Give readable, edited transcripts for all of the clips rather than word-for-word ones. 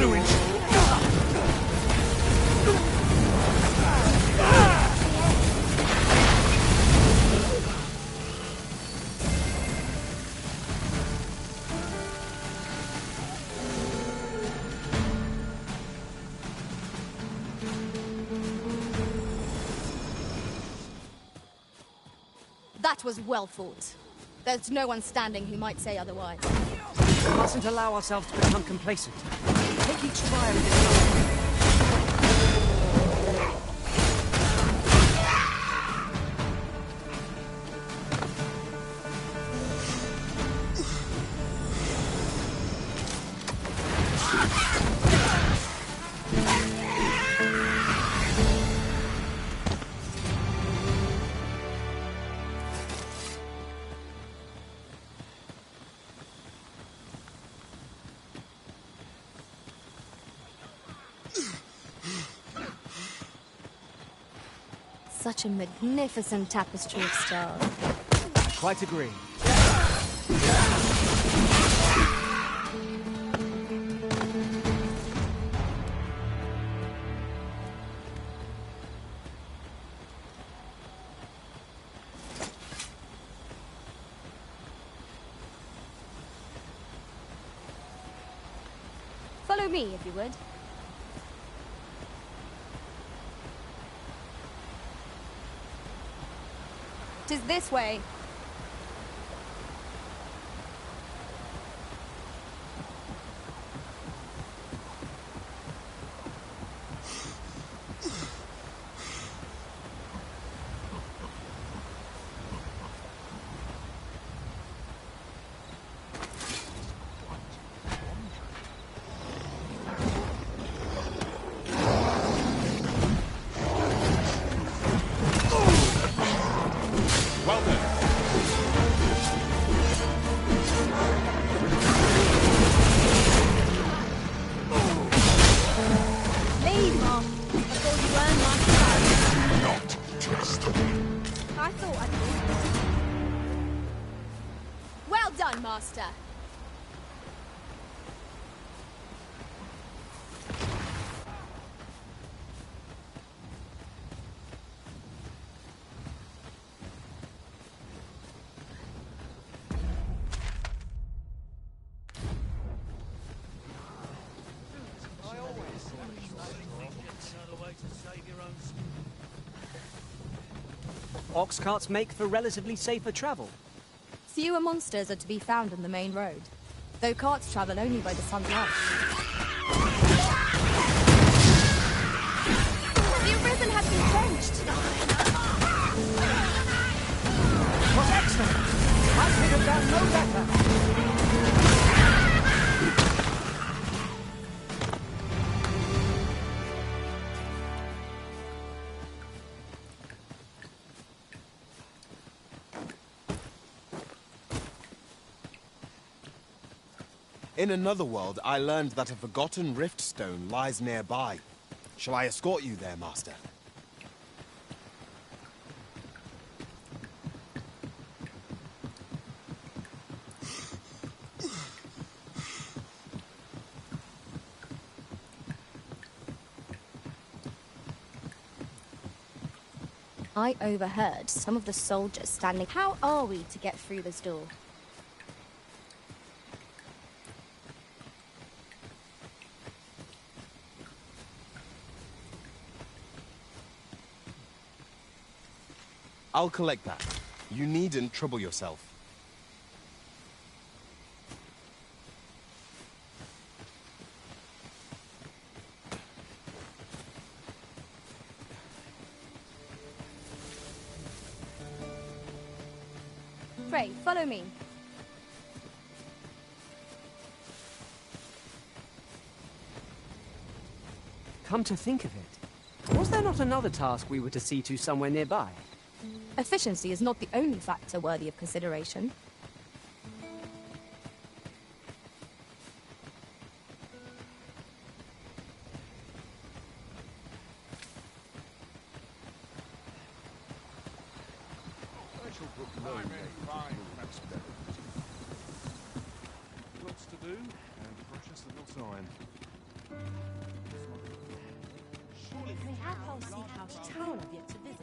ruined! That was well fought. There's no one standing who might say otherwise. We mustn't allow ourselves to become complacent. Take each trial in its own. Such a magnificent tapestry of stars. Quite agree. Follow me, if you would. 'Tis this way. Master. Ox carts make for relatively safer travel. Fewer monsters are to be found on the main road, though carts travel only by the sun's light. The Arisen has been quenched! What excellent! I could have done no better! In another world, I learned that a forgotten rift stone lies nearby. Shall I escort you there, Master? I overheard some of the soldiers standing. How are we to get through this door? I'll collect that. You needn't trouble yourself. Pray, follow me. Come to think of it, was there not another task we were to see to somewhere nearby? Efficiency is not the only factor worthy of consideration. Lots to do, and precious little time. Mayhap I'll seek out a town I've yet to visit.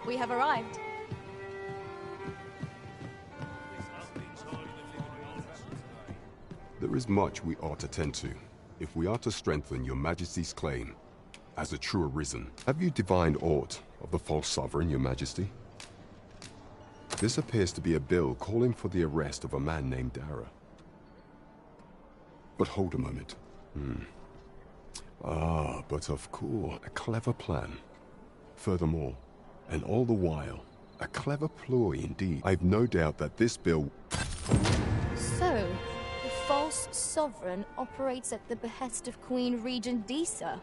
We have arrived. There is much we ought to tend to, if we are to strengthen your majesty's claim as a true arisen. Have you divined aught of the false sovereign, your majesty? This appears to be a bill calling for the arrest of a man named Dara. But hold a moment. But of course, a clever plan. Furthermore, and all the while, a clever ploy indeed. I've no doubt that this bill... So, the false sovereign operates at the behest of Queen Regent Disa.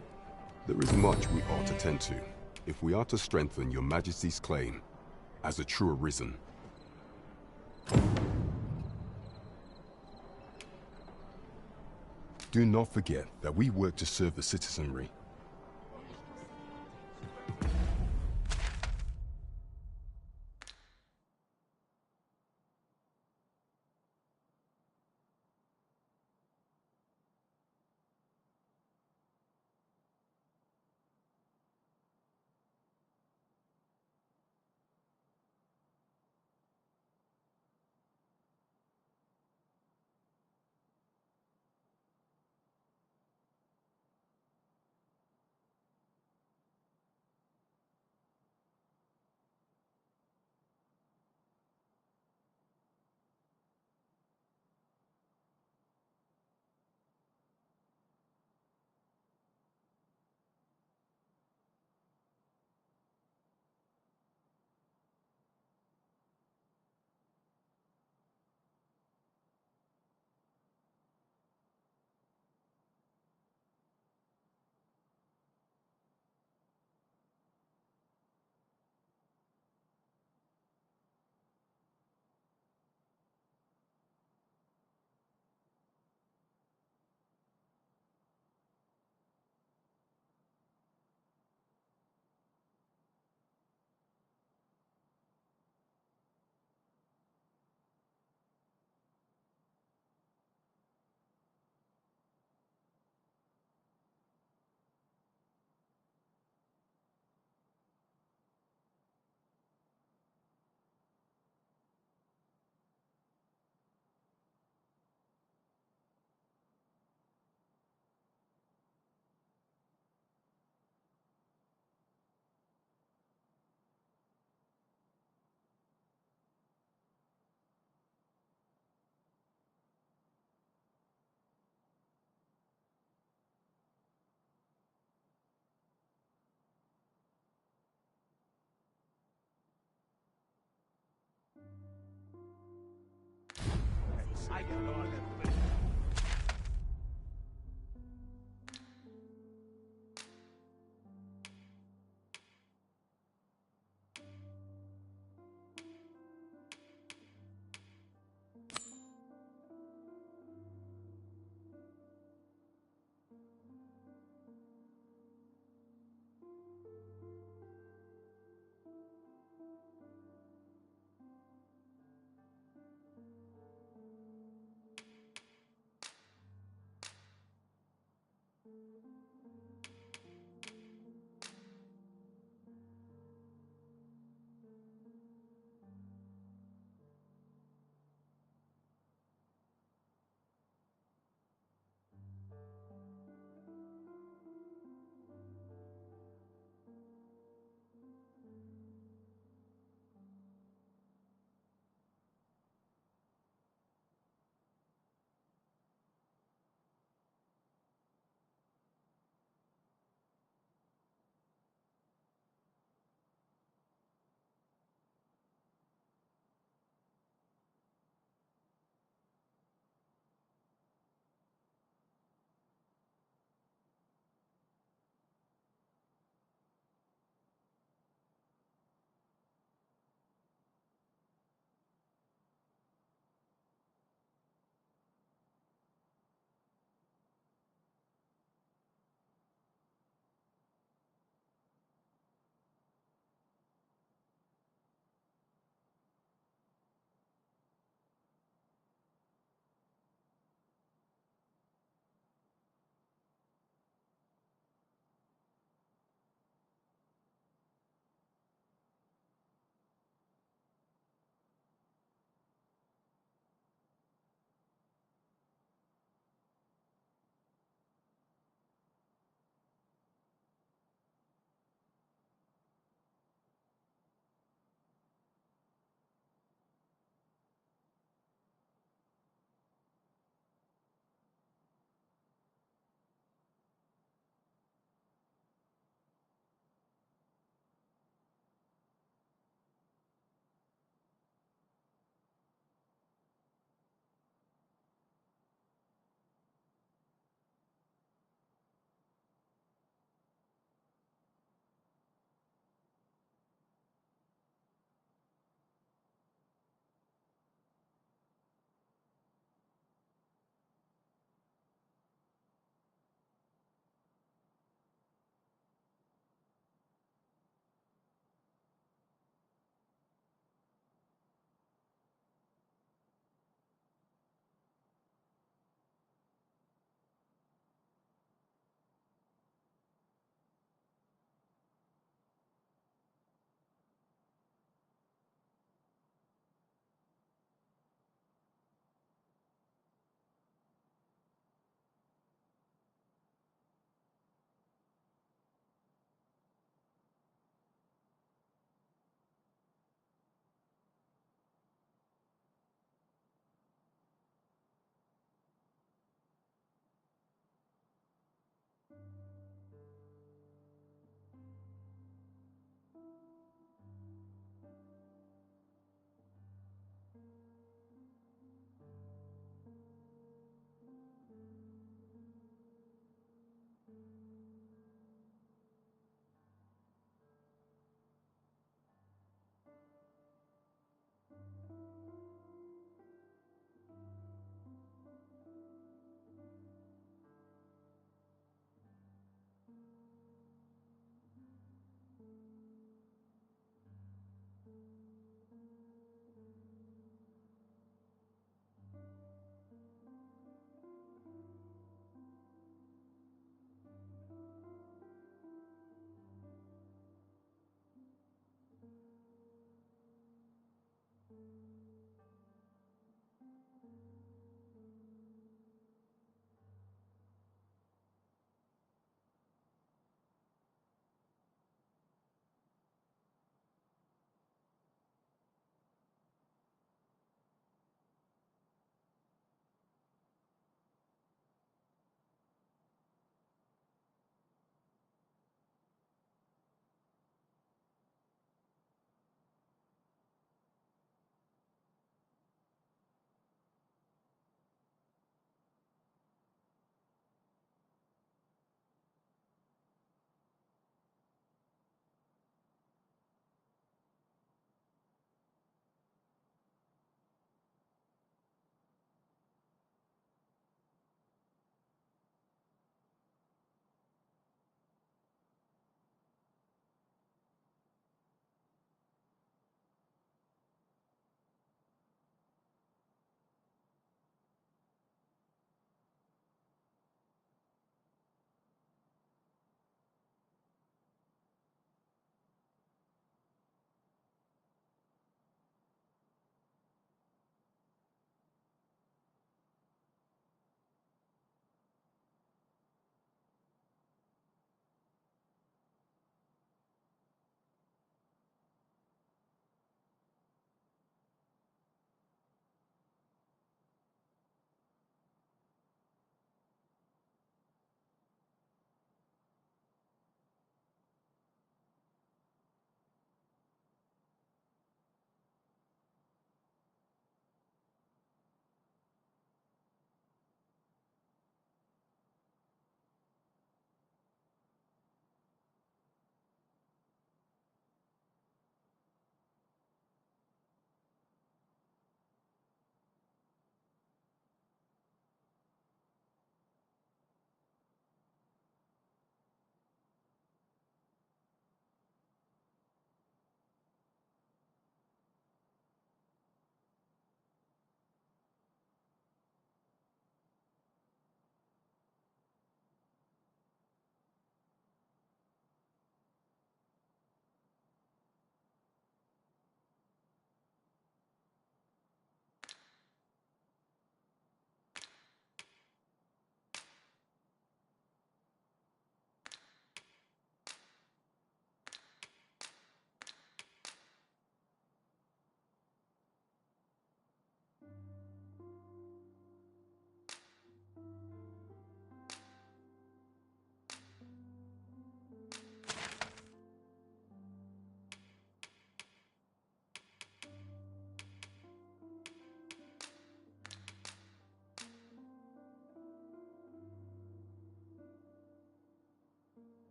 There is much we ought to tend to, if we are to strengthen your majesty's claim as a true arisen. Do not forget that we work to serve the citizenry.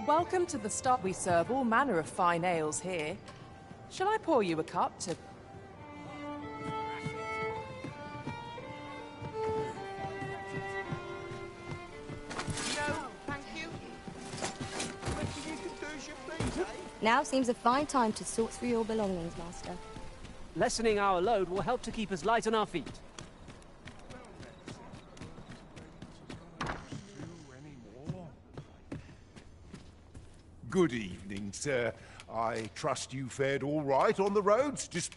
Welcome to the stop. We serve all manner of fine ales here. Shall I pour you a cup to... Now seems a fine time to sort through your belongings, Master. Lessening our load will help to keep us light on our feet. Good evening, sir. I trust you fared all right on the roads, despite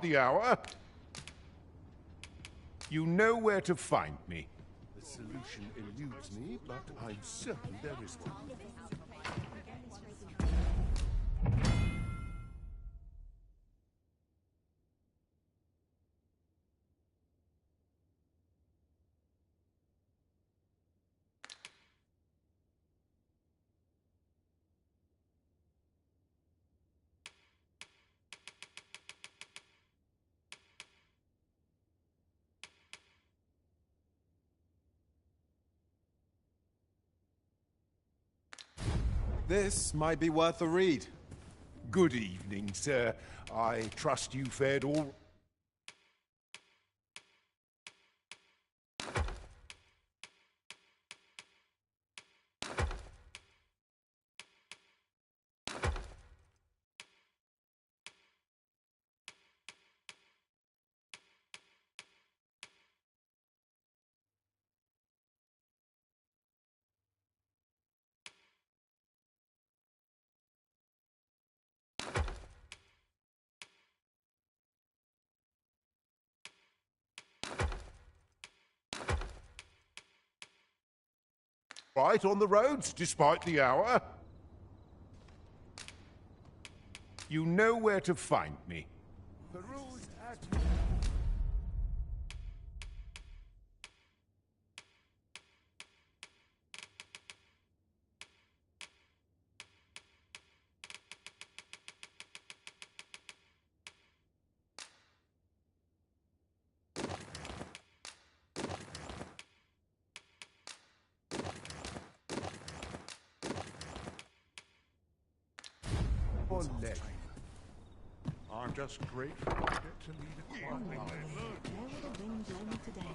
the hour. You know where to find me. The solution eludes me, but I'm certain there is one. This might be worth a read. Good evening, sir. I trust you fared all... right on the roads, despite the hour. You know where to find me. Peruse at... I'm just grateful to get to lead a quiet life. Where will the wind blow me today?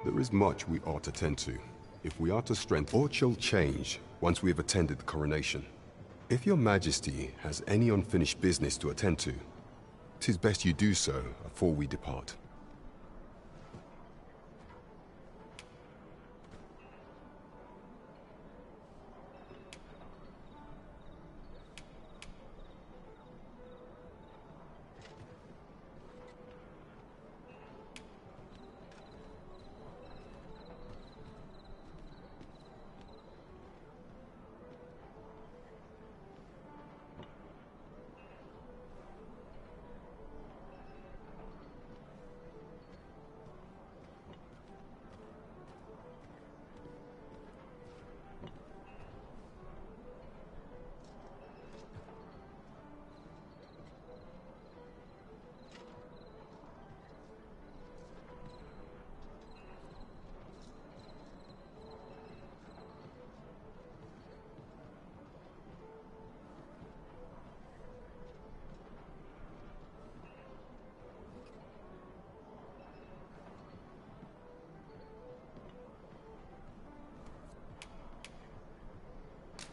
There is much we ought to tend to, if we are to strengthen. Aught shall change once we have attended the coronation. If your majesty has any unfinished business to attend to, 'tis best you do so afore we depart.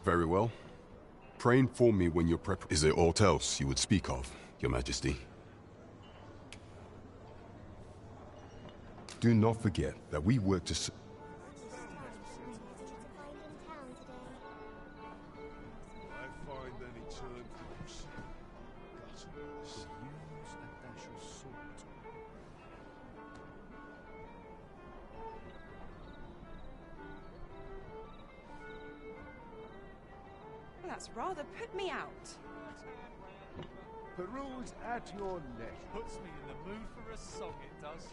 Very well. Pray inform me when your prep... Is there aught else you would speak of, your majesty? Do not forget that we work to... That's rather put me out. Peruse at your leisure. Puts me in the mood for a song, it does.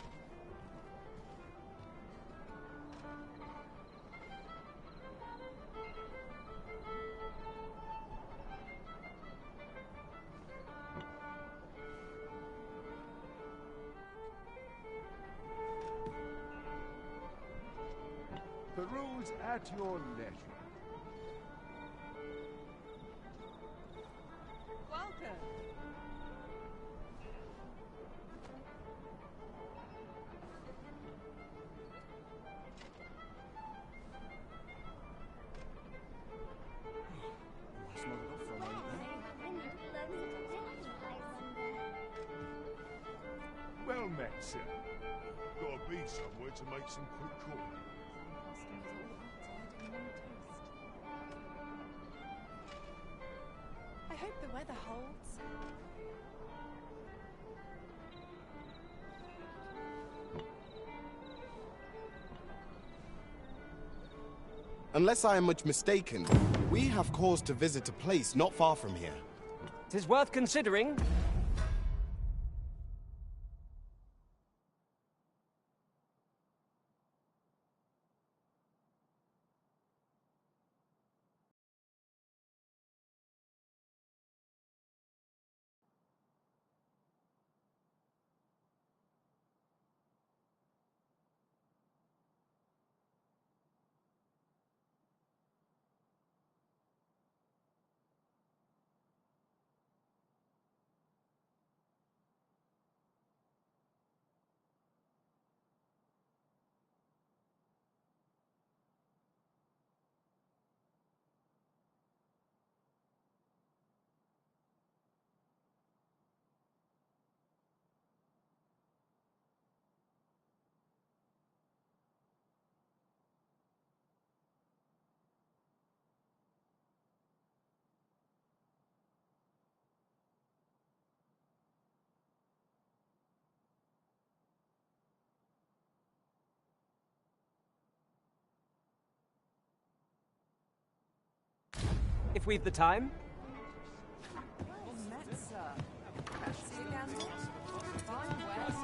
Peruse at your leisure. Welcome. Well met, sir. Gotta be somewhere to make some quick calling. I hope the weather holds. Unless I am much mistaken, we have cause to visit a place not far from here. 'Tis worth considering. If we've the time. Well met, sir. Fancy a gander? Fine wear.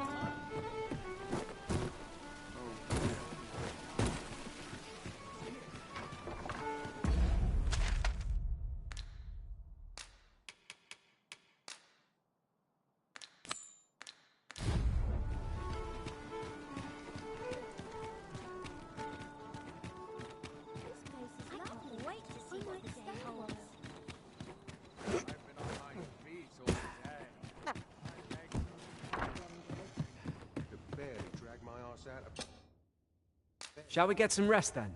Shall we get some rest then?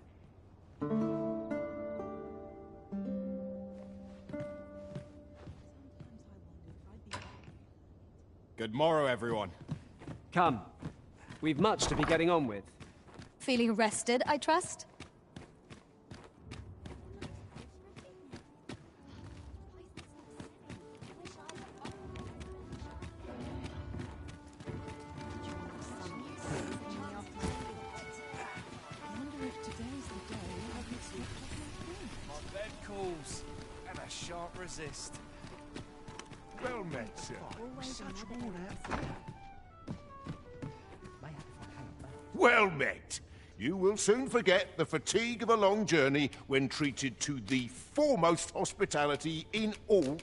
Good morrow, everyone. Come. We've much to be getting on with. Feeling rested, I trust? And I shan't resist. Well met, sir. Well met. You will soon forget the fatigue of a long journey when treated to the foremost hospitality in all.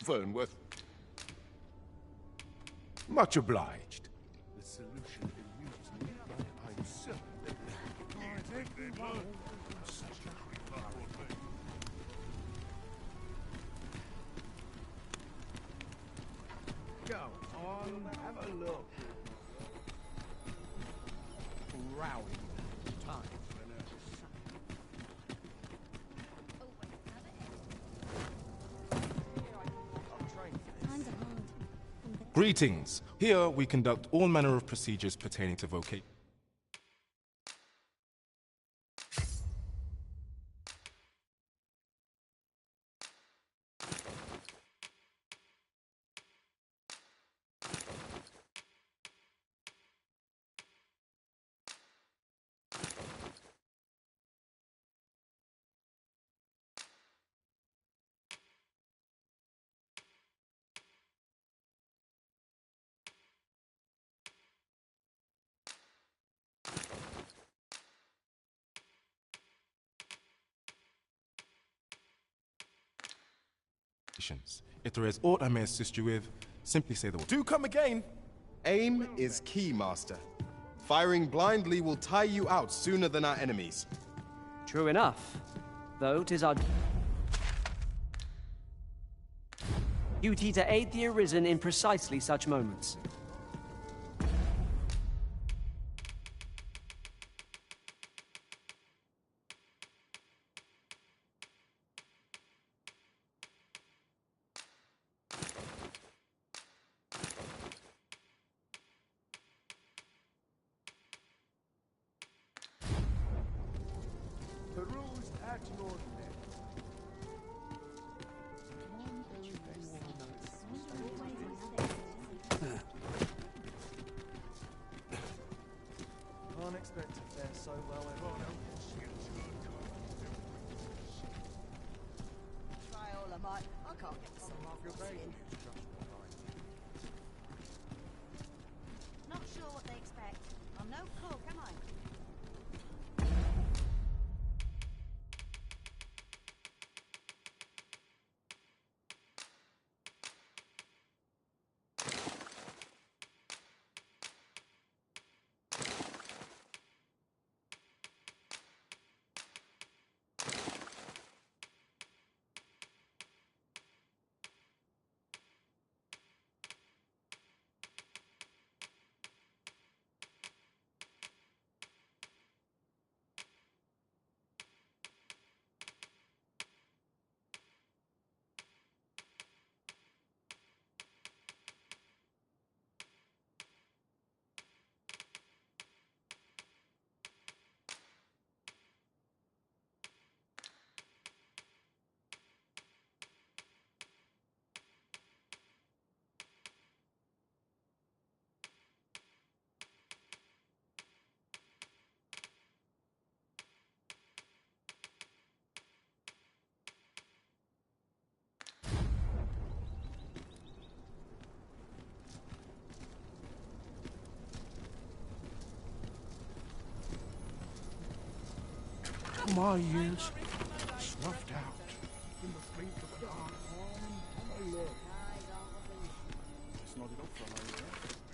Fernworth. Much obliged. The solution amuses me, but I'm certain that go on, have a look. Rowing time. Greetings. Here we conduct all manner of procedures pertaining to vocation. If there is aught I may assist you with, simply say the word. Do come again! Aim is key, Master. Firing blindly will tire you out sooner than our enemies. True enough. Though 'tis our duty to aid the Arisen in precisely such moments. Peruse at your left. Can't expect to fare so well everyone else. Try all I might. I can't get the sun off your brain. Not sure what they expect. I'm no cook, am I? My years snuffed out in the sleep of a dark home. Look. It's not enough for me.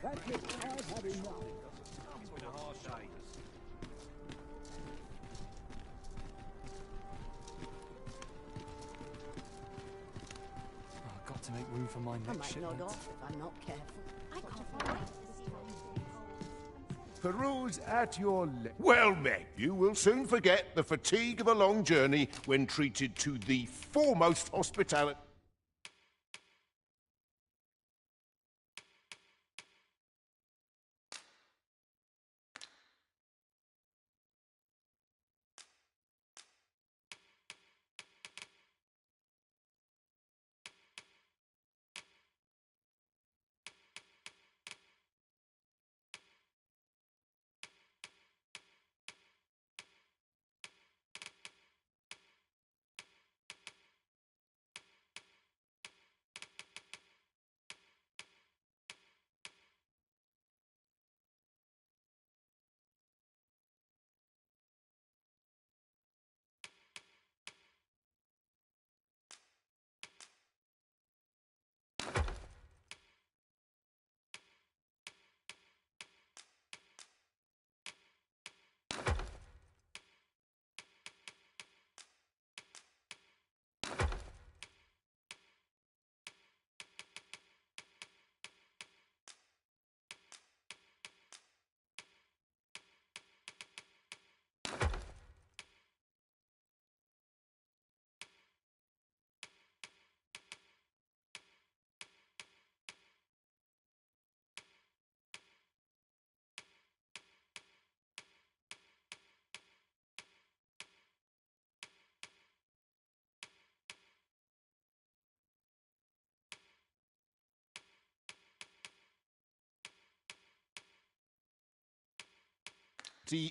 That's it. I've had enough. Comes with a harsh day. I've got to make room for my I next might shipment. nod off if I'm not careful. I can't wait to see what Peruse at your left. Well met. You will soon forget the fatigue of a long journey when treated to the foremost hospitality.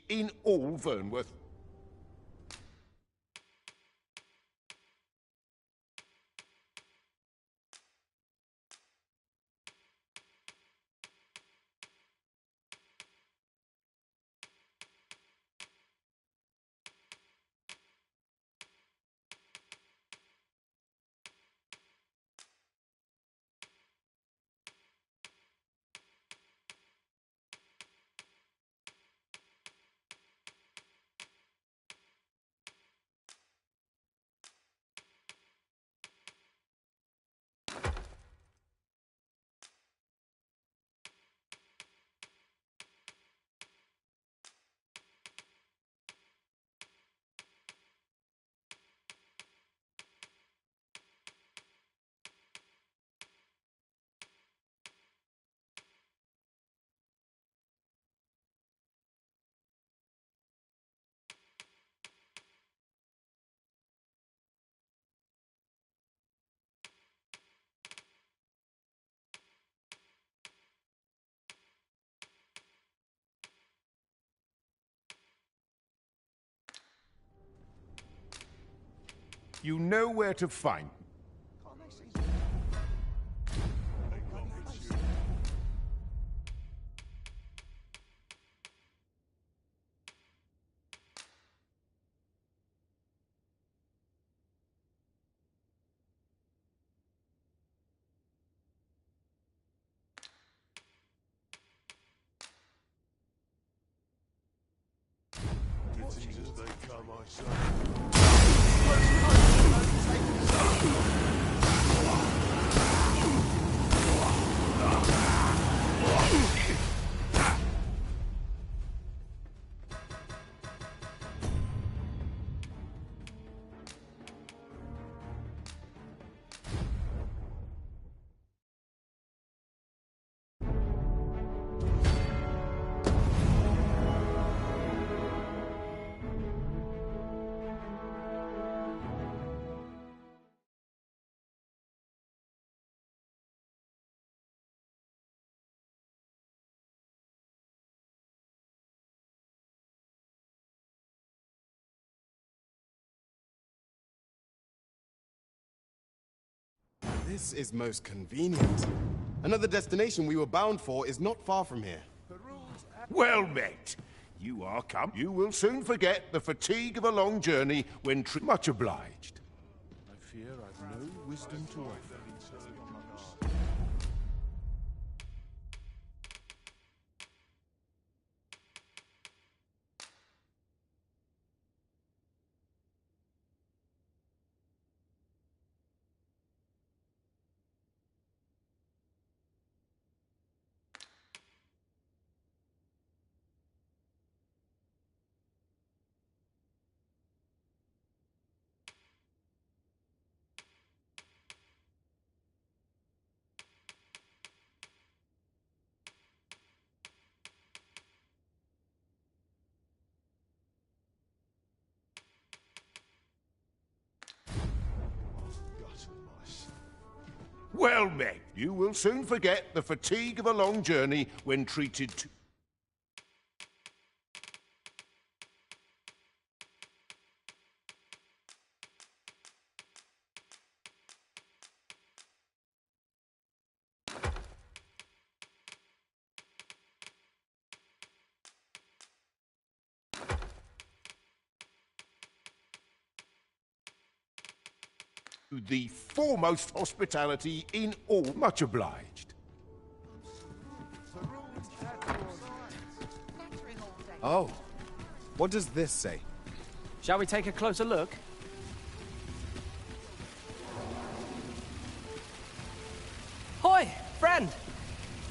In all Vernworth. You know where to find. This is most convenient. Another destination we were bound for is not far from here. Well met. You are come. You will soon forget the fatigue of a long journey when much obliged. I fear I've no wisdom to offer. Well met. You will soon forget the fatigue of a long journey when treated to... the foremost hospitality in all. Much obliged. Oh, what does this say? Shall we take a closer look? Hoi, friend!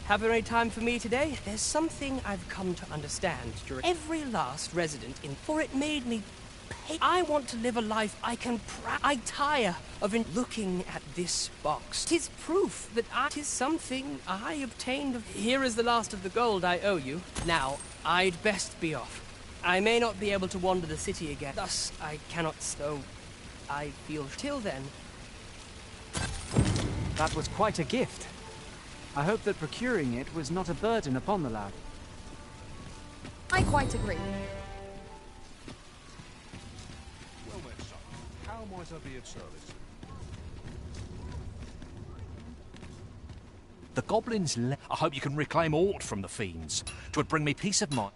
Have any time for me today? There's something I've come to understand during every last resident in, for it made me pay. I want to live a life I can I tire of looking at this box. 'Tis proof that tis something I obtained of. Here is the last of the gold I owe you. Now, I'd best be off. I may not be able to wander the city again. Thus, I cannot so. I feel till then. That was quite a gift. I hope that procuring it was not a burden upon the lad. I quite agree. Well met, son. How might I be of service? The goblins I hope you can reclaim aught from the fiends. 'Twould bring me peace of mind.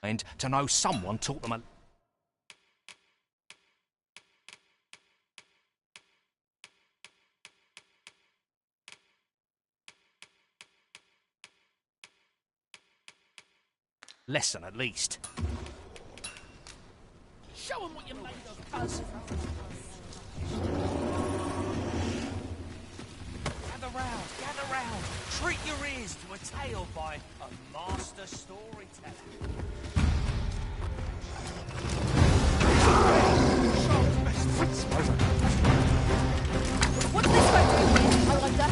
And to know someone taught them a... lesson at least. Show them what you're made of, Buzz. Gather round. Treat your ears to a tale by a master storyteller. What's this going to do here, I wonder?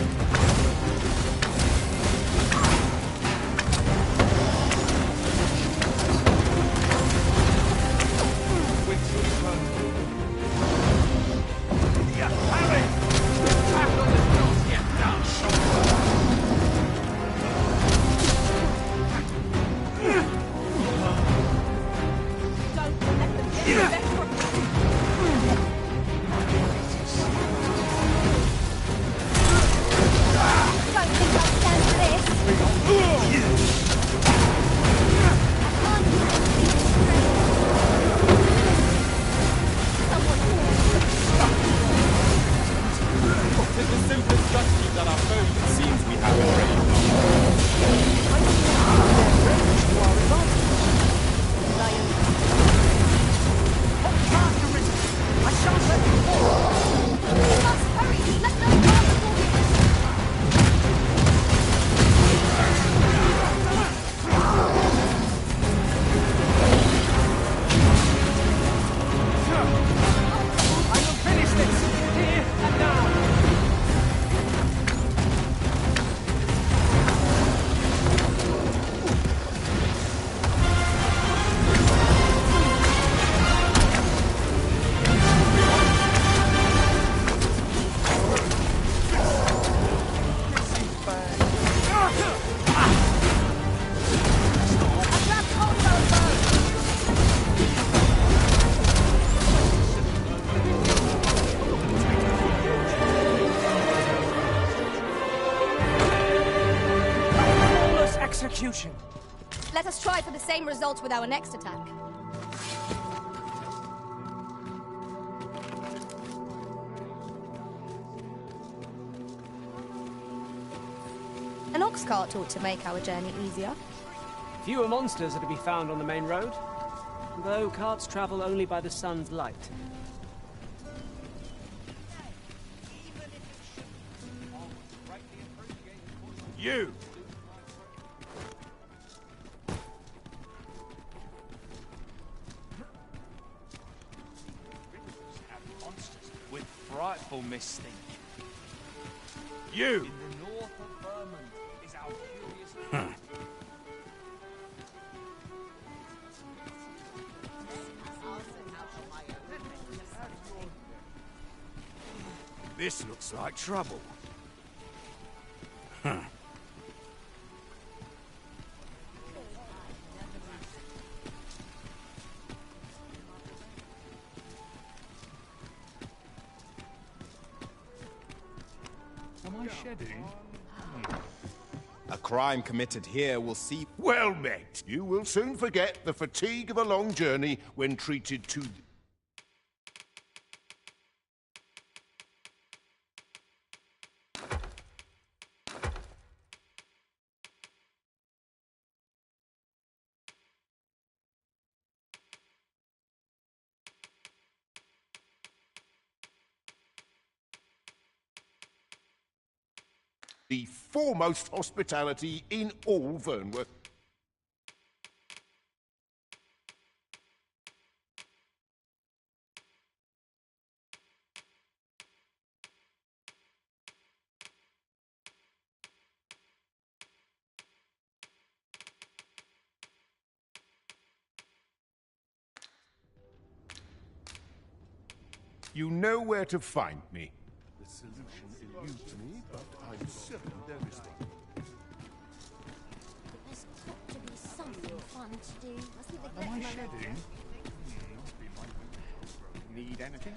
Execution. Let us try for the same result with our next attack. An ox cart ought to make our journey easier. Fewer monsters are to be found on the main road, though carts travel only by the sun's light. You! With frightful mystique. You! In the north of Vermont is our curious... This looks like trouble. Am I shedding? A crime committed here will see... Well met. You will soon forget the fatigue of a long journey when treated to... the foremost hospitality in all Vernworth. You know where to find me. The solution eludes me, but I'm certain there is one. There's got to be something fun to do. Am I shedding? Need anything?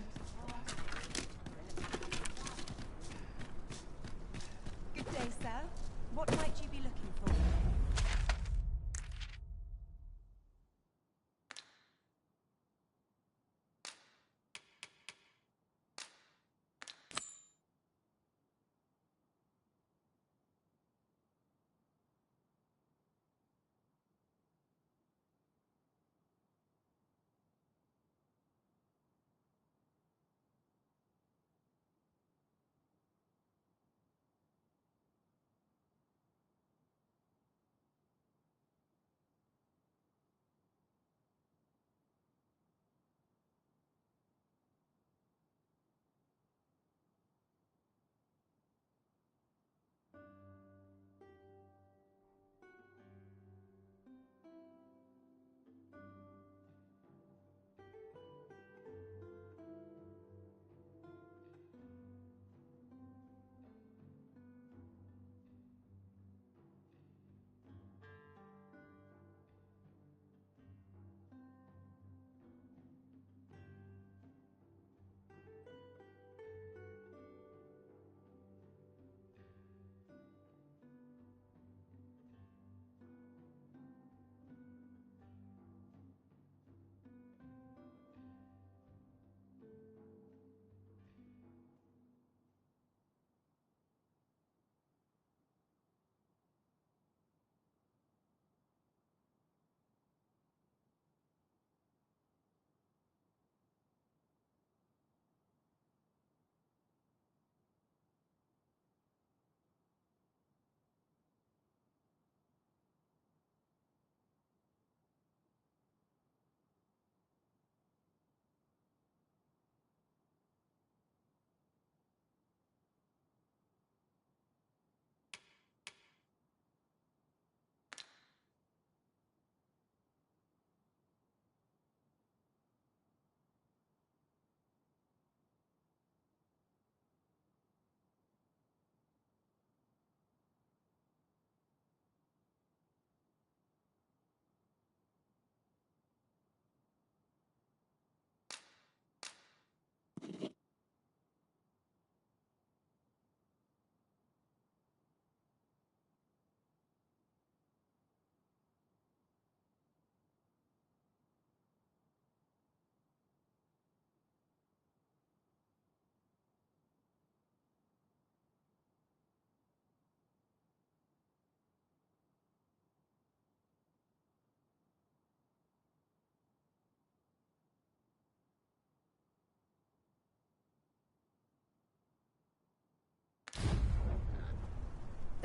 Good day, sir. What might you be looking for?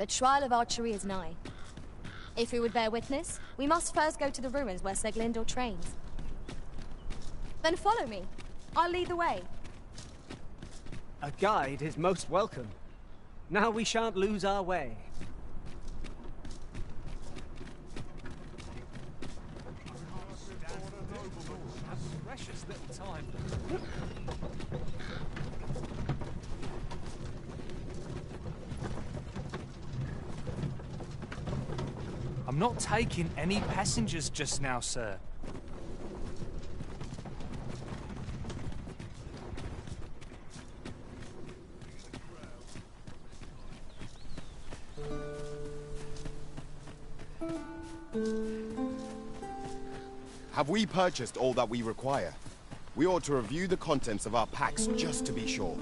The trial of archery is nigh. If we would bear witness, we must first go to the ruins where Seglindor trains. Then follow me. I'll lead the way. A guide is most welcome. Now we shan't lose our way. Precious little time. I'm not taking any passengers just now, sir. Have we purchased all that we require? We ought to review the contents of our packs just to be sure.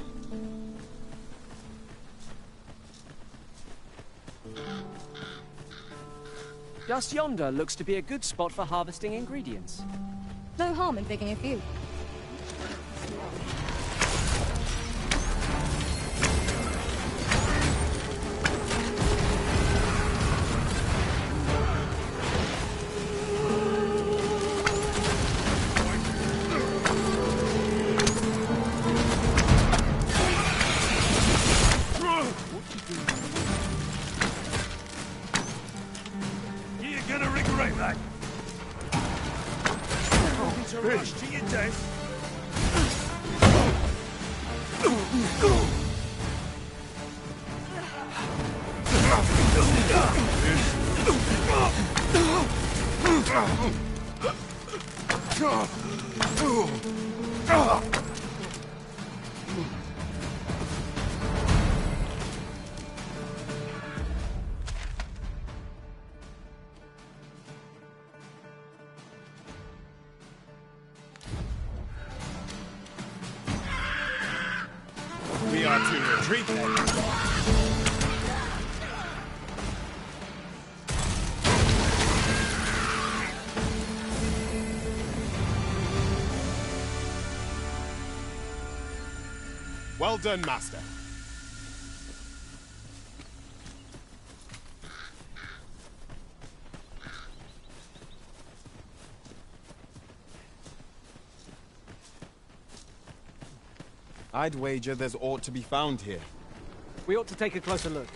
Just yonder looks to be a good spot for harvesting ingredients. No harm in picking a few. You're gonna regret that. To rush to your death. We are to retreat then. Well done, Master. I'd wager there's aught to be found here. We ought to take a closer look.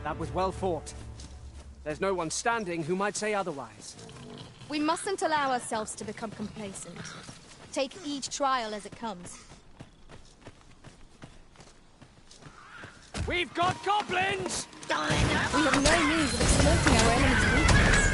That was well fought. There's no one standing who might say otherwise. We mustn't allow ourselves to become complacent. Take each trial as it comes. We've got goblins! We have no means of exploiting our enemy's weakness.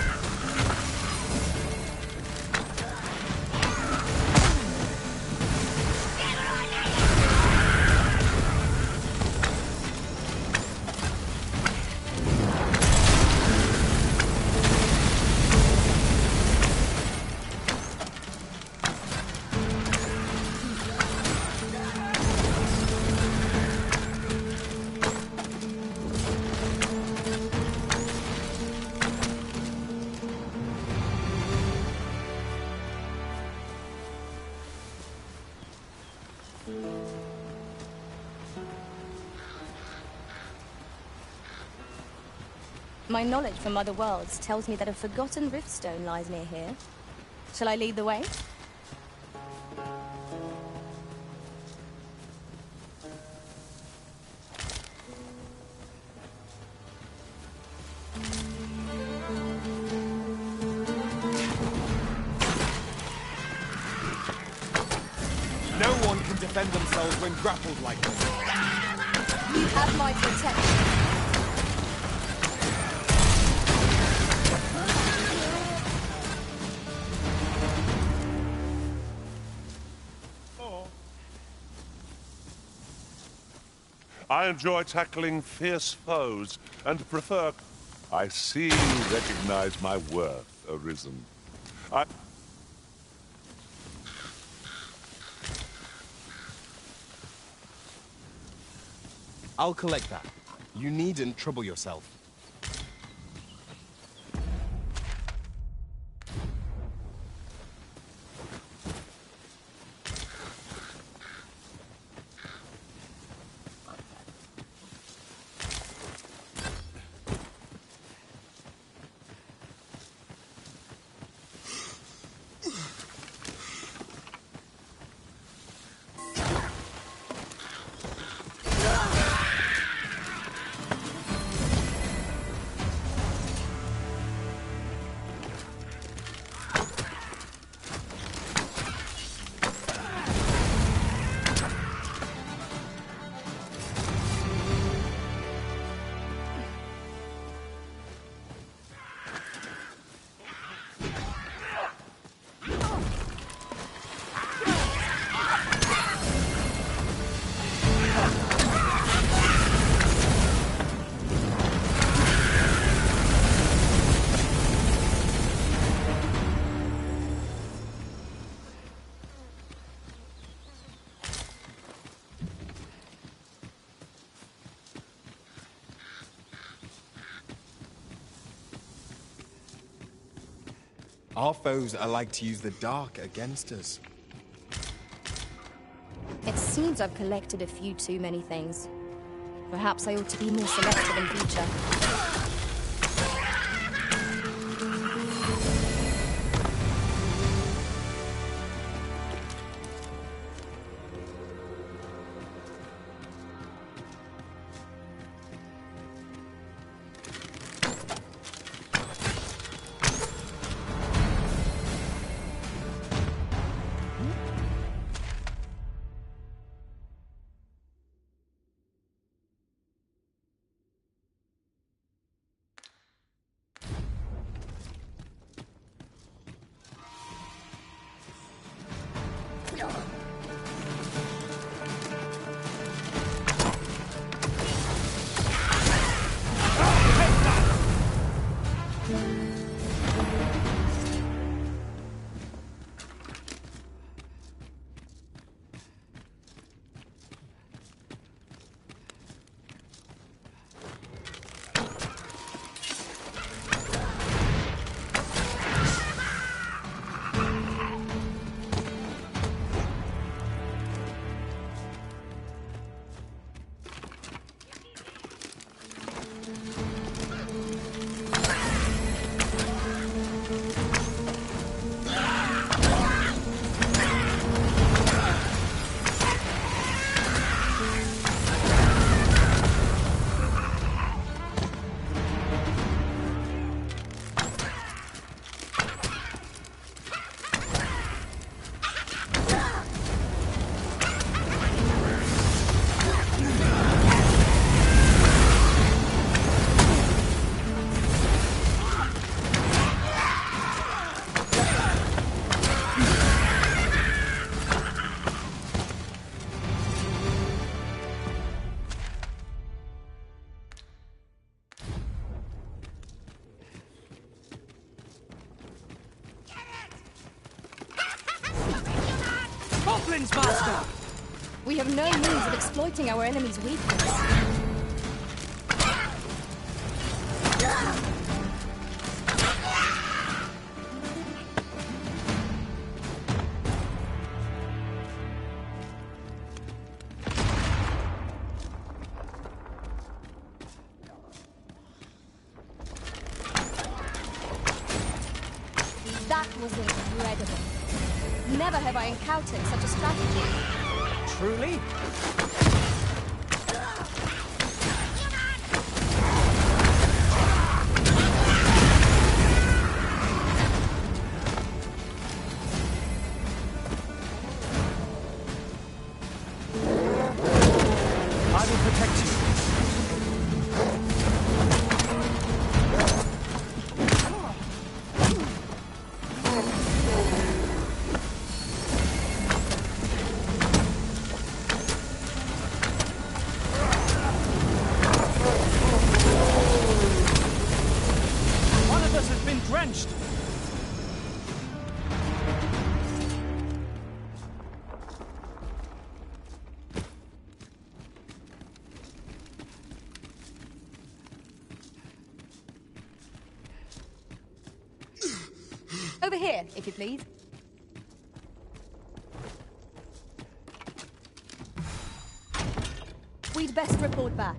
My knowledge from other worlds tells me that a forgotten riftstone lies near here. Shall I lead the way? defend themselves when grappled like this. You have my protection. I enjoy tackling fierce foes and prefer... I see you recognize my worth, Arisen. I'll collect that. You needn't trouble yourself. Our foes are like to use the dark against us. It seems I've collected a few too many things. Perhaps I ought to be more selective in future. Master! We have no means of exploiting our enemy's weakness. That was incredible. Never have I encountered such a strategy. Truly? drenched! Over here, if you please. We'd best report back.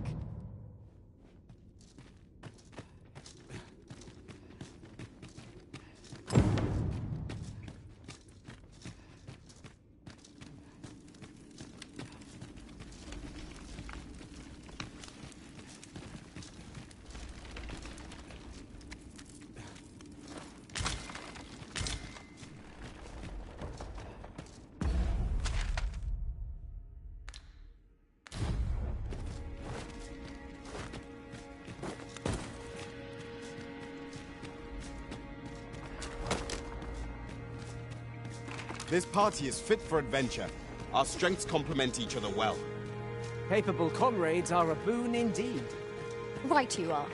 This party is fit for adventure. Our strengths complement each other well. Capable comrades are a boon indeed. Right you are.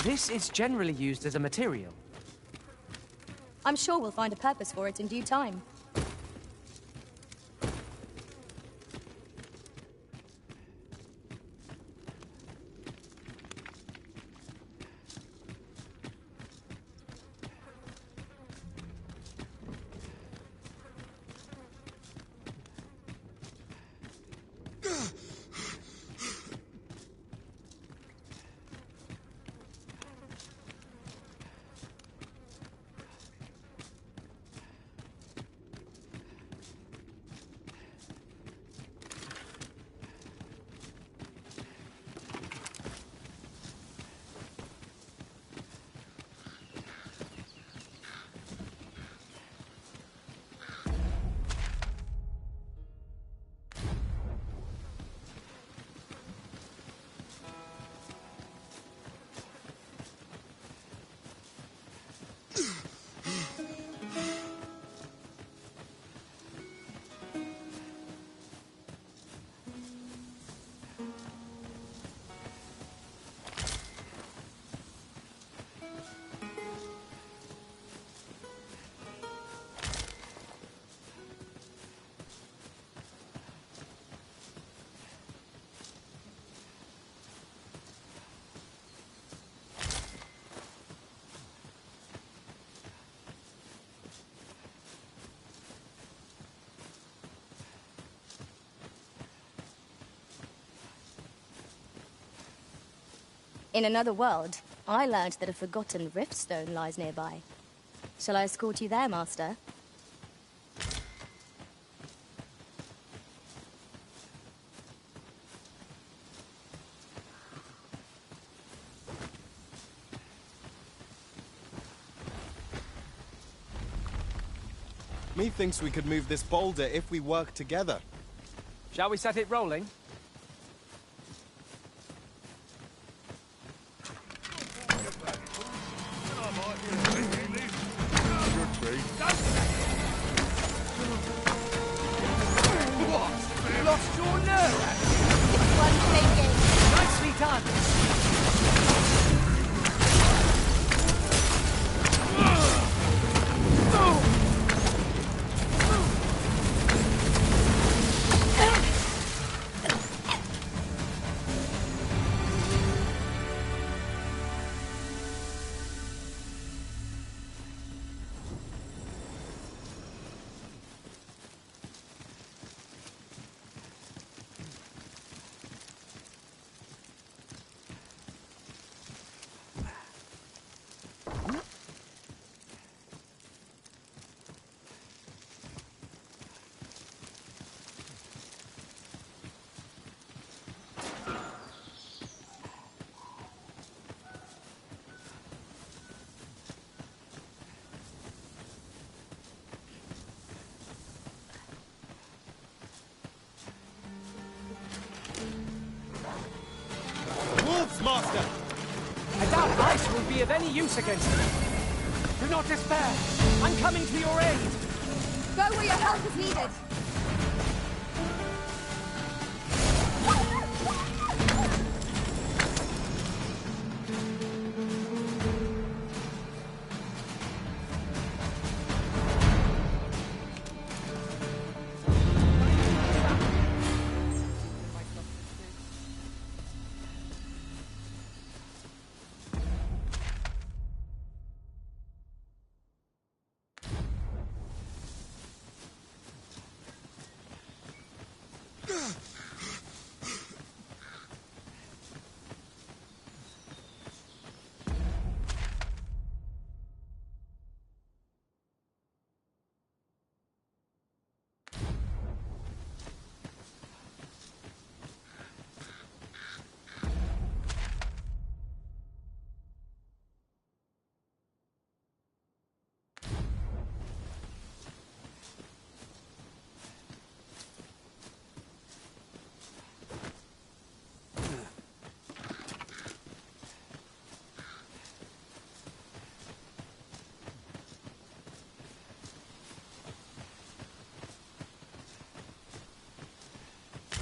This is generally used as a material. I'm sure we'll find a purpose for it in due time. In another world, I learned that a forgotten riftstone lies nearby. Shall I escort you there, Master? Methinks we could move this boulder if we work together. Shall we set it rolling? Lost your nerve! One thinking. Nicely done! of any use against them. Do not despair. I'm coming to your aid. Go where your help is needed.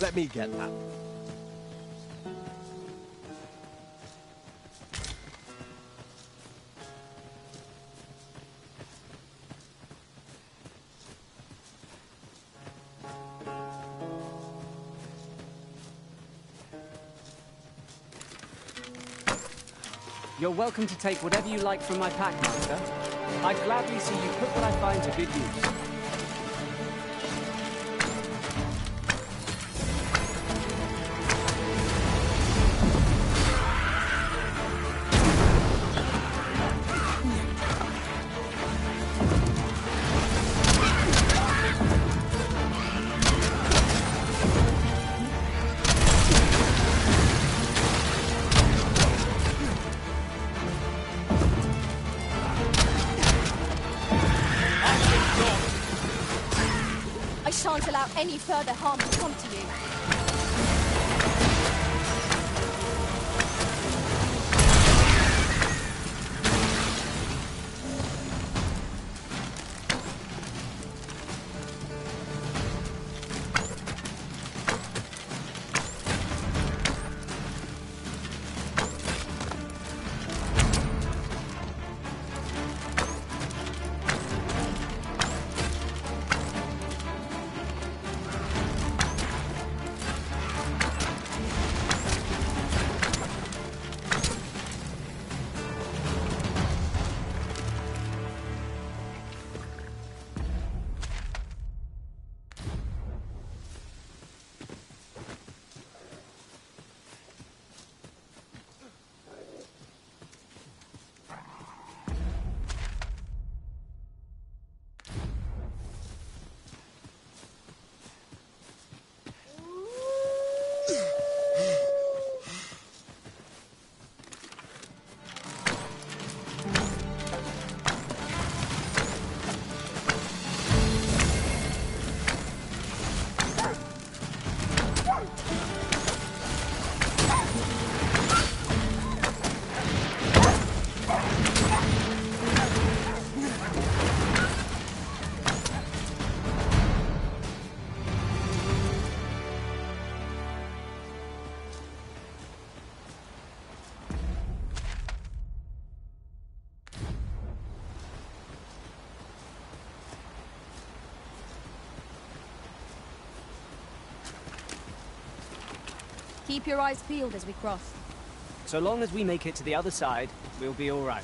Let me get that. You're welcome to take whatever you like from my pack, Master. I'd gladly see you put what I find to good use. I shan't allow any further harm to come to you. Keep your eyes peeled as we cross. So long as we make it to the other side, we'll be all right.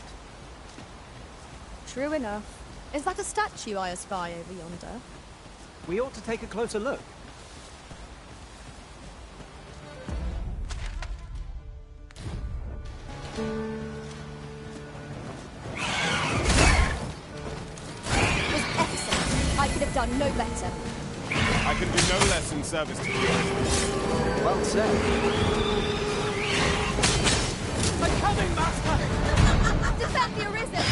True enough. Is that a statue I espy over yonder? We ought to take a closer look. It was excellent. I could have done no better. I can do no less in service to you. Well said. I'm coming, Master! Defend the Arisen!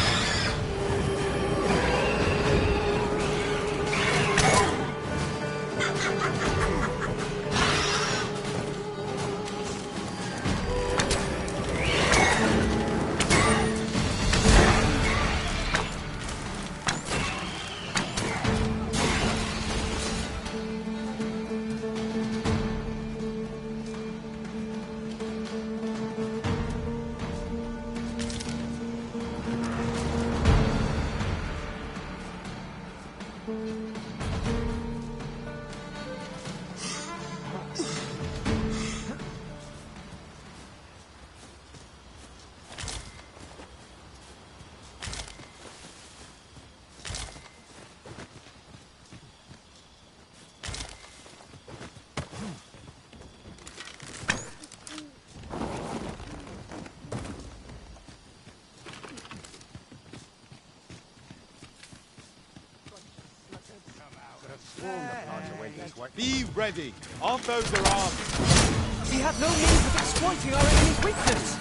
Be ready. Aren't those are armed? We have no means of exploiting our enemy's weakness.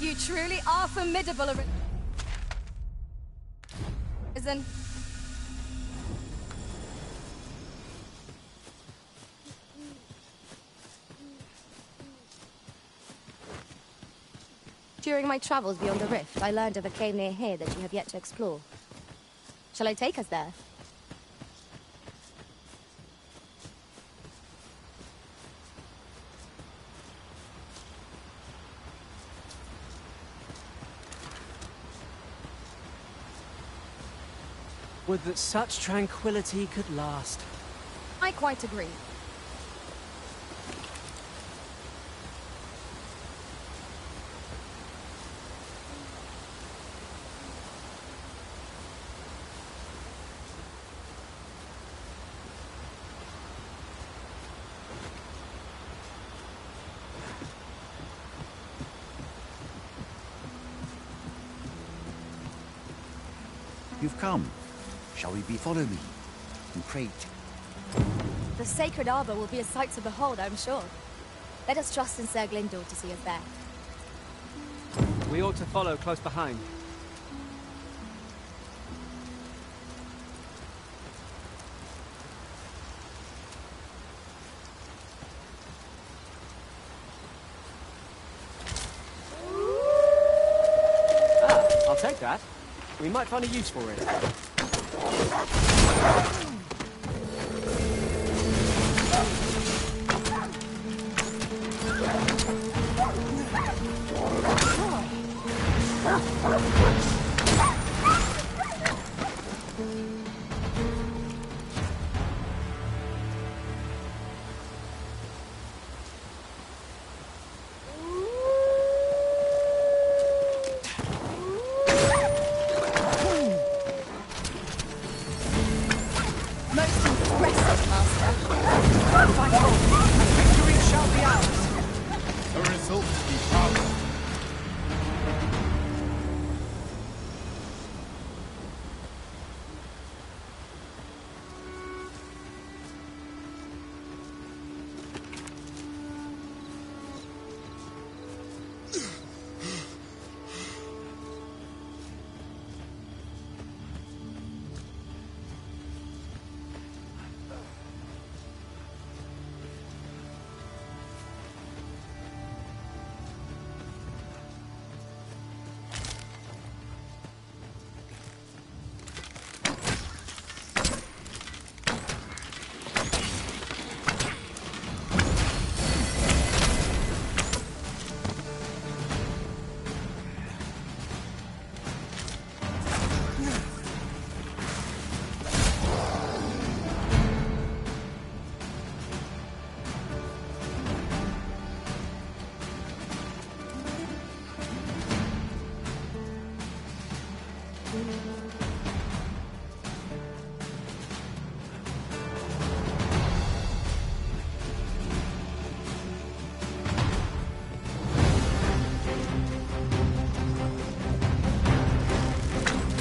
You truly are formidable, Arisen. During my travels beyond the rift, I learned of a cave near here that you have yet to explore. Shall I take us there? Would that such tranquility could last. I quite agree. You've come. Shall we follow me? And pray. The sacred arbor will be a sight to behold, I'm sure. Let us trust in Sir Glindor to see us there. We ought to follow close behind. I'll take that. We might find a use for it.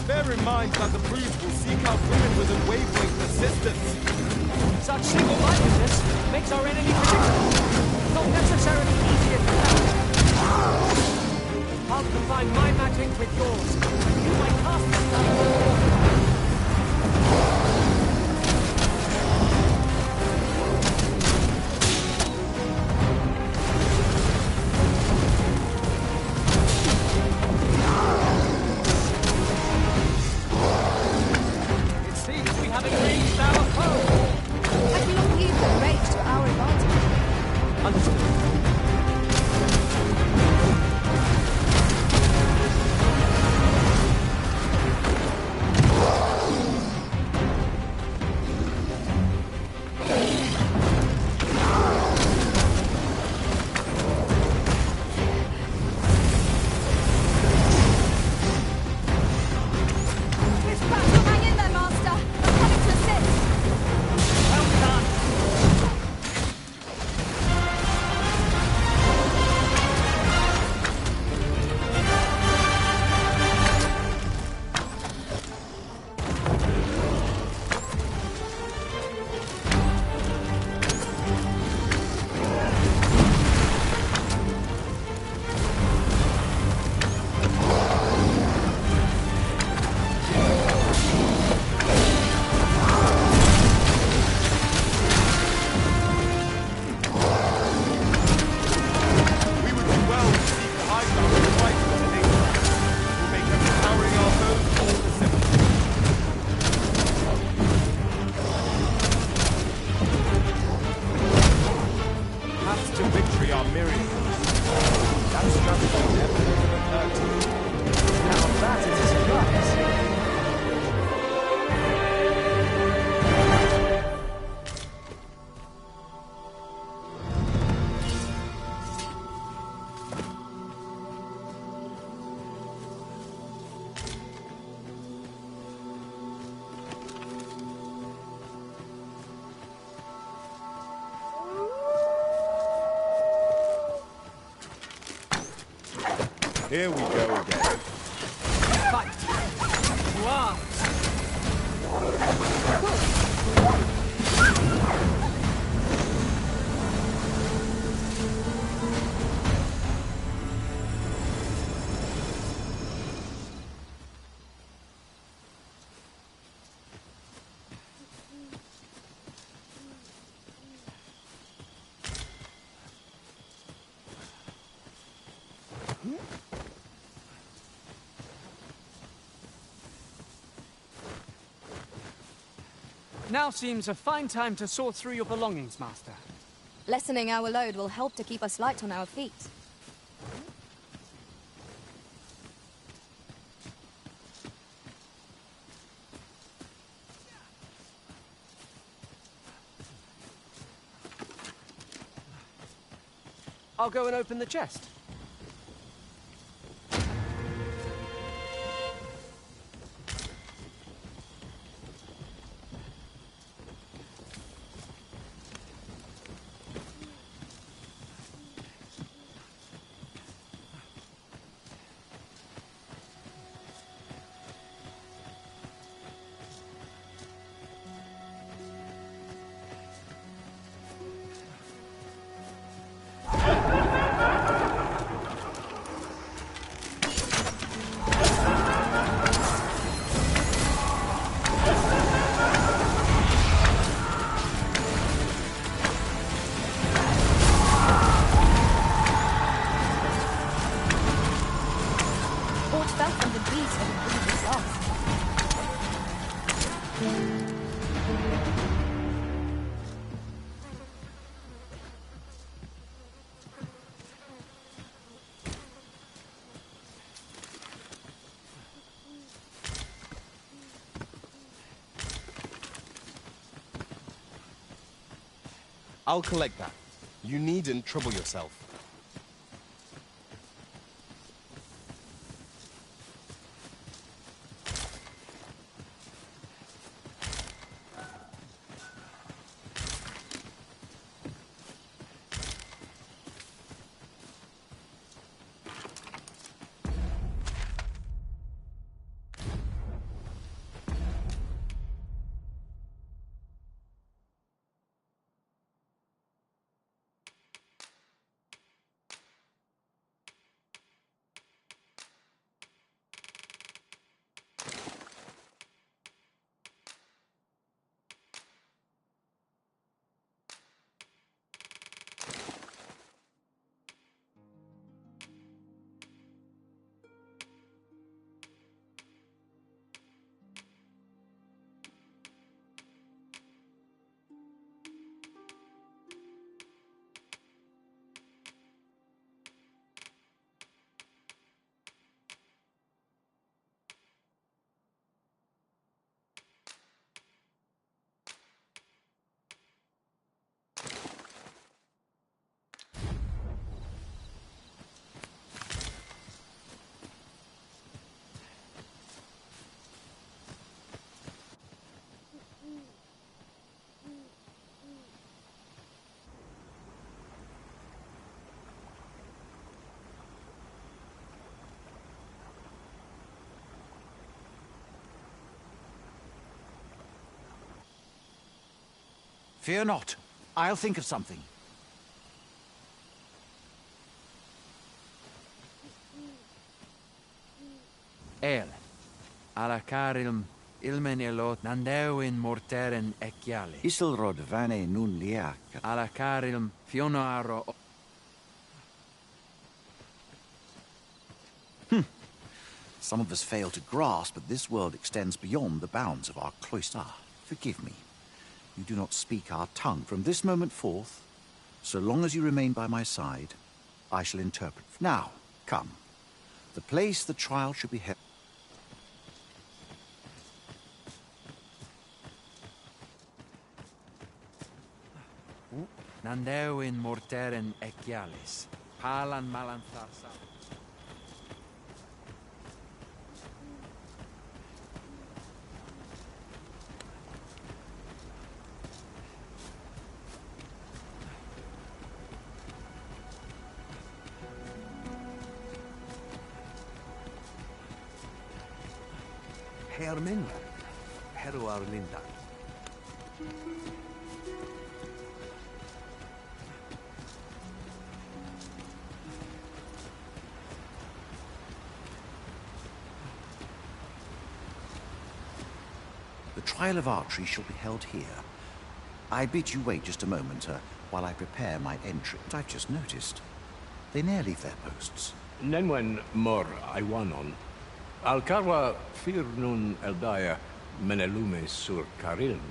Bear in mind that the brutes will seek out women with unwavering persistence. Such single-mindedness makes our enemy predictable. Not necessarily easier to catch. I'll combine my magic with yours. You might cast the spell. our myriad. That strategy never would have occurred to me. Now that is a surprise. Here we go again. Fight! Wow! Now seems a fine time to sort through your belongings, Master. Lessening our load will help to keep us light on our feet. I'll go and open the chest. I'll collect that. You needn't trouble yourself. Fear not. I'll think of something. El. Alacarilm ilmen elot nandewin morteren eciale. Isilrod vane nun liac. Alacarilm fionoaro. Some of us fail to grasp that this world extends beyond the bounds of our cloister. Forgive me. You do not speak our tongue. From this moment forth, So long as you remain by my side, I shall interpret. Now, come. The place the trial should be held. Nandewin morteren ecialis. Palan malantharsa. Herminla, Heruar Linda. The trial of archery shall be held here. I bid you wait just a moment, while I prepare my entry. I've just noticed. They ne'er leave their posts. Nenwen mor Iwanon. Alcarwa fir nun eldaya menelume sur carilm.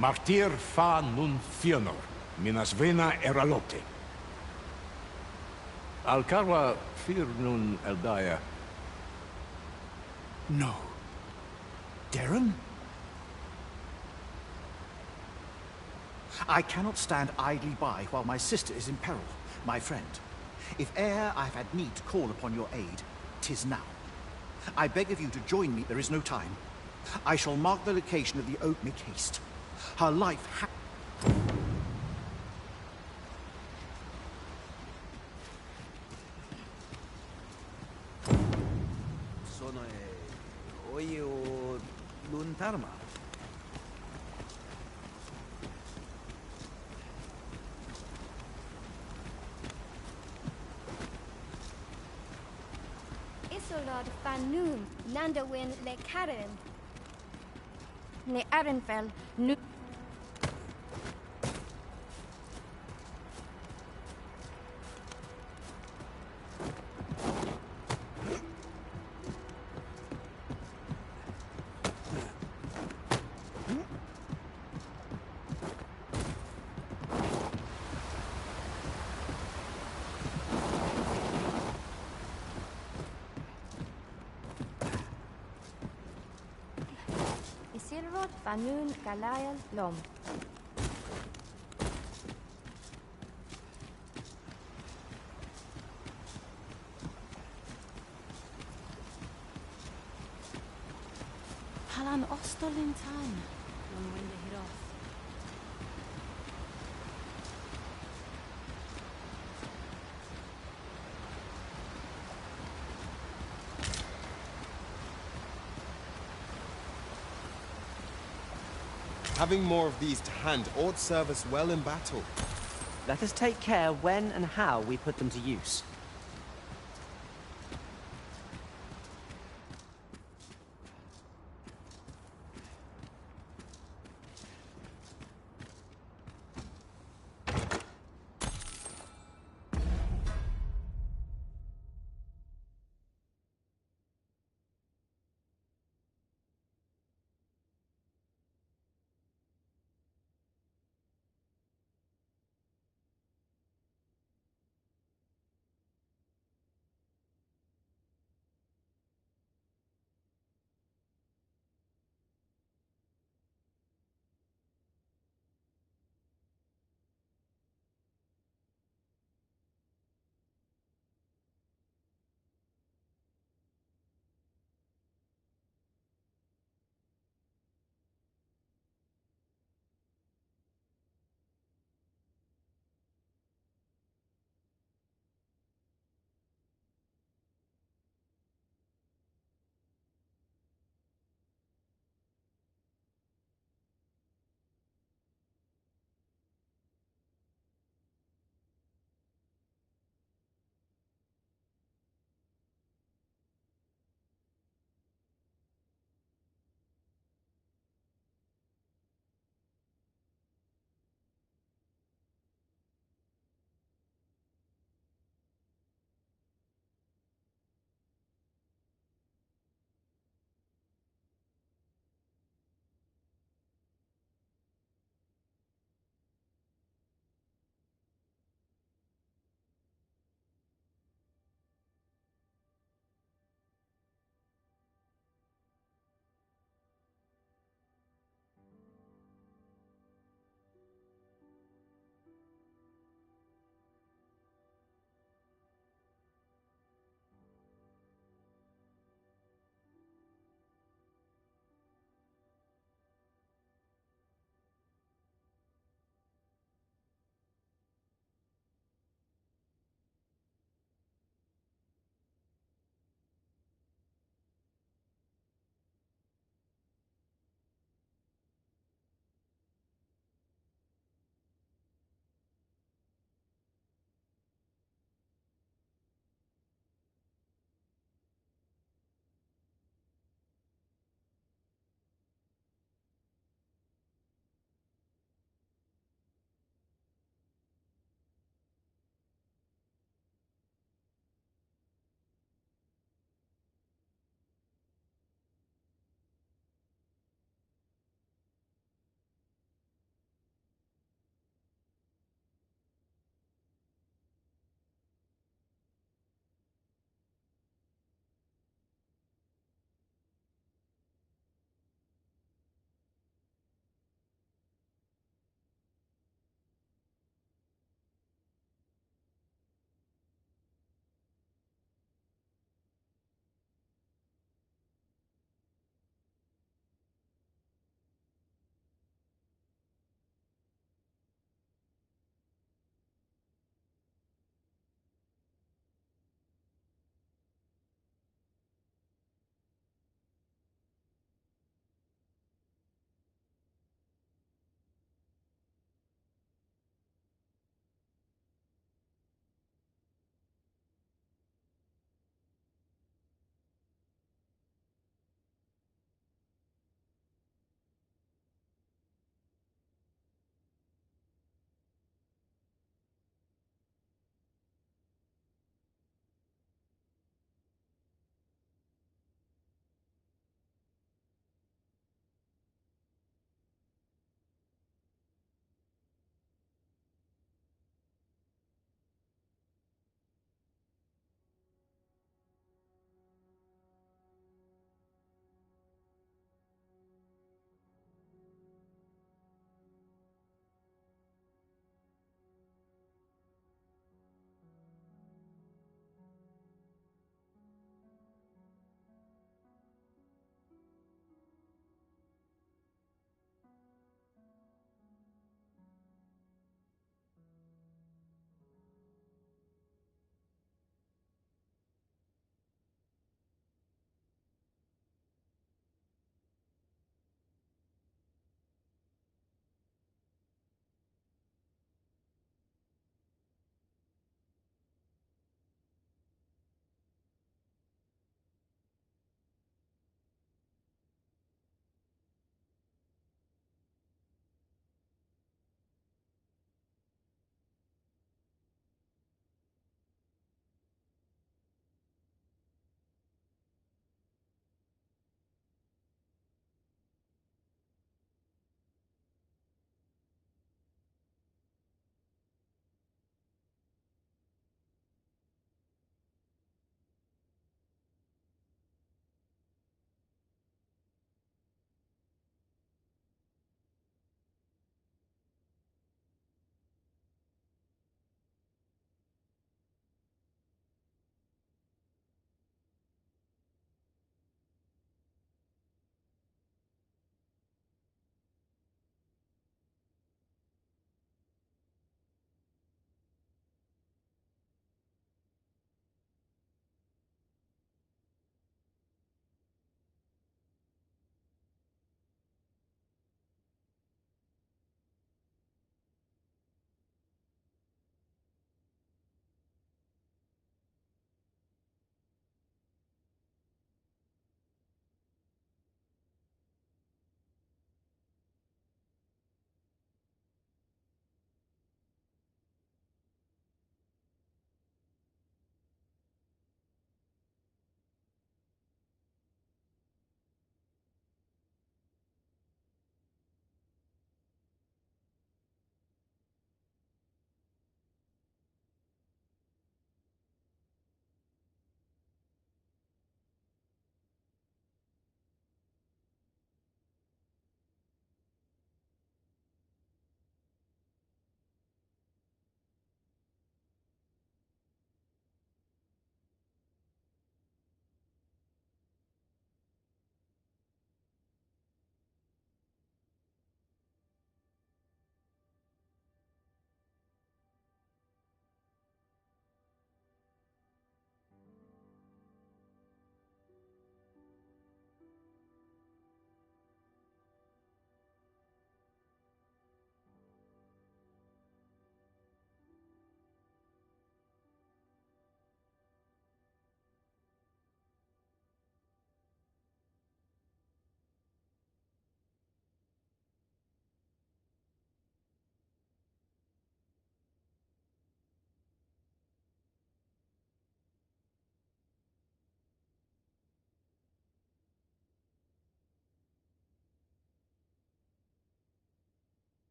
Martir fa nun fionor, minas vena eralote. Alcarwa fir nun eldaya. No. Darren? I cannot stand idly by while my sister is in peril, my friend. If e'er I've had need to call upon your aid, 'tis now. I beg of you to join me, there is no time. I shall mark the location of the oak, make haste. Her life Sono oye o luntarma. Isolod fanum nandawin le karen. Le arenfel nu. Isilrod fanun galayal lom. Palan ostolin tan. On when they hit off. Having more of these to hand ought serve us well in battle. Let us take care when and how we put them to use.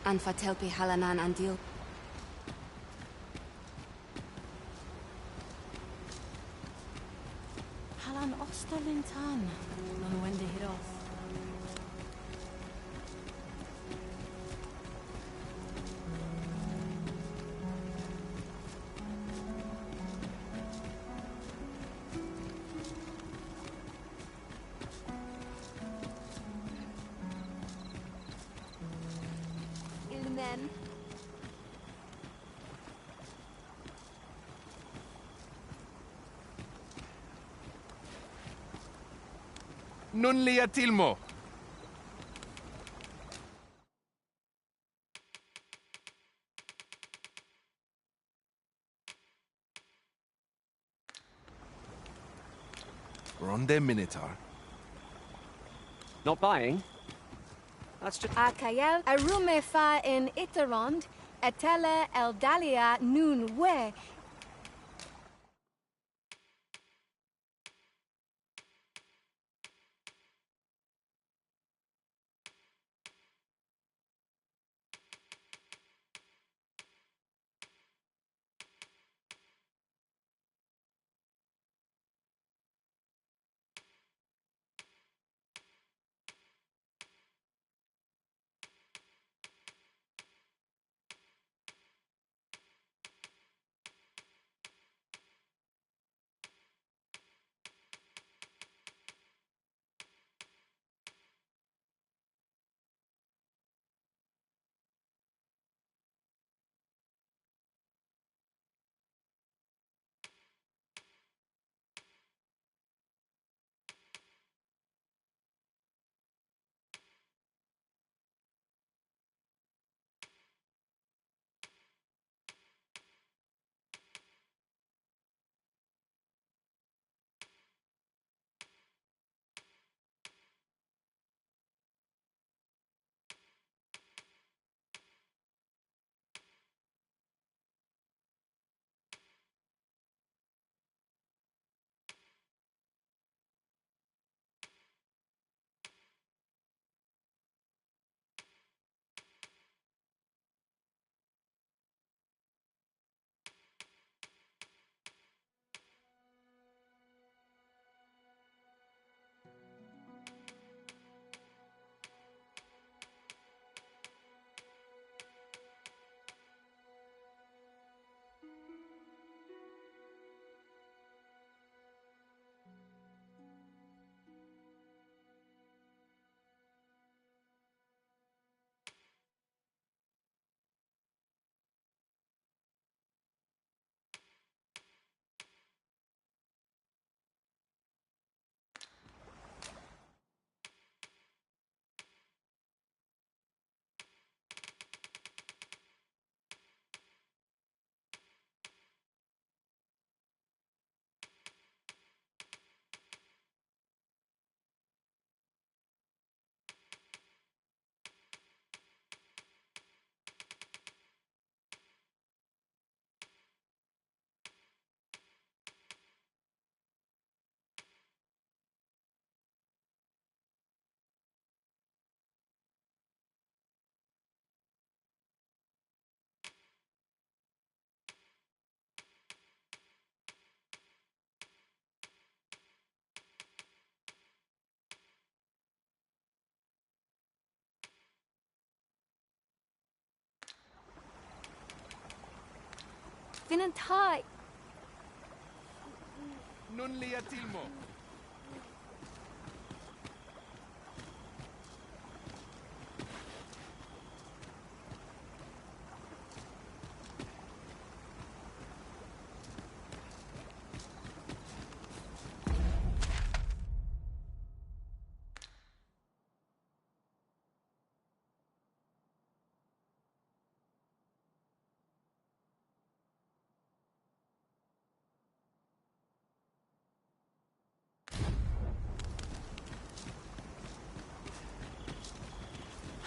An fatelpi halanan andil. Halan ostolintan. Non wende hiroth. Ilmen. Nun lia tilmo. Ronde Minotaur. Not buying? That's just... Akayel arume fa in Iterond, etele eldalia nun we. Vinantai. Nun lia tilmo.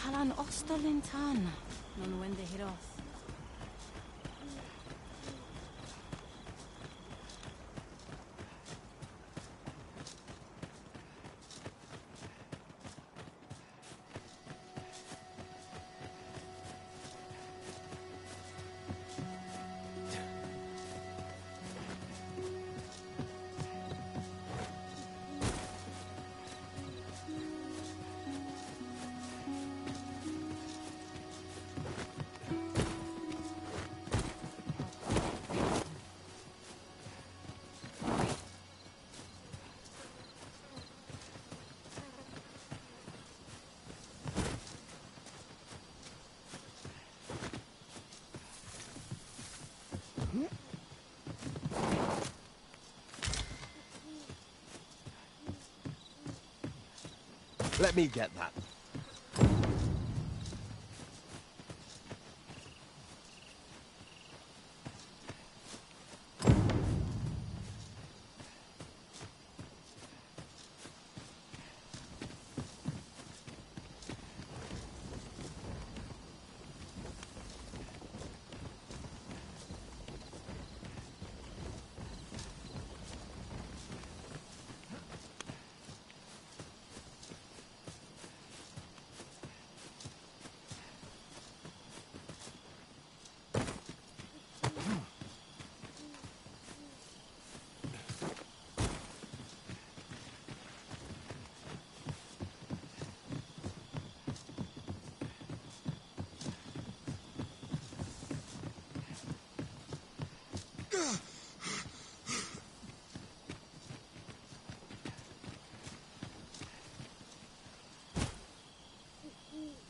Halan ostolintan. Non wende hiroth. Let me get that.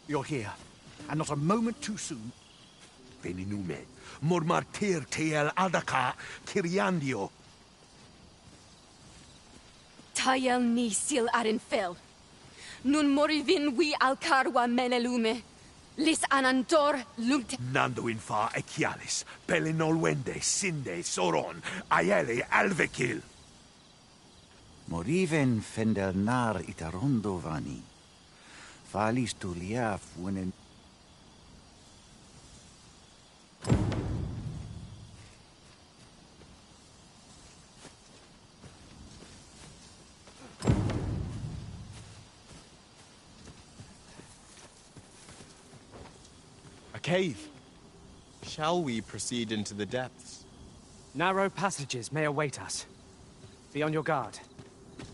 You're here, and not a moment too soon. Veninume, mormartir tel adaka kiriandio. Tayel ni sil arin fel. Nun morivin wi alcarwa menelume. Lis anandor lumte. Nando infa echialis, pelinolwende, sinde, soron, aiele alvekil. Moriven fendelnar itarondo vani. Falis tu liaf wenen. A cave. Shall we proceed into the depths? Narrow passages may await us. Be on your guard.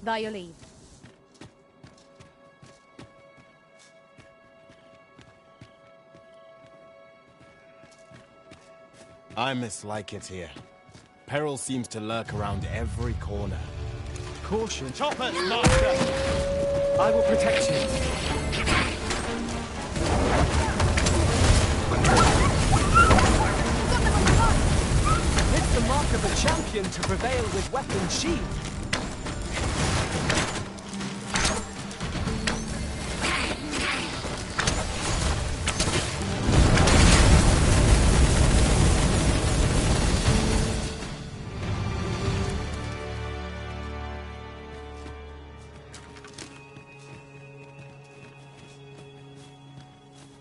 By your leave. I mislike it here. Peril seems to lurk around every corner. Caution. Choppers, master! I will protect you. It's the mark of a champion to prevail with weapon sheathed.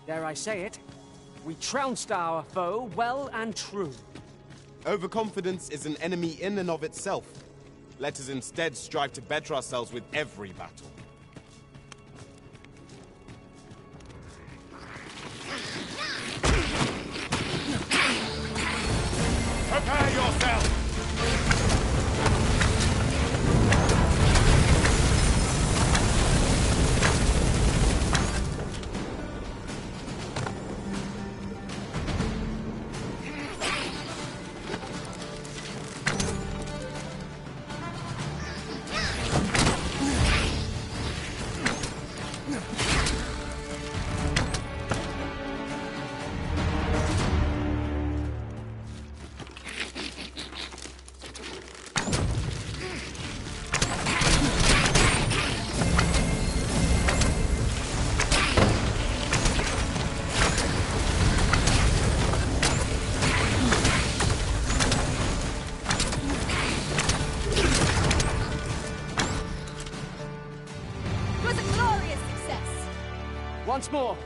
Dare I say it, we trounced our foe well and true. Overconfidence is an enemy in and of itself. Let us instead strive to better ourselves with every battle. Prepare yourself! Once more.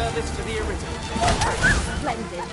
service to the Arisen. Splendid.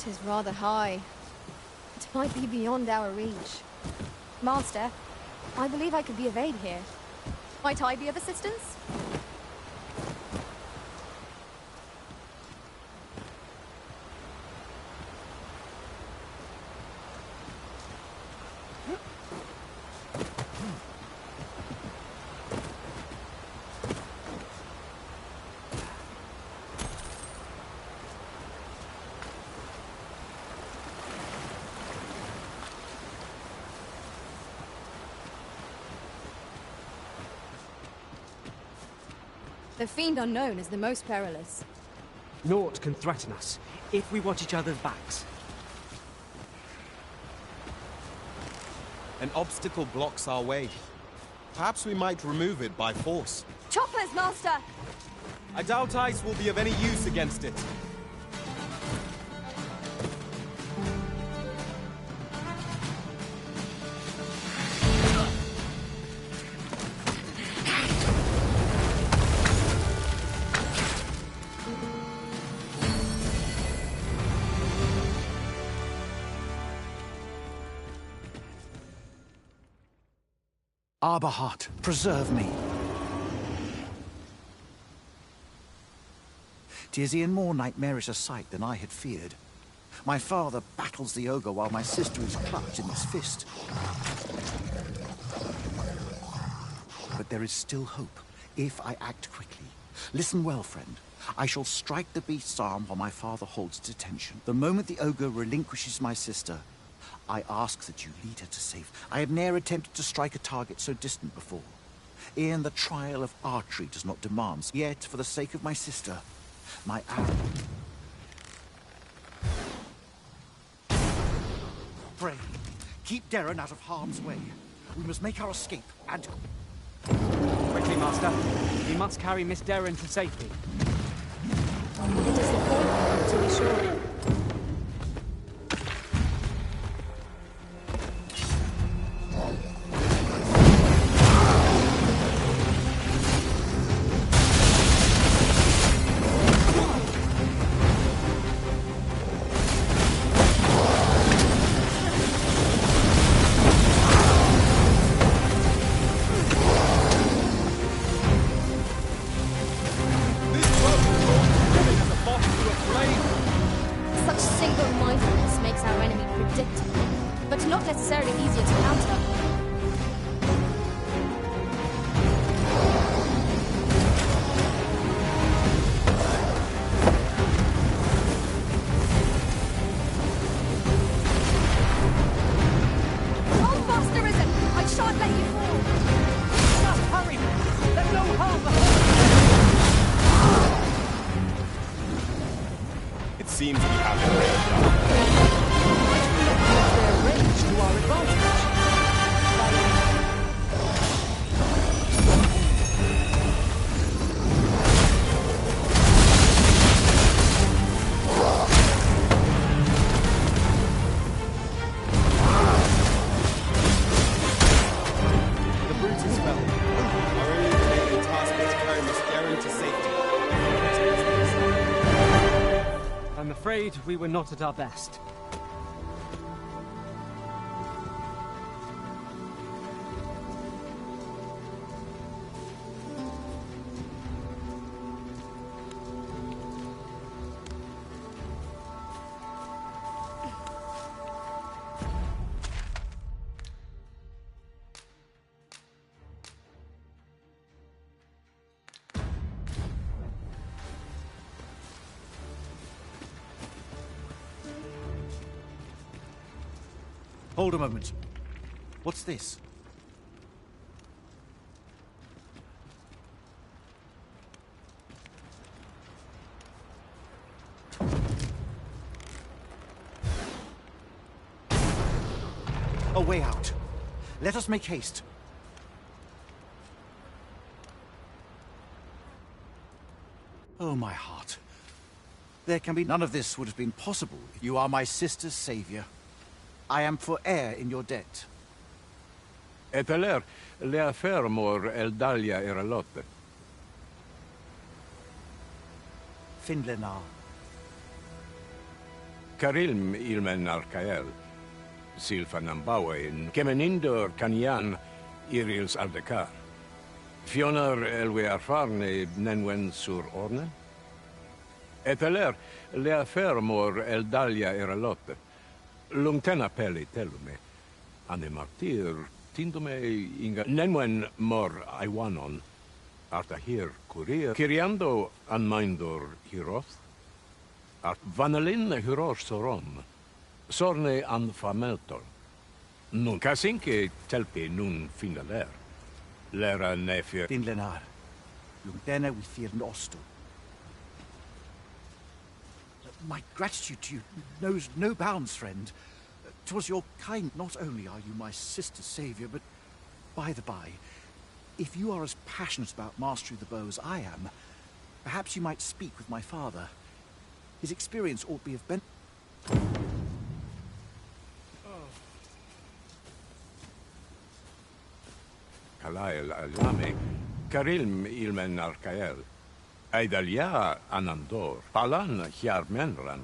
It is rather high. It might be beyond our reach. Master, I believe I could be of aid here. Might I be of assistance? The Fiend Unknown is the most perilous. Naught can threaten us if we watch each other's backs. An obstacle blocks our way. Perhaps we might remove it by force. Choppers, Master! I doubt ice will be of any use against it. Arbahat, preserve me. 'Tis e'en more nightmarish a sight than I had feared. My father battles the ogre while my sister is clutched in his fist. But there is still hope, if I act quickly. Listen well, friend. I shall strike the beast's arm while my father holds its attention. The moment the ogre relinquishes my sister, I ask that you lead her to safe. I have ne'er attempted to strike a target so distant before. E'en the trial of archery does not demand. Yet, for the sake of my sister, my arrow... Pray, keep Darren out of harm's way. We must make our escape, and... Quickly, Master. We must carry Miss Darren to safety. It is the point, to be sure. Seems we have it ready. Their range to our advantage. we were not at our best. Hold a moment. What's this? A way out. Let us make haste. Oh, my heart. There can be none of this would have been possible if you are my sister's savior. I am for heir in your debt. Eteler, le affermor Eldalia eralotte. Finlenar. Karilm ilmen arcael. Silfanambawen, Kemenindor Kanyan, Irils Aldecar. Fionar elwe arfarne nenwen sur orne? Eteler, le affermor Eldalia eralotte. Lungtena peli telume, ane martir, tindume inga nenwen mor aiwanon, arta hir kurir, kiriando an mindor hiroth, art vanalin hiror soron, sorne an fameltol, nun kasinke telpi nun finaler, lera nefir. Finlenar, lungtena we fear nosto. My gratitude to you knows no bounds, friend. 'Twas your kind. Not only are you my sister's savior, but, by the by, if you are as passionate about mastery of the bow as I am, perhaps you might speak with my father. His experience ought to be of benefit. Kalael alame, Karilm ilmen arcael. Aidalia anandor, palan hiarmenran,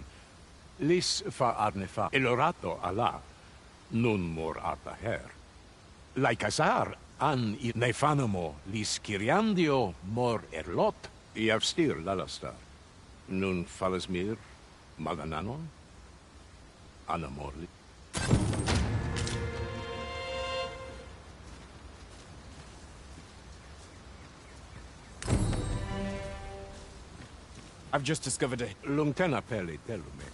lis fa arnefa, elorato ala, nun mor arta her. Laicasar an nefanamo lis kiriandio mor erlot, iavstir lalastar. Nun falesmir magananon, anamorli. I've just discovered it. Lungtena peli telume,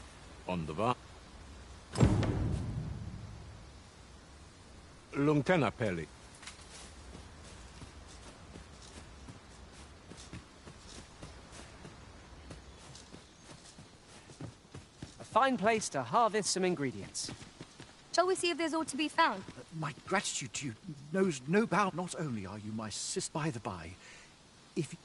on the va. Lungtena peli. A fine place to harvest some ingredients. Shall we see if there's aught to be found? My gratitude to you knows no bound. Not only are you my sister, by the by, if...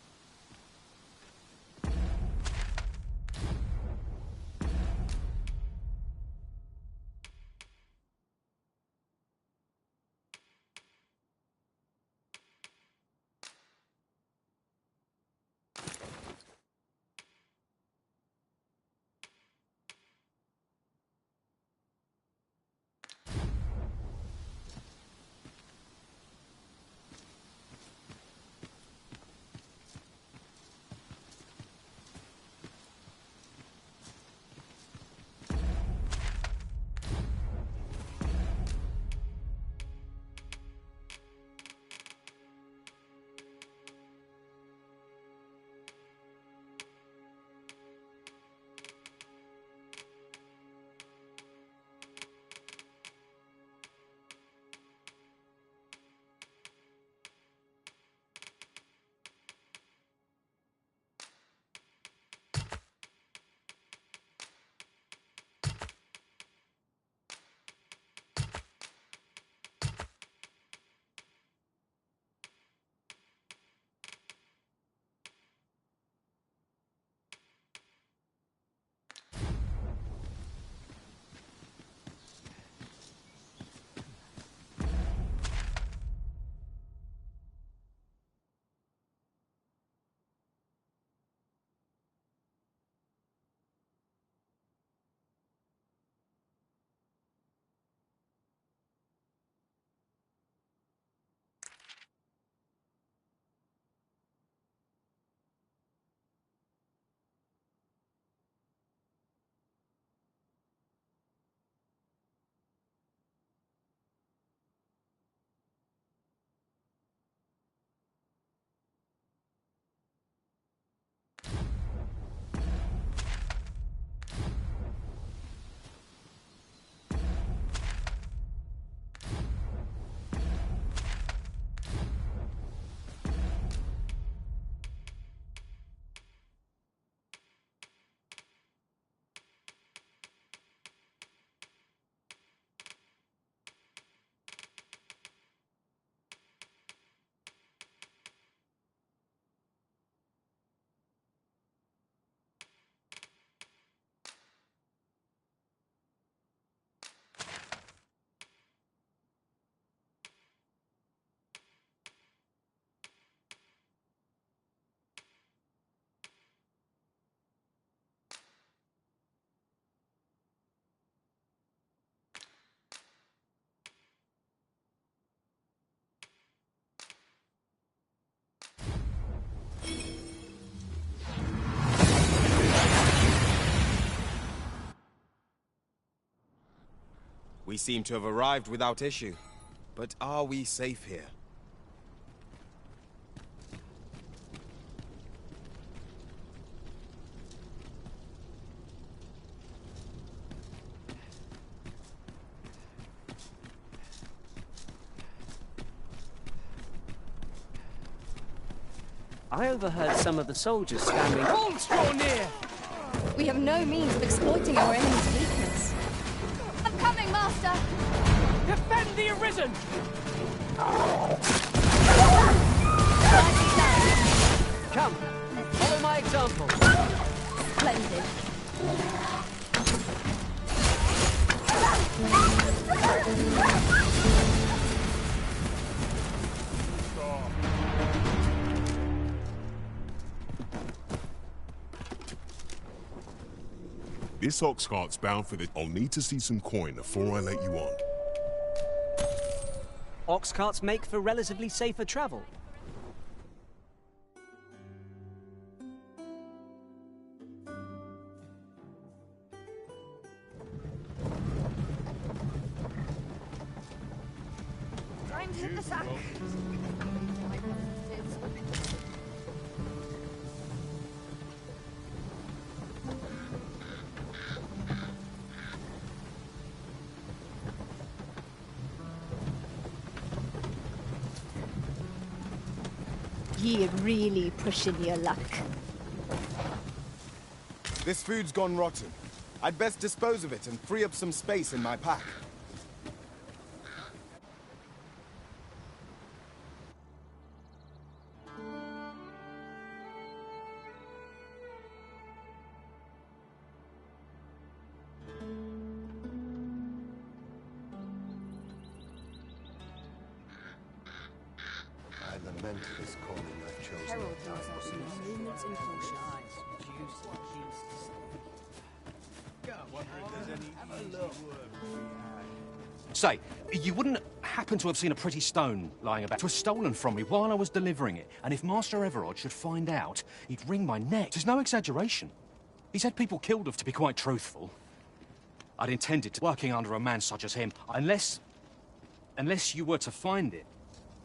We seem to have arrived without issue. But are we safe here? I overheard some of the soldiers standing. Wolves draw near! We have no means of exploiting our enemy's weakness. I'm coming, Master! Defend the Arisen! Come, follow my example. Splendid. This ox cart's bound for the... I'll need to see some coin before I let you on. Ox carts make for relatively safer travel. Time to hit the sack. Ye really pushing your luck. This food's gone rotten. I'd best dispose of it and free up some space in my pack. I lament this calling I've chosen. Herald knows our movements and functions. Say, you wouldn't happen to have seen a pretty stone lying about? It was stolen from me while I was delivering it, and if Master Everard should find out, he'd wring my neck. There's no exaggeration. He's had people killed of, to be quite truthful. I'd intended to working under a man such as him, unless you were to find it.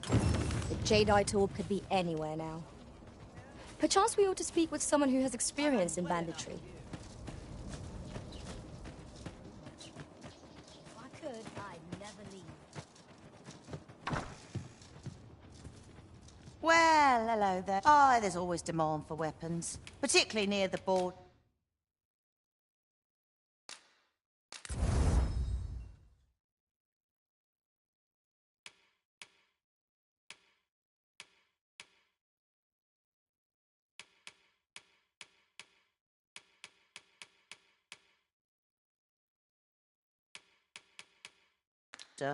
The Jadeite orb could be anywhere now. Perchance we ought to speak with someone who has experience in banditry. If I could, I'd never leave. Well, hello there. Oh, there's always demand for weapons, particularly near the border.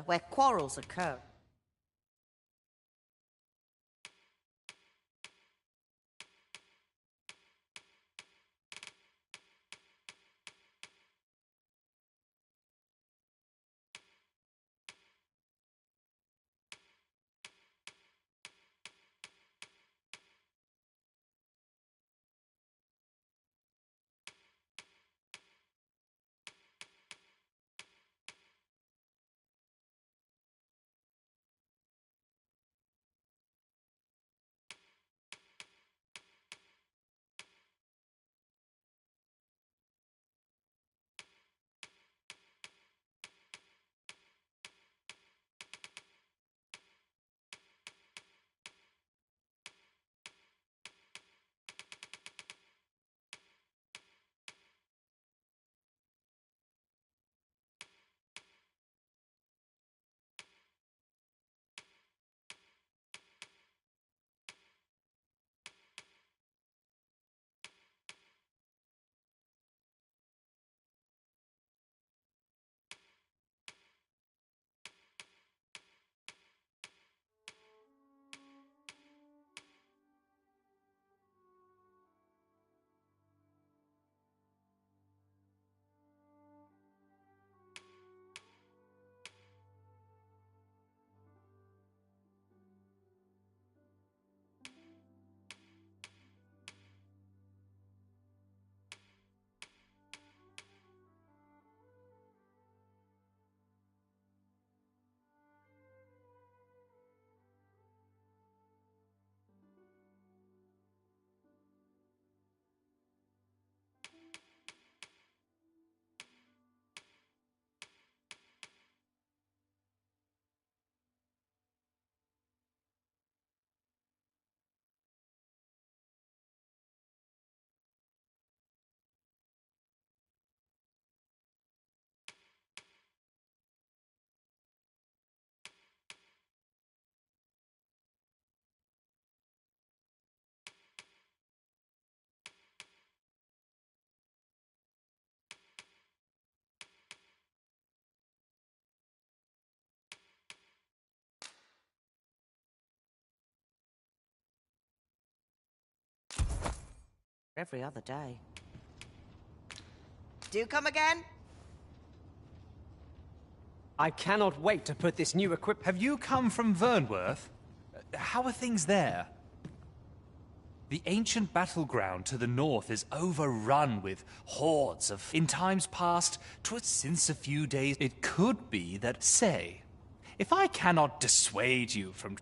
Where quarrels occur. every other day. Do come again? I cannot wait to put this new equip. Have you come from Vernworth? How are things there? The ancient battleground to the north is overrun with hordes of... In times past, 'twas since a few days, it could be that, say, if I cannot dissuade you from...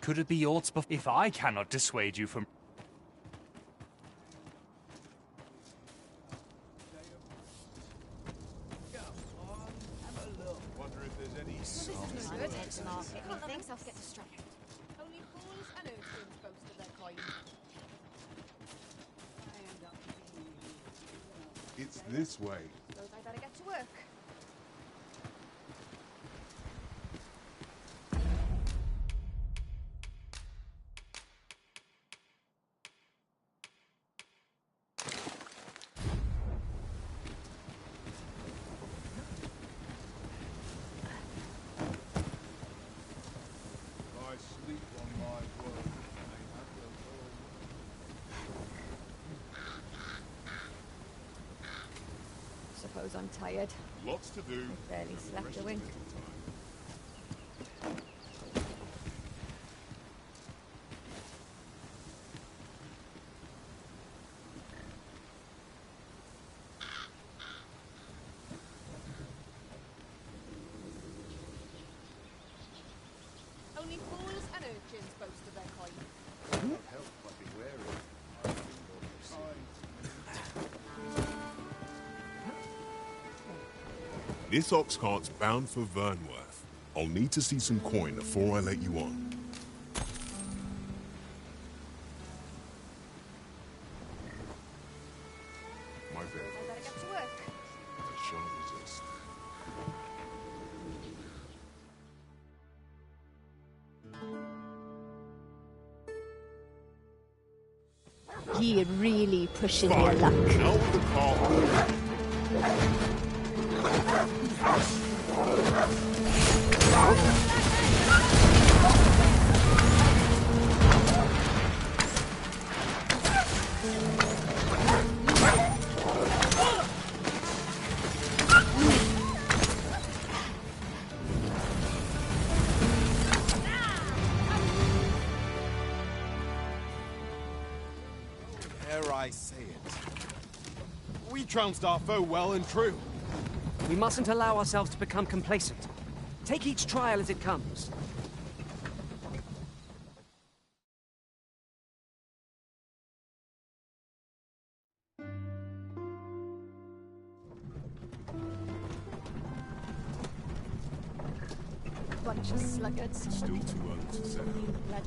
Could it be aught if I cannot dissuade you from... Thanks, I'll get distracted. Only fools and urchins boast of their coin. It's this way. Suppose I better get to work. Suppose I'm tired. Lots to do. Barely slept a wink. Only fools and urchins boast of their coin. Cannot help but be wary. This ox cart's bound for Vernworth. I'll need to see some coin before I let you on. My bad. I better get to work. I shan't resist. Ye really pushing your Fine. luck. Now with the cart. Dare I say it? We trounced our foe well and true. We mustn't allow ourselves to become complacent. Take each trial as it comes. Bunch of sluggards. Still too early to say. Blood.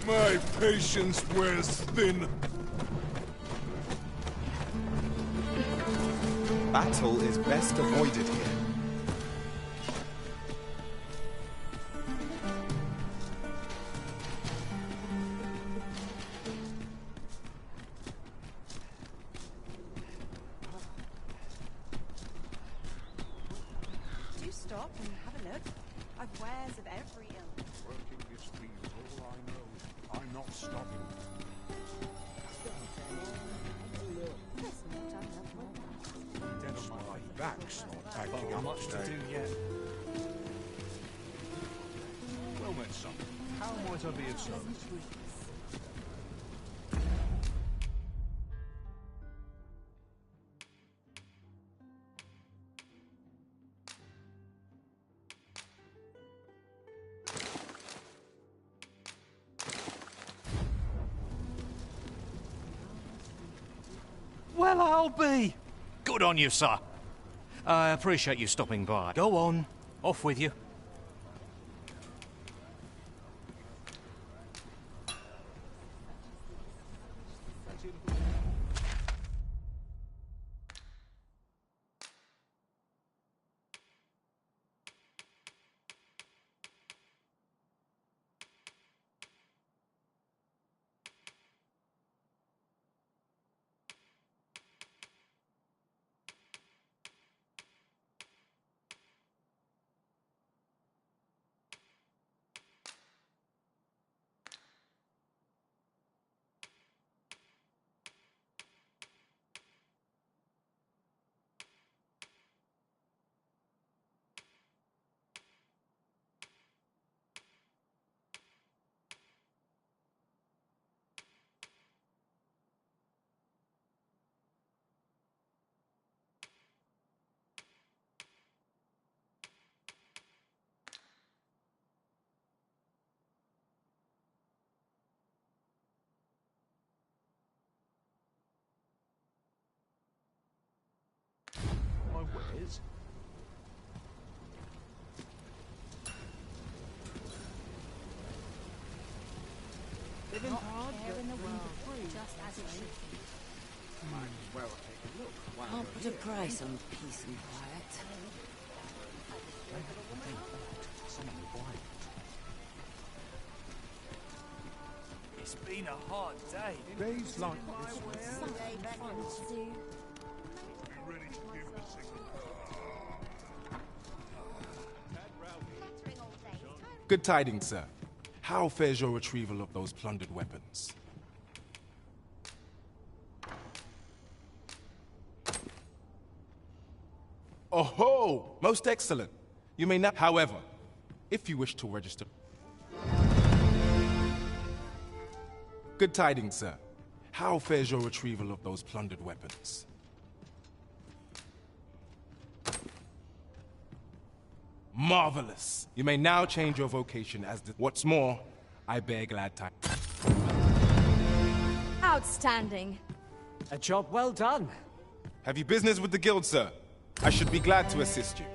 My patience wears thin. Battle is best avoided here. Do stop and have a look. I've wares of every ilk. Working this field is all I know. I'm not stopping. My back's not acting up Much to today. do yet. Well met, son. How might I be of service? Well, I'll be. Good on you, sir. I appreciate you stopping by. Go on. Off with you. is. Living hard, but in the world, just as it should be. Might as well take a look. while Can't you're put a here. price on peace and quiet. It's been a hard day. Days like Someday fun to do. Be ready to give the signal. Good tidings, sir. How fares your retrieval of those plundered weapons? Oh-ho! Most excellent. You may now... However, if you wish to register... Good tidings, sir. How fares your retrieval of those plundered weapons? Marvelous! You may now change your vocation as the... What's more, I bear glad tidings. Outstanding. A job well done. Have you business with the guild, sir? I should be glad to assist you.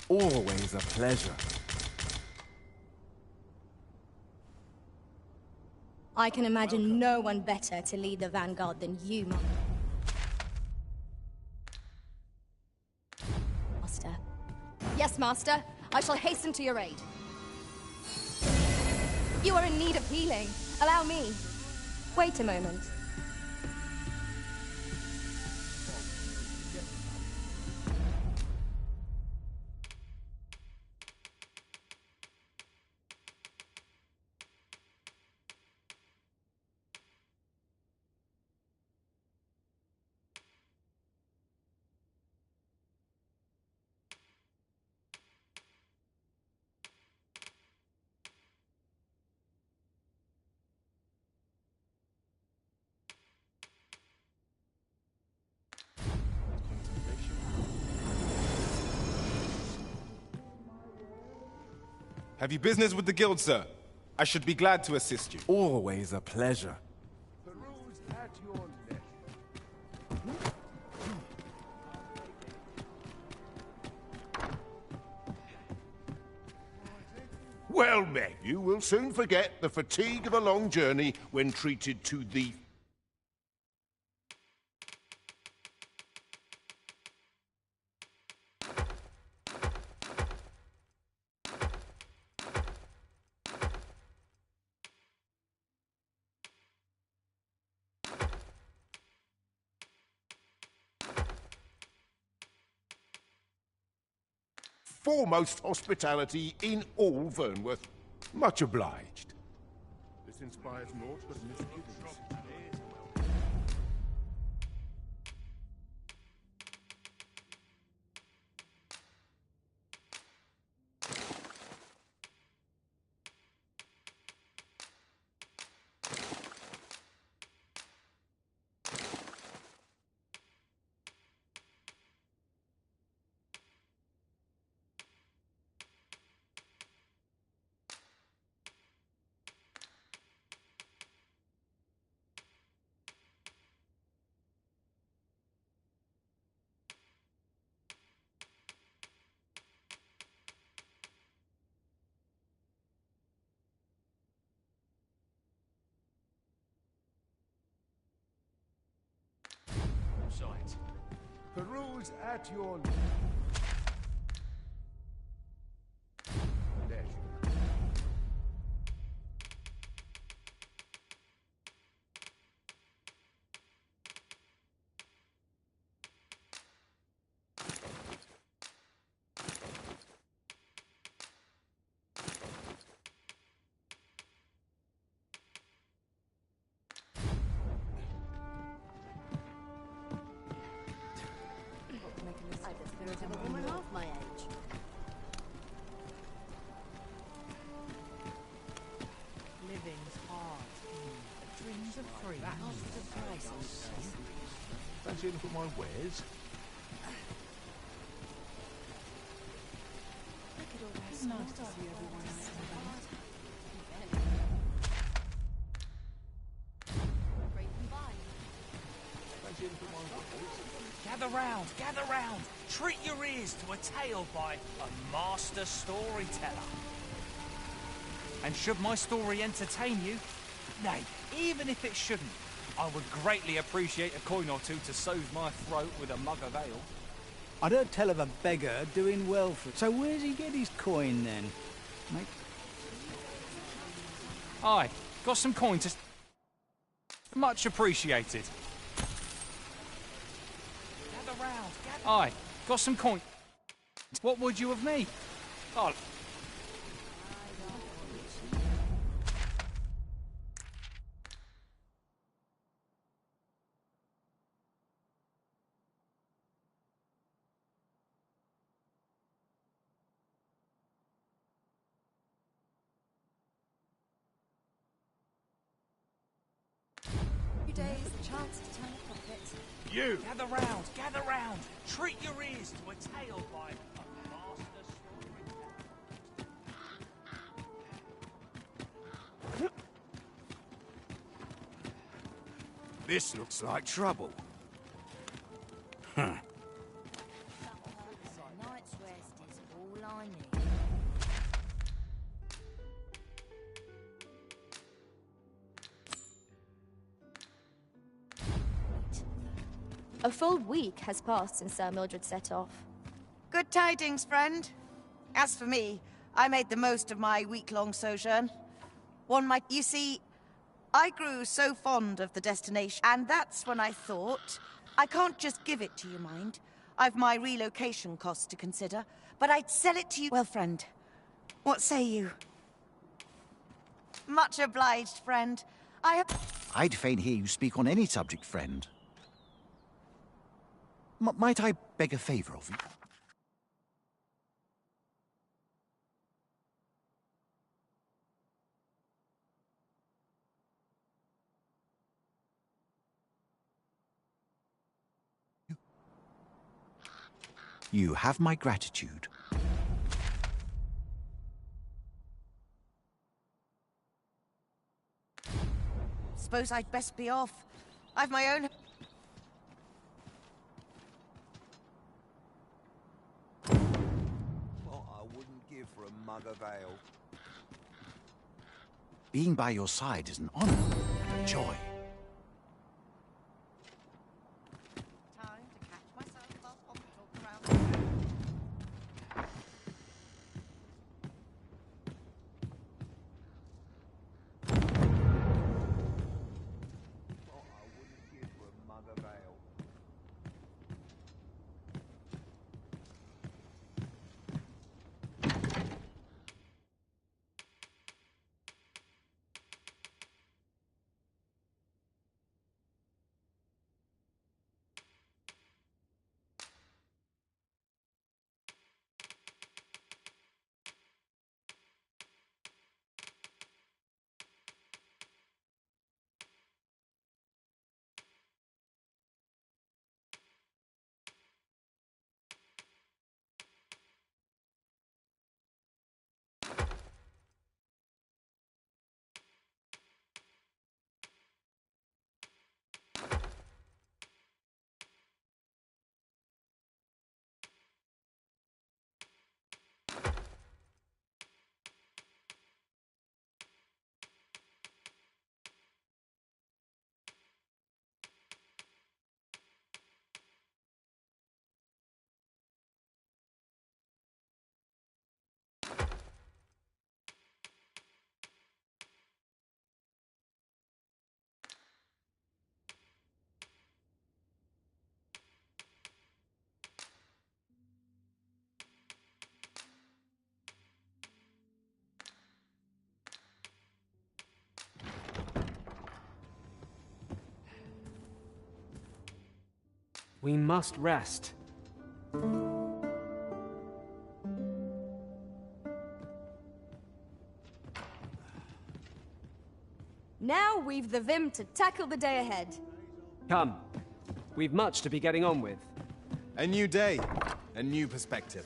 Always a pleasure. I can imagine no one better to lead the vanguard than you, Master. Yes, Master. I shall hasten to your aid. You are in need of healing. Allow me. Wait a moment. Have you business with the guild, sir? I should be glad to assist you. Always a pleasure. Peruse at your Well met. You will soon forget the fatigue of a long journey when treated to the... foremost hospitality in all Vernworth. Much obliged. This inspires naught but misgivings. Peruse at your leisure. A woman half my age. Living's hard. Dreams are free. After the prices. Fancy a look at my wares? It's nice to see everyone else around. Fancy a look at my wares? Gather round. Treat your ears to a tale by a master storyteller. And should my story entertain you, nay, even if it shouldn't, I would greatly appreciate a coin or two to soothe my throat with a mug of ale. I'd heard tell of a beggar doing well for it. So where's he get his coin then? Mate? Aye, got some coin to... Much appreciated. Aye, got some coin. What would you of me? Oh. Few days, the chance to turn a profit. You! Gather round. Treat your ears to a tale by a master storyteller. This looks like trouble. Huh. A night's rest is all I need. A full week has passed since Sir Mildred set off. Good tidings, friend. As for me, I made the most of my week-long sojourn. You see, I grew so fond of the destination, and that's when I thought, I can't just give it to you, mind. I've my relocation costs to consider, but I'd sell it to you. Well, friend, what say you? Much obliged, friend. I'd fain hear you speak on any subject, friend. Might I beg a favor of you? You have my gratitude. Suppose I'd best be off. I've my own... What I wouldn't give for a mug of ale. Being by your side is an honor and a joy. We must rest. Now we've the vim to tackle the day ahead. Come. We've much to be getting on with. A new day, a new perspective.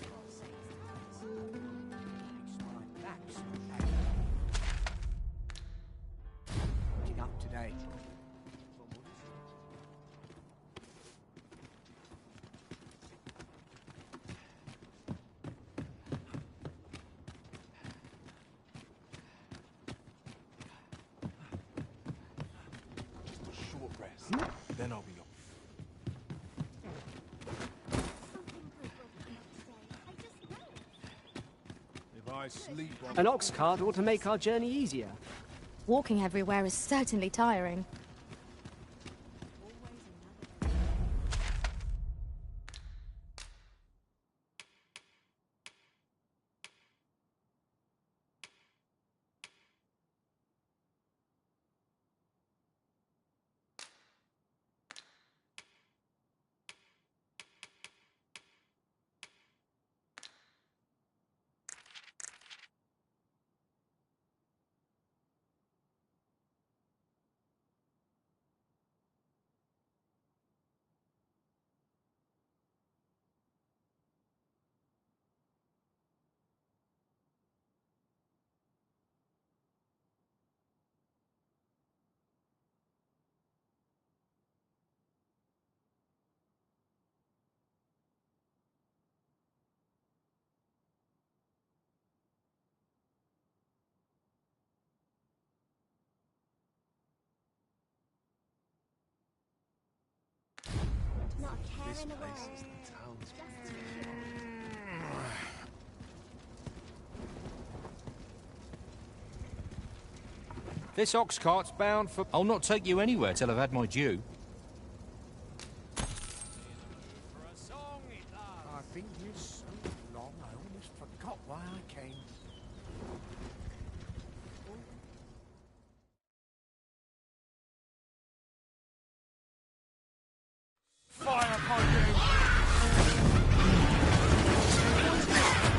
Up to date. Short rest, then I'll be off. If I sleep on An ox cart ought to make our journey easier. Walking everywhere is certainly tiring. in the world. This ox cart's bound for... I'll not take you anywhere till I've had my due. I've been here so long, I almost forgot why I came. Fire upon you!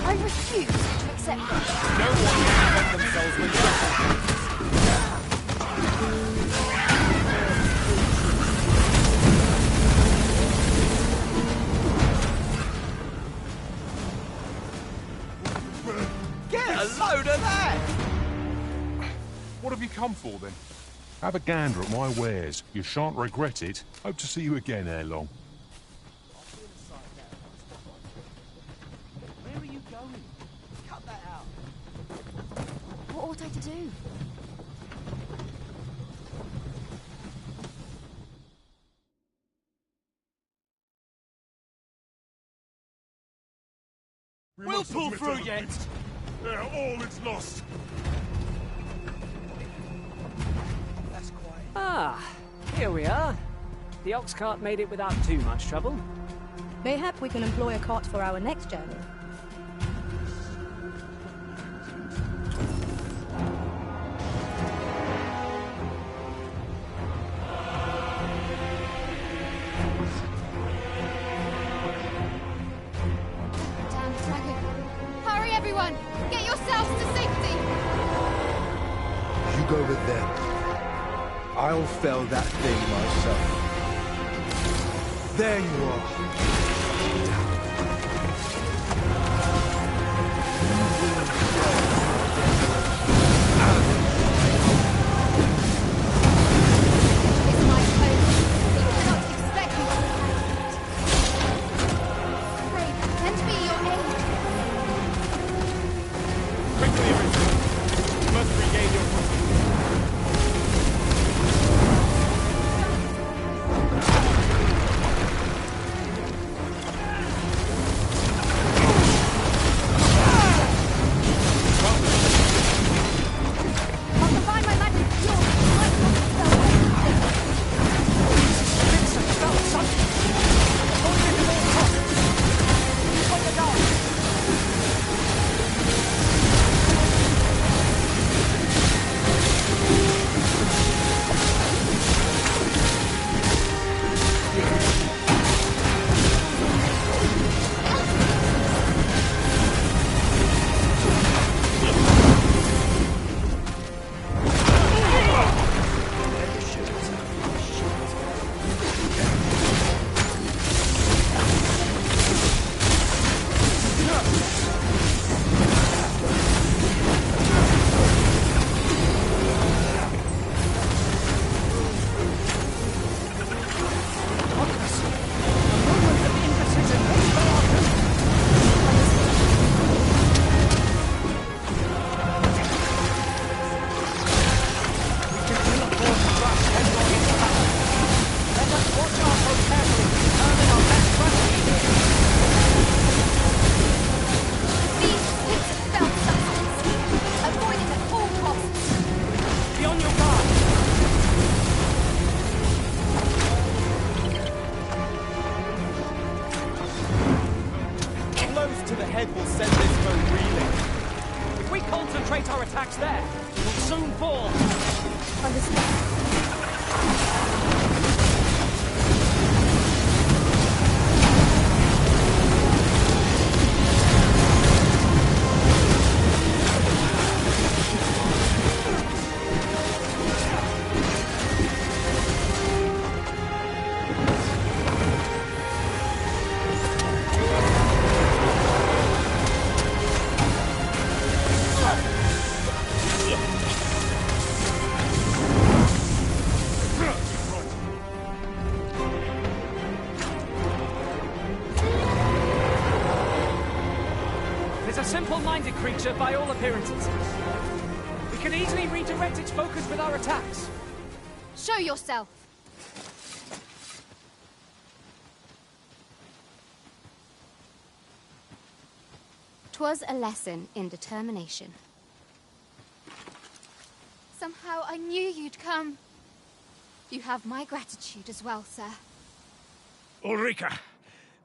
I refuse to accept this. No one can defend themselves with weapons. Get a load of that! What have you come for, then? Have a gander at my wares. You shan't regret it. Hope to see you again ere long. Where are you going? Cut that out. What ought I to do? We'll pull through yet! They're all is lost! That's quiet. Ah, here we are. The ox cart made it without too much trouble. Mayhap we can employ a cart for our next journey. Damn dragon. Hurry, everyone! Get yourselves to safety! You go with them. I'll fell that thing myself. There you are. It's my home. You cannot expect me to protect it. Pray, lend me your aid. Quickly, everyone. You must regain your footing. Will send this foe reeling. If we concentrate our attacks there, we'll soon fall. Understand. Simple-minded creature by all appearances. We can easily redirect its focus with our attacks. Show yourself. 'Twas a lesson in determination. Somehow I knew you'd come. You have my gratitude as well, sir. Ulrika,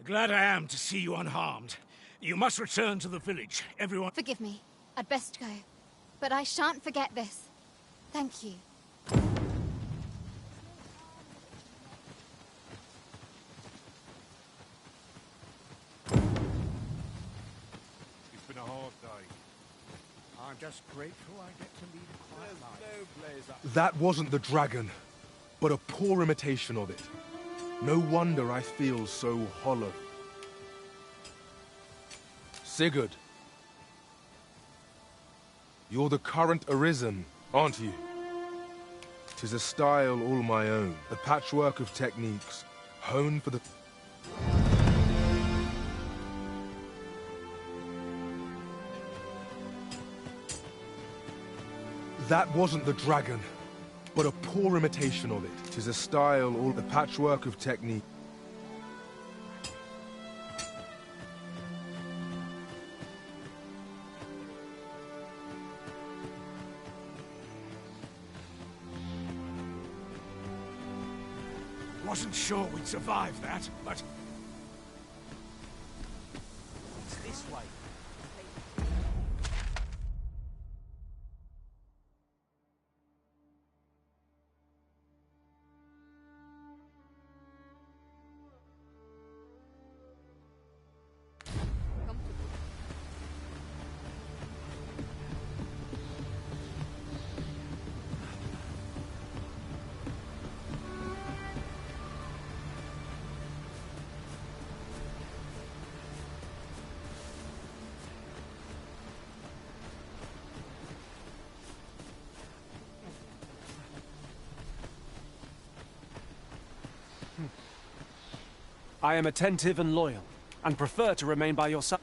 glad I am to see you unharmed. You must return to the village. Everyone... Forgive me. I'd best go. But I shan't forget this. Thank you. It's been a hard day. I'm just grateful I get to lead a quiet life. That wasn't the dragon, but a poor imitation of it. No wonder I feel so hollow. Sigurd. You're the current Arisen, aren't you? 'Tis a style all my own, a patchwork of techniques, honed for the... That wasn't the dragon, but a poor imitation of it. 'Tis a style all the patchwork of technique. Wasn't sure we'd survive that, but... It's this way. I am attentive and loyal, and prefer to remain by your side.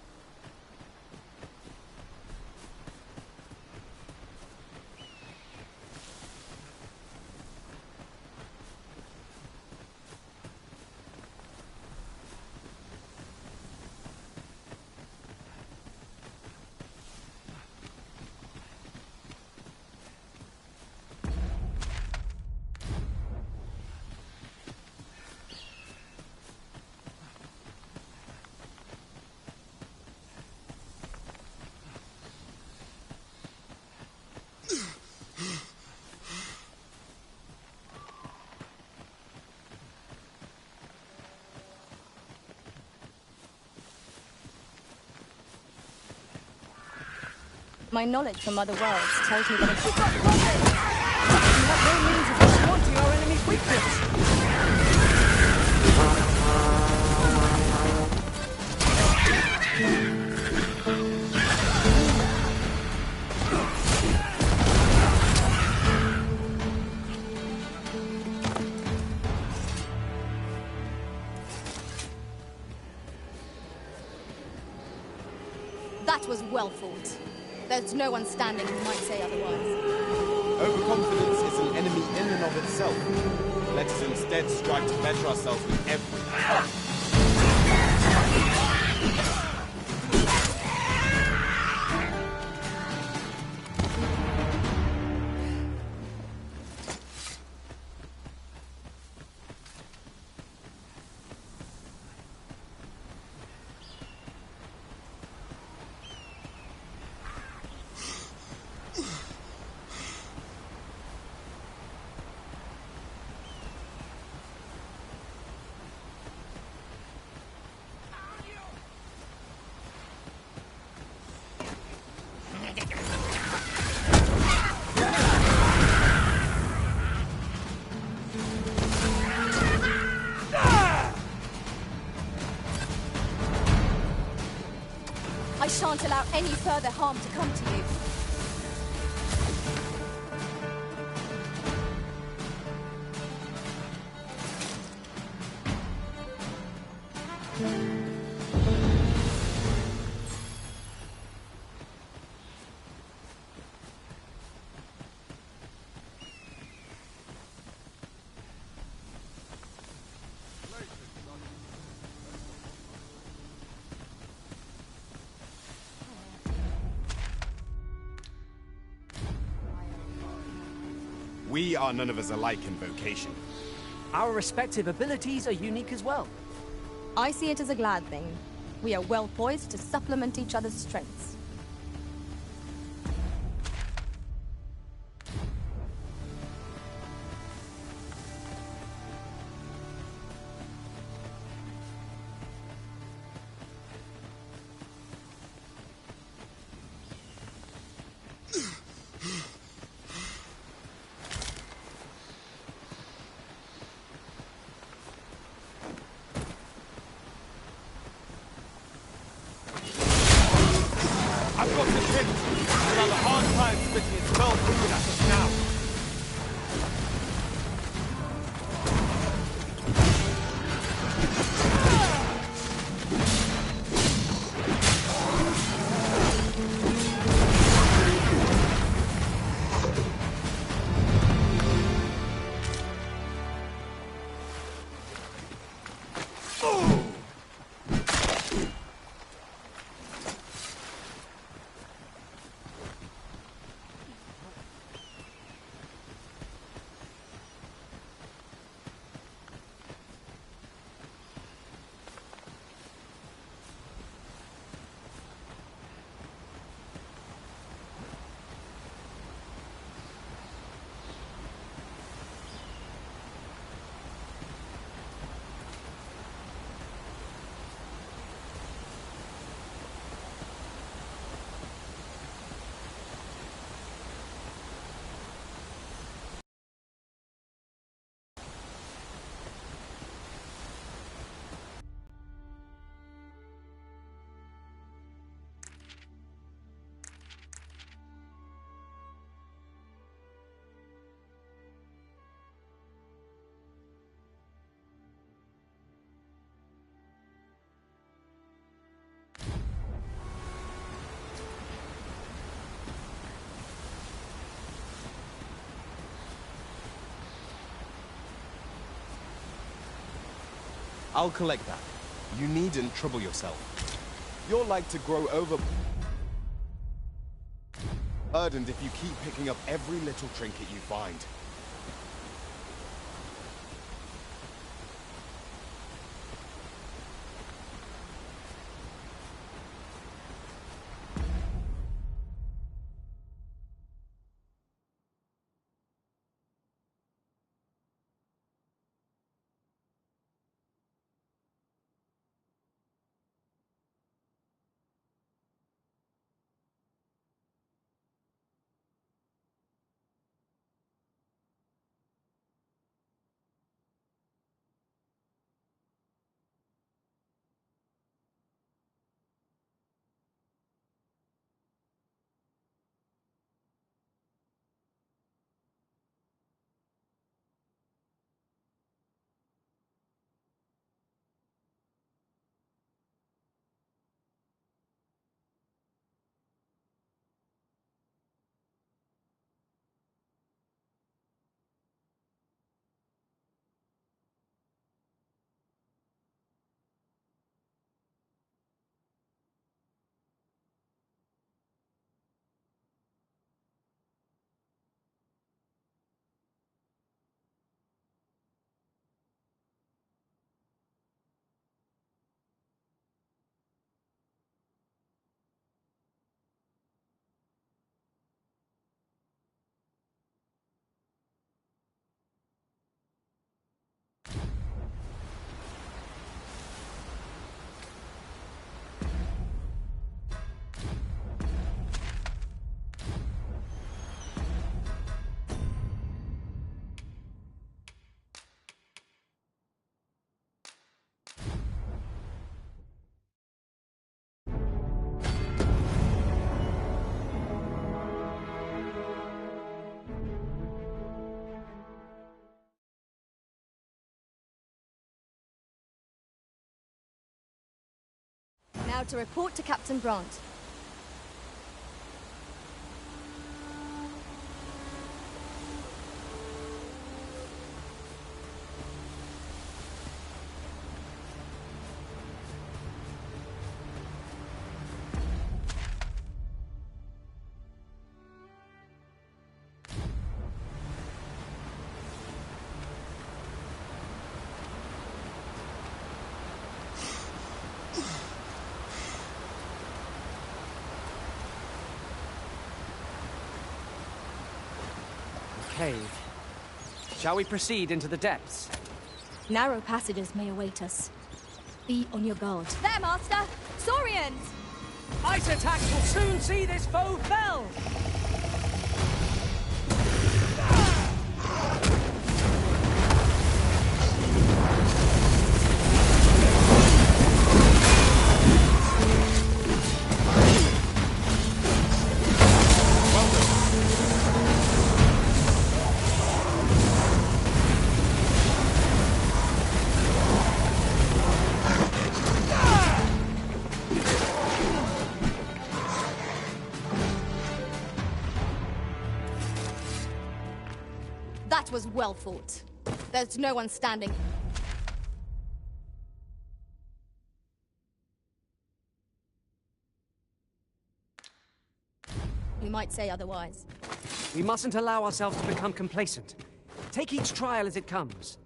My knowledge from other worlds tells me that if you got You have no means of distorting our enemy's weakness. that was well fought. There's no one standing who might say otherwise. Overconfidence is an enemy in and of itself. Let us instead strive to better ourselves with everything. I shan't allow any further harm to come to you. We are none of us alike in vocation. Our respective abilities are unique as well. I see it as a glad thing. We are well poised to supplement each other's strengths. I've got the pin. We'll have a hard time splitting its spell wicked at us now. I'll collect that. You needn't trouble yourself. You're like to grow overburdened if you keep picking up every little trinket you find. Now to report to Captain Brandt. cave. Shall we proceed into the depths? Narrow passages may await us. Be on your guard. There, Master! Saurians! Ice attacks will soon see this foe fell! That was well fought. There's no one standing. You might say otherwise. We mustn't allow ourselves to become complacent. Take each trial as it comes.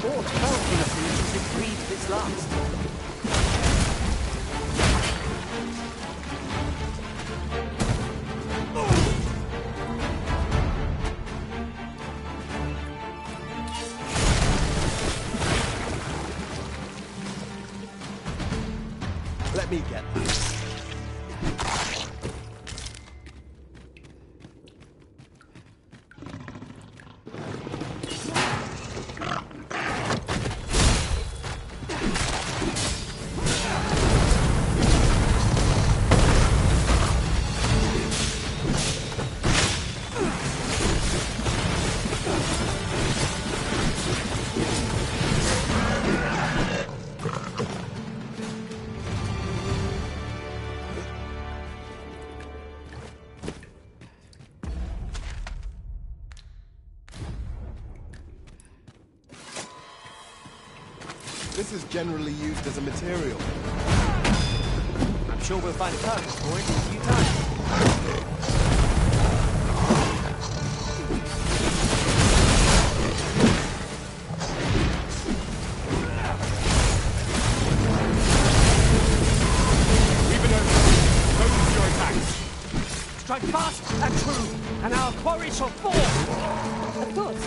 Fort confidently as it breathed its last. Let me get that. This is generally used as a material. I'm sure we'll find a purpose for it in a few times. Focus your attacks. Strike fast and true, and our quarry shall fall! Of course.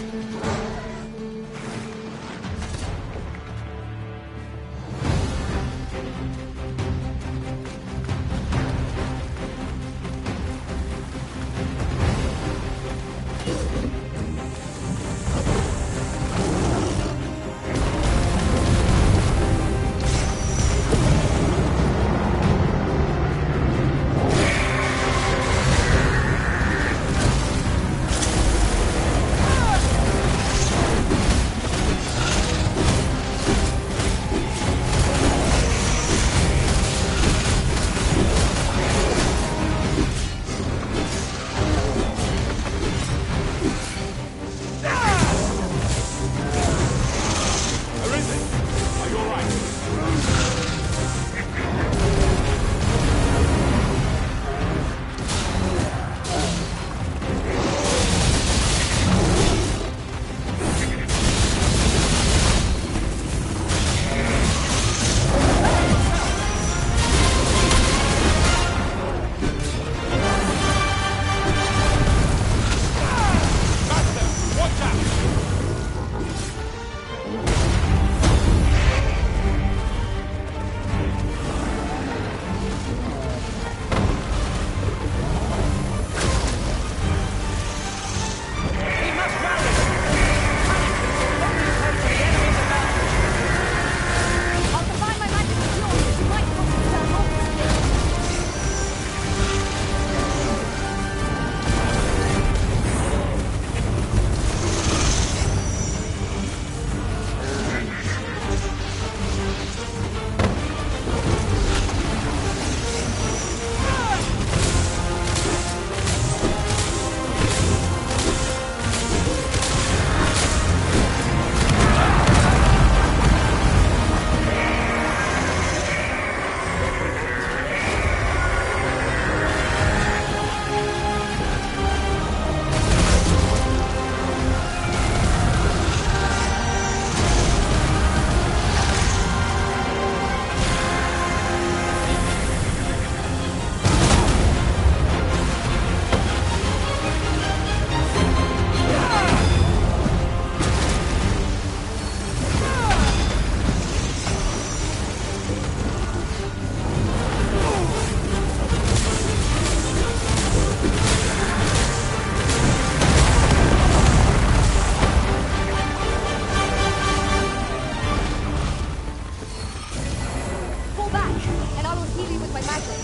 heal you with my magic.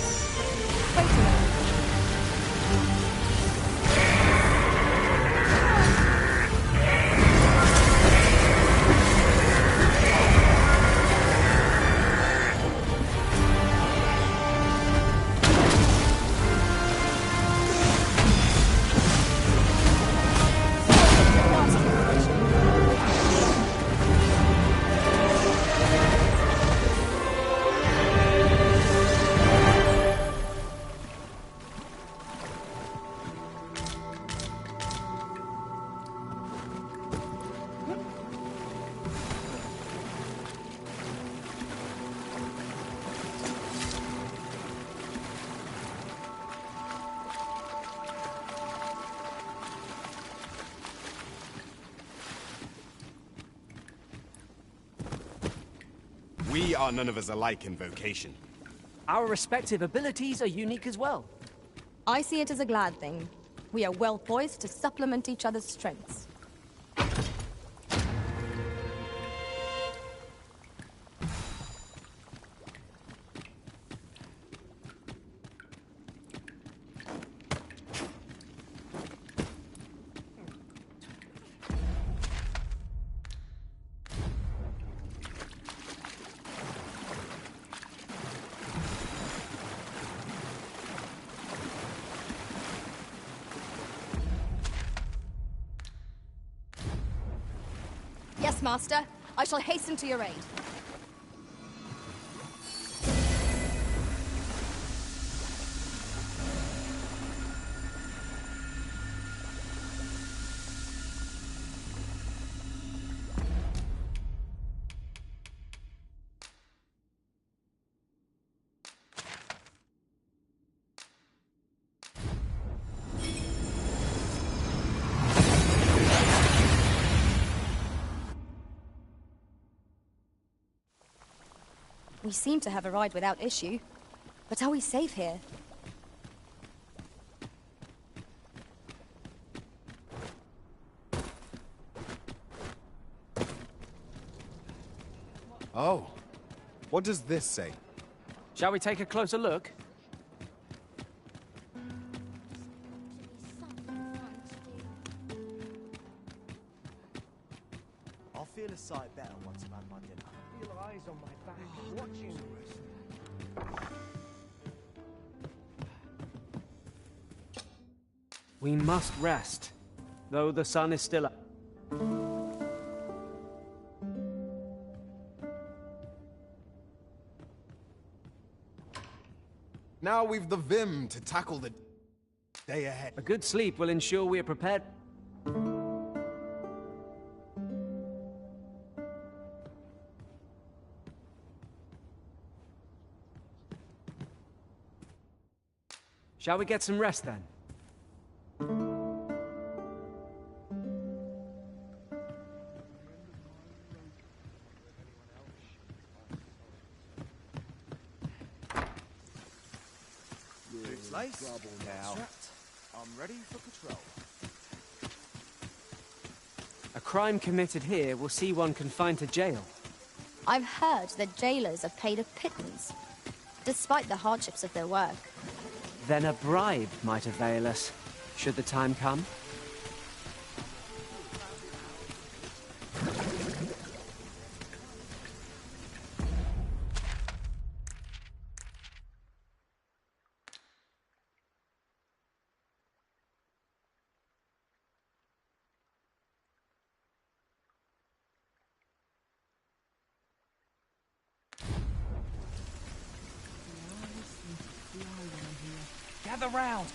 Wait a minute. We are none of us alike in vocation. Our respective abilities are unique as well. I see it as a glad thing. We are well poised to supplement each other's strengths. Yes, Master. I shall hasten to your aid. We seem to have arrived without issue. But are we safe here? Oh. What does this say? Shall we take a closer look? I'll feel a sight better once I've had my dinner. Feel eyes on my back, watching. We must rest, though the sun is still up. Now we've the vim to tackle the day ahead. A good sleep will ensure we are prepared. Shall we get some rest then? Boots laced, now. I'm ready for patrol. A crime committed here will see one confined to jail. I've heard that jailers are paid a pittance, despite the hardships of their work. Then a bribe might avail us, should the time come.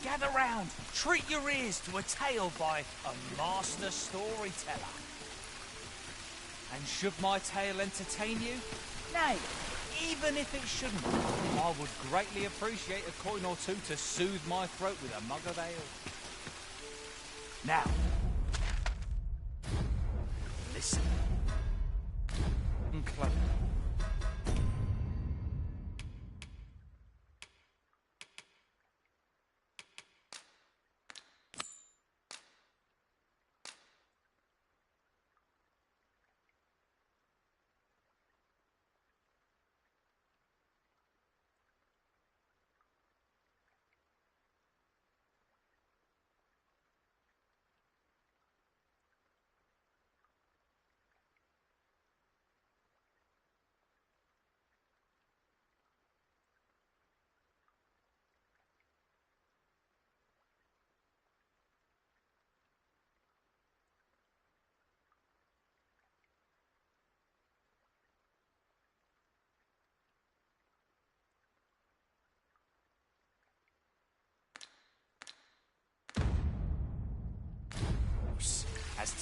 Gather round! Treat your ears to a tale by a master storyteller. And should my tale entertain you? Nay, even if it shouldn't, I would greatly appreciate a coin or two to soothe my throat with a mug of ale. Now, listen. Close.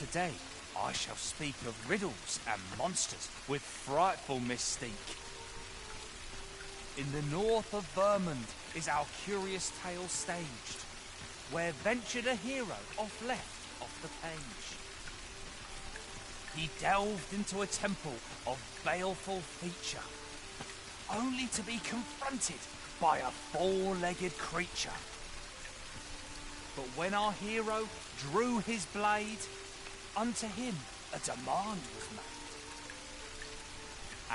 today I shall speak of riddles and monsters with frightful mystique. In the north of Vermund is our curious tale staged, where ventured a hero off left off the page. He delved into a temple of baleful feature, only to be confronted by a four-legged creature. But when our hero drew his blade, unto him a demand was made.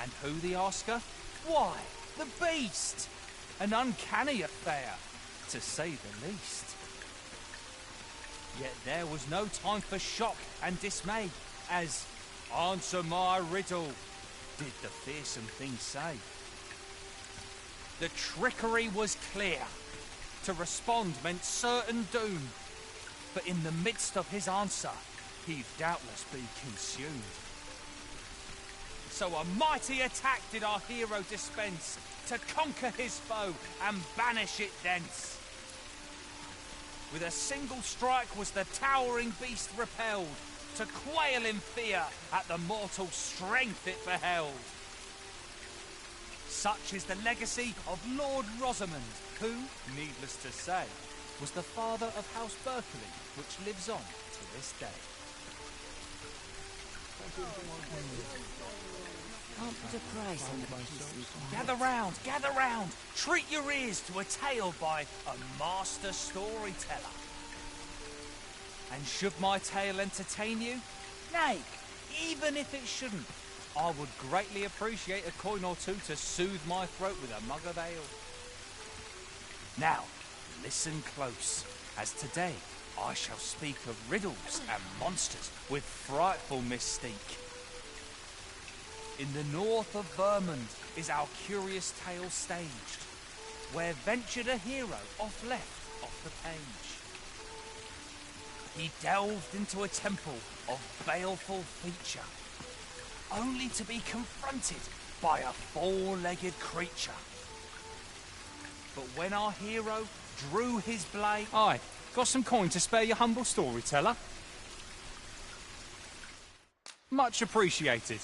And who the asker? Why, the beast! An uncanny affair, to say the least. Yet there was no time for shock and dismay, as, "Answer my riddle," did the fearsome thing say. The trickery was clear. To respond meant certain doom. But in the midst of his answer, he'd doubtless be consumed. So a mighty attack did our hero dispense, to conquer his foe and banish it thence. With a single strike was the towering beast repelled, to quail in fear at the mortal strength it beheld. Such is the legacy of Lord Rosamond, who, needless to say, was the father of House Berkeley, which lives on to this day. Can't put a price on the piece. Gather round, treat your ears to a tale by a master storyteller. And should my tale entertain you? Nay, even if it shouldn't, I would greatly appreciate a coin or two to soothe my throat with a mug of ale. Now, listen close, as today I shall speak of riddles and monsters with frightful mystique. In the north of Vermund is our curious tale staged, where ventured a hero off left off the page. He delved into a temple of baleful feature, only to be confronted by a four-legged creature. But when our hero drew his blade... Aye, got some coin to spare your humble storyteller? Much appreciated.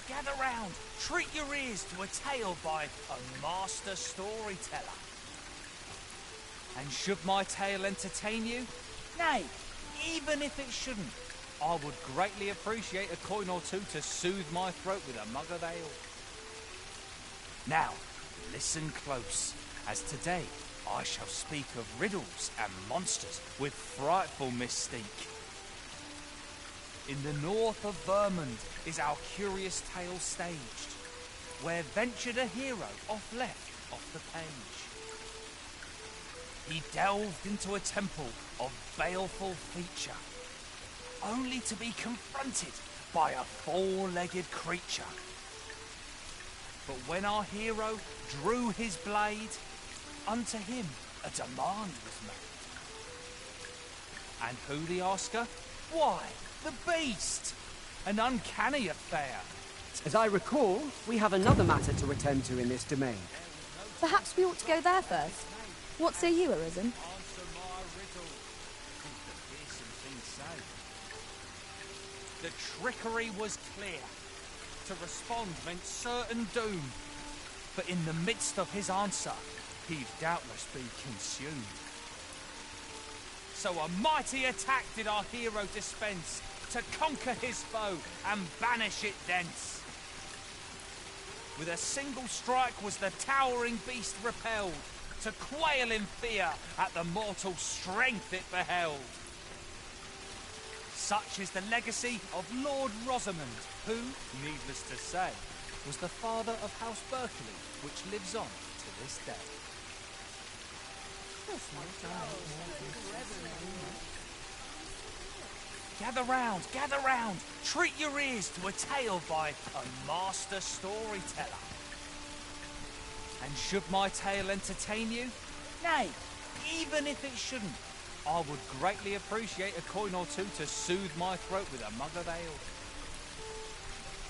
Gather round, treat your ears to a tale by a master storyteller. And should my tale entertain you? Nay, even if it shouldn't, I would greatly appreciate a coin or two to soothe my throat with a mug of ale. Now, listen close, as today I shall speak of riddles and monsters with frightful mystique. In the north of Vermund is our curious tale staged, where ventured a hero off left off the page. He delved into a temple of baleful feature, only to be confronted by a four-legged creature. But when our hero drew his blade, unto him a demand was made. And who the asker? Why, the beast! An uncanny affair. As I recall, we have another matter to attend to in this domain. Perhaps we ought to go there first. What say you, Arisen? The trickery was clear. To respond meant certain doom. But in the midst of his answer, he'd doubtless be consumed. So a mighty attack did our hero dispense, to conquer his foe and banish it thence. With a single strike was the towering beast repelled, to quail in fear at the mortal strength it beheld. Such is the legacy of Lord Rosamond, who, needless to say, was the father of House Berkeley, which lives on to this day. Gather round, treat your ears to a tale by a master storyteller. And should my tale entertain you? Nay, even if it shouldn't, I would greatly appreciate a coin or two to soothe my throat with a mug of ale.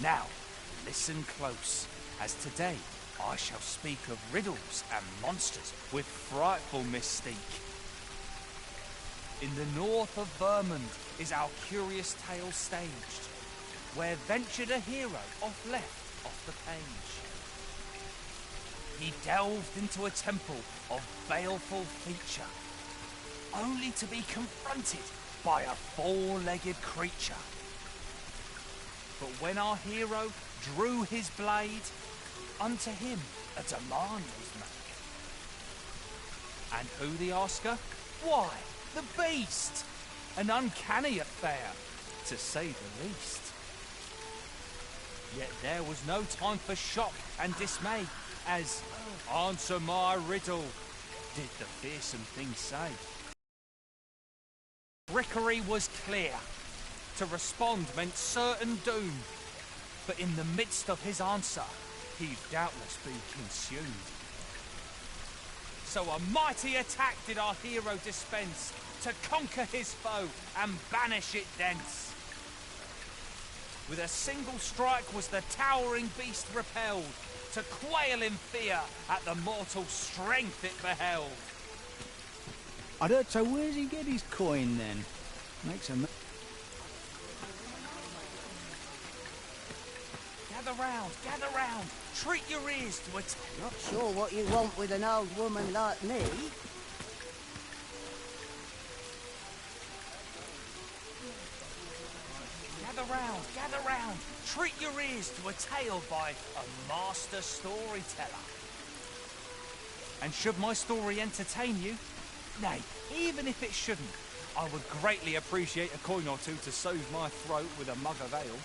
Now, listen close, as today I shall speak of riddles and monsters with frightful mystique. In the north of Vermund is our curious tale staged, where ventured a hero off the page. He delved into a temple of baleful feature, only to be confronted by a four-legged creature. But when our hero drew his blade, unto him a demand was made. And who the asker? Why, the beast! An uncanny affair, to say the least. Yet there was no time for shock and dismay, as, answer my riddle, did the fearsome thing say. Trickery was clear. To respond meant certain doom. But in the midst of his answer, he'd doubtless be consumed. So a mighty attack did our hero dispense, to conquer his foe and banish it thence. With a single strike was the towering beast repelled, to quail in fear at the mortal strength it beheld. I don't. So where's he get his coin then? Makes a. Gather round, treat your ears to a tale. Not sure what you want with an old woman like me. Gather round, treat your ears to a tale by a master storyteller. And should my story entertain you, nay, even if it shouldn't, I would greatly appreciate a coin or two to soothe my throat with a mug of ale.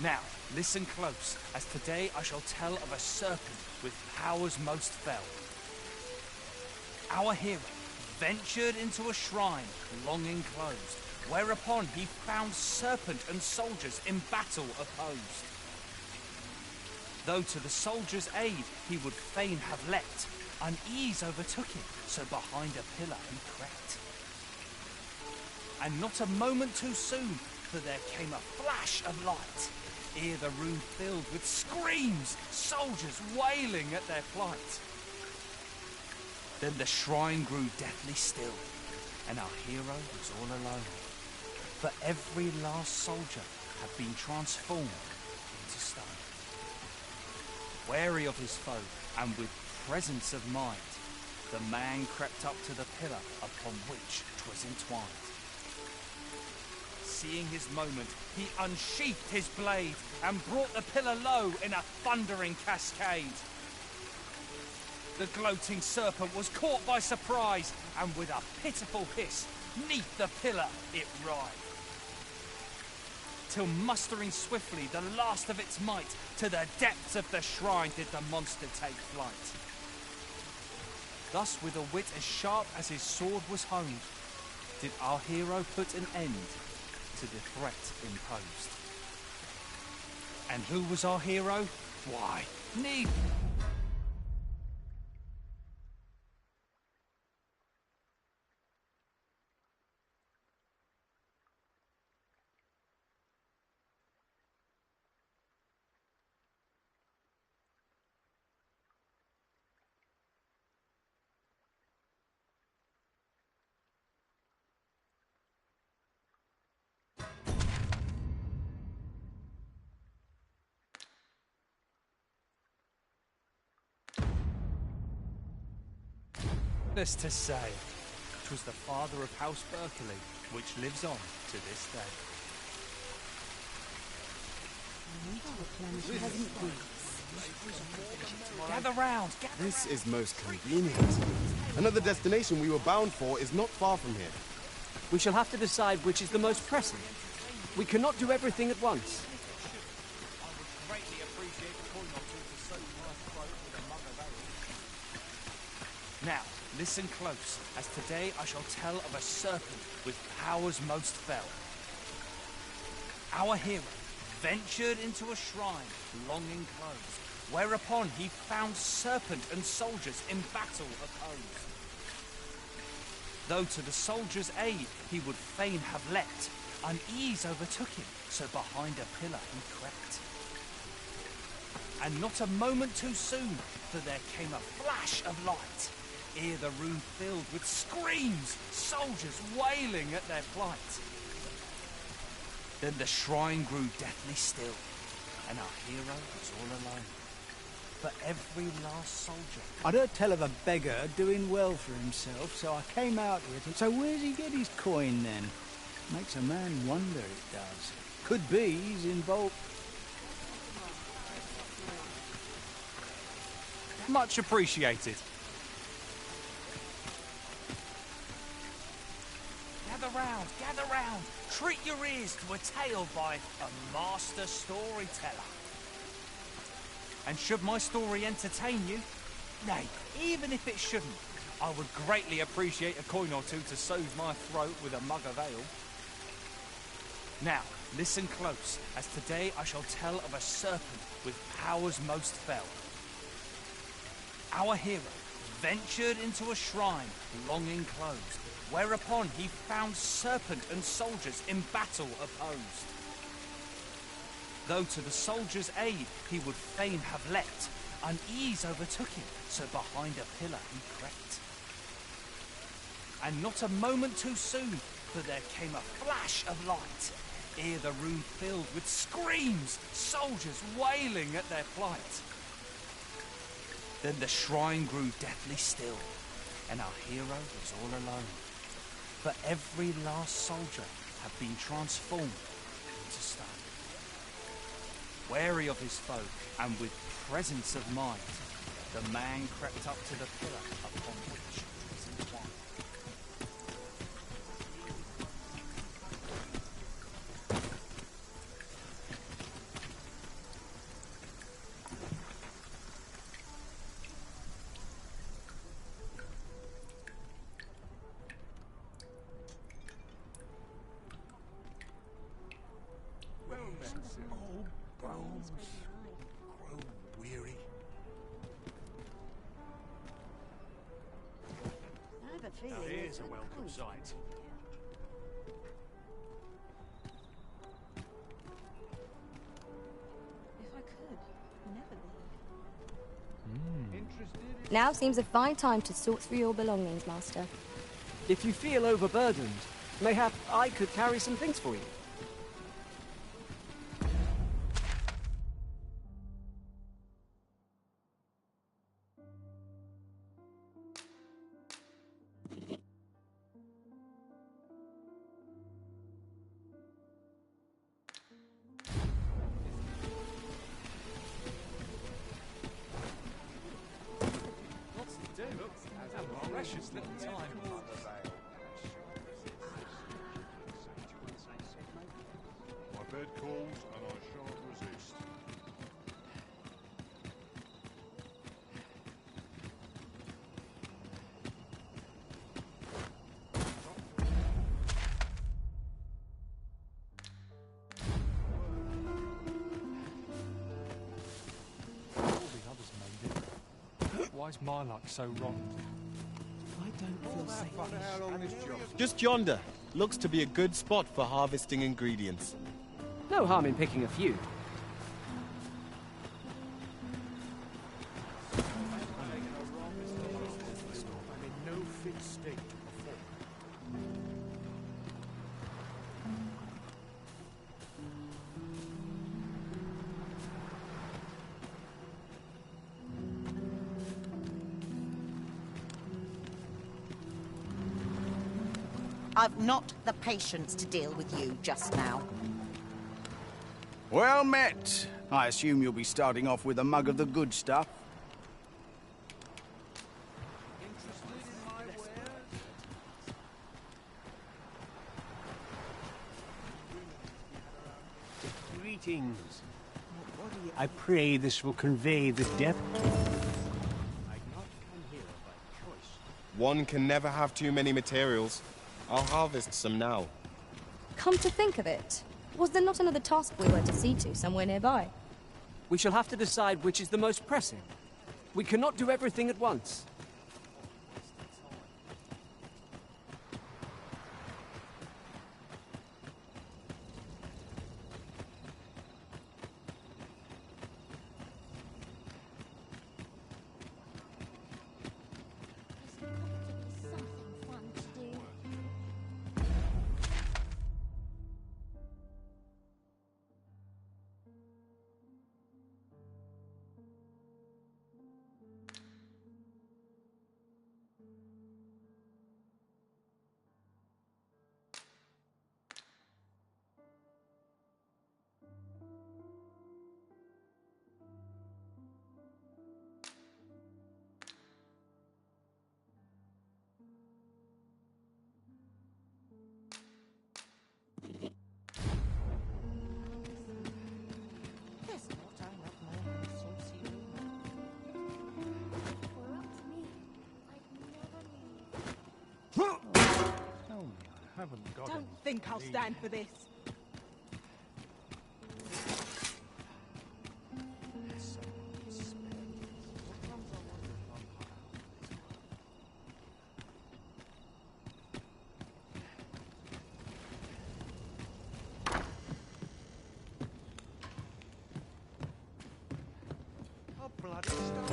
Now, listen close, as today I shall tell of a serpent with powers most fell. Our hero ventured into a shrine long enclosed, whereupon he found serpent and soldiers in battle opposed. Though to the soldiers' aid he would fain have leapt, unease overtook him, so behind a pillar he crept. And not a moment too soon, for there came a flash of light, ere the room filled with screams, soldiers wailing at their plight. Then the shrine grew deathly still, and our hero was all alone, for every last soldier had been transformed into stone. Wary of his foe, and with presence of mind, the man crept up to the pillar upon which 'twas entwined. Seeing his moment, he unsheathed his blade and brought the pillar low in a thundering cascade. The gloating serpent was caught by surprise, and with a pitiful hiss, 'neath the pillar it writhed. Till mustering swiftly the last of its might, to the depths of the shrine did the monster take flight. Thus, with a wit as sharp as his sword was honed, did our hero put an end to the threat imposed. And who was our hero? Why, need... Needless to say, 'twas the father of House Berkeley, which lives on to this day. Gather round! This is most convenient. Another destination we were bound for is not far from here. We shall have to decide which is the most pressing. We cannot do everything at once. Now, listen close, as today I shall tell of a serpent with powers most fell. Our hero ventured into a shrine long enclosed, whereupon he found serpent and soldiers in battle opposed. Though to the soldiers' aid he would fain have leapt, unease overtook him, so behind a pillar he crept. And not a moment too soon, for there came a flash of light, ere the room filled with screams, soldiers wailing at their plight. Then the shrine grew deathly still, and our hero was all alone. For every last soldier. I'd heard tell of a beggar doing well for himself, so I came out here to... So where's he get his coin, then? Makes a man wonder, it does. Could be he's involved... Much appreciated. Gather round. Treat your ears to a tale by a master storyteller. And should my story entertain you, nay, even if it shouldn't, I would greatly appreciate a coin or two to soothe my throat with a mug of ale. Now, listen close, as today I shall tell of a serpent with powers most fell. Our hero ventured into a shrine long enclosed, whereupon he found serpent and soldiers in battle opposed. Though to the soldiers' aid he would fain have leapt, unease overtook him, so behind a pillar he crept. And not a moment too soon, for there came a flash of light, ere the room filled with screams, soldiers wailing at their plight. Then the shrine grew deathly still, and our hero was all alone. For every last soldier had been transformed into stone. Wary of his foe, and with presence of mind, the man crept up to the pillar upon which was entwined. Grow weary. I have a feeling Here's a welcome sight. If I could, never leave. Now seems a fine time to sort through your belongings, Master. If you feel overburdened, mayhap I could carry some things for you. Lots to do. And precious little time. My bed calls and I shan't resist. All the others made it. Why's my luck so rotten? I don't feel safe. Just yonder. Looks to be a good spot for harvesting ingredients. No harm in picking a few. I'm in no fit state to perform. I've not the patience to deal with you just now. Well met. I assume you'll be starting off with a mug of the good stuff. Greetings. I pray this will convey the depth. One can never have too many materials. I'll harvest some now. Come to think of it, was there not another task we were to see to somewhere nearby? We shall have to decide which is the most pressing. We cannot do everything at once. haven't got Don't any think I'll lead. stand for this. Oh, bloody stuff.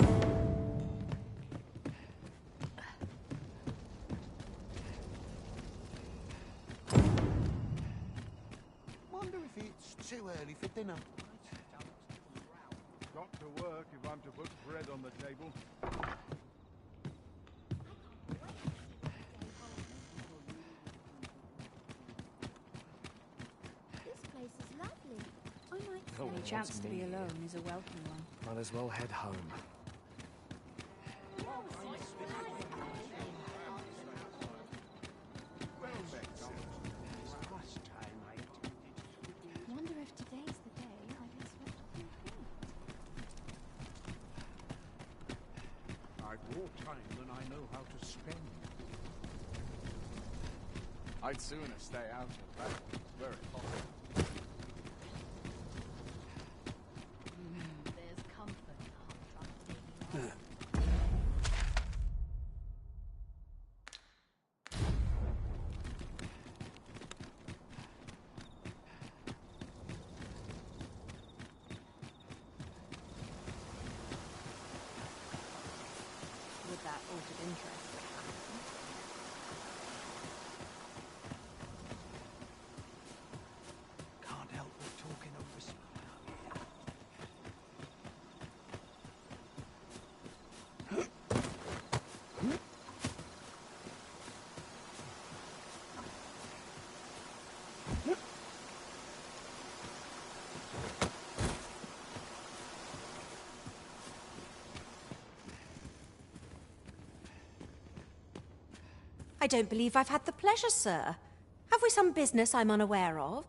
Wonder if it's too early for dinner. Got to work if I'm to put bread on the table. This place is lovely. I might No Any one chance wants to me be here. alone is a welcome one. Might as well head home. Wonder if today's the day I get swept off my feet. I've more time than I know how to spend. I'd sooner stay out of that where it possible. There's comfort in a humdrum daily life. With that altered interest. Can't help but talking over someone out here. I don't believe I've had the pleasure, sir. Have we some business I'm unaware of?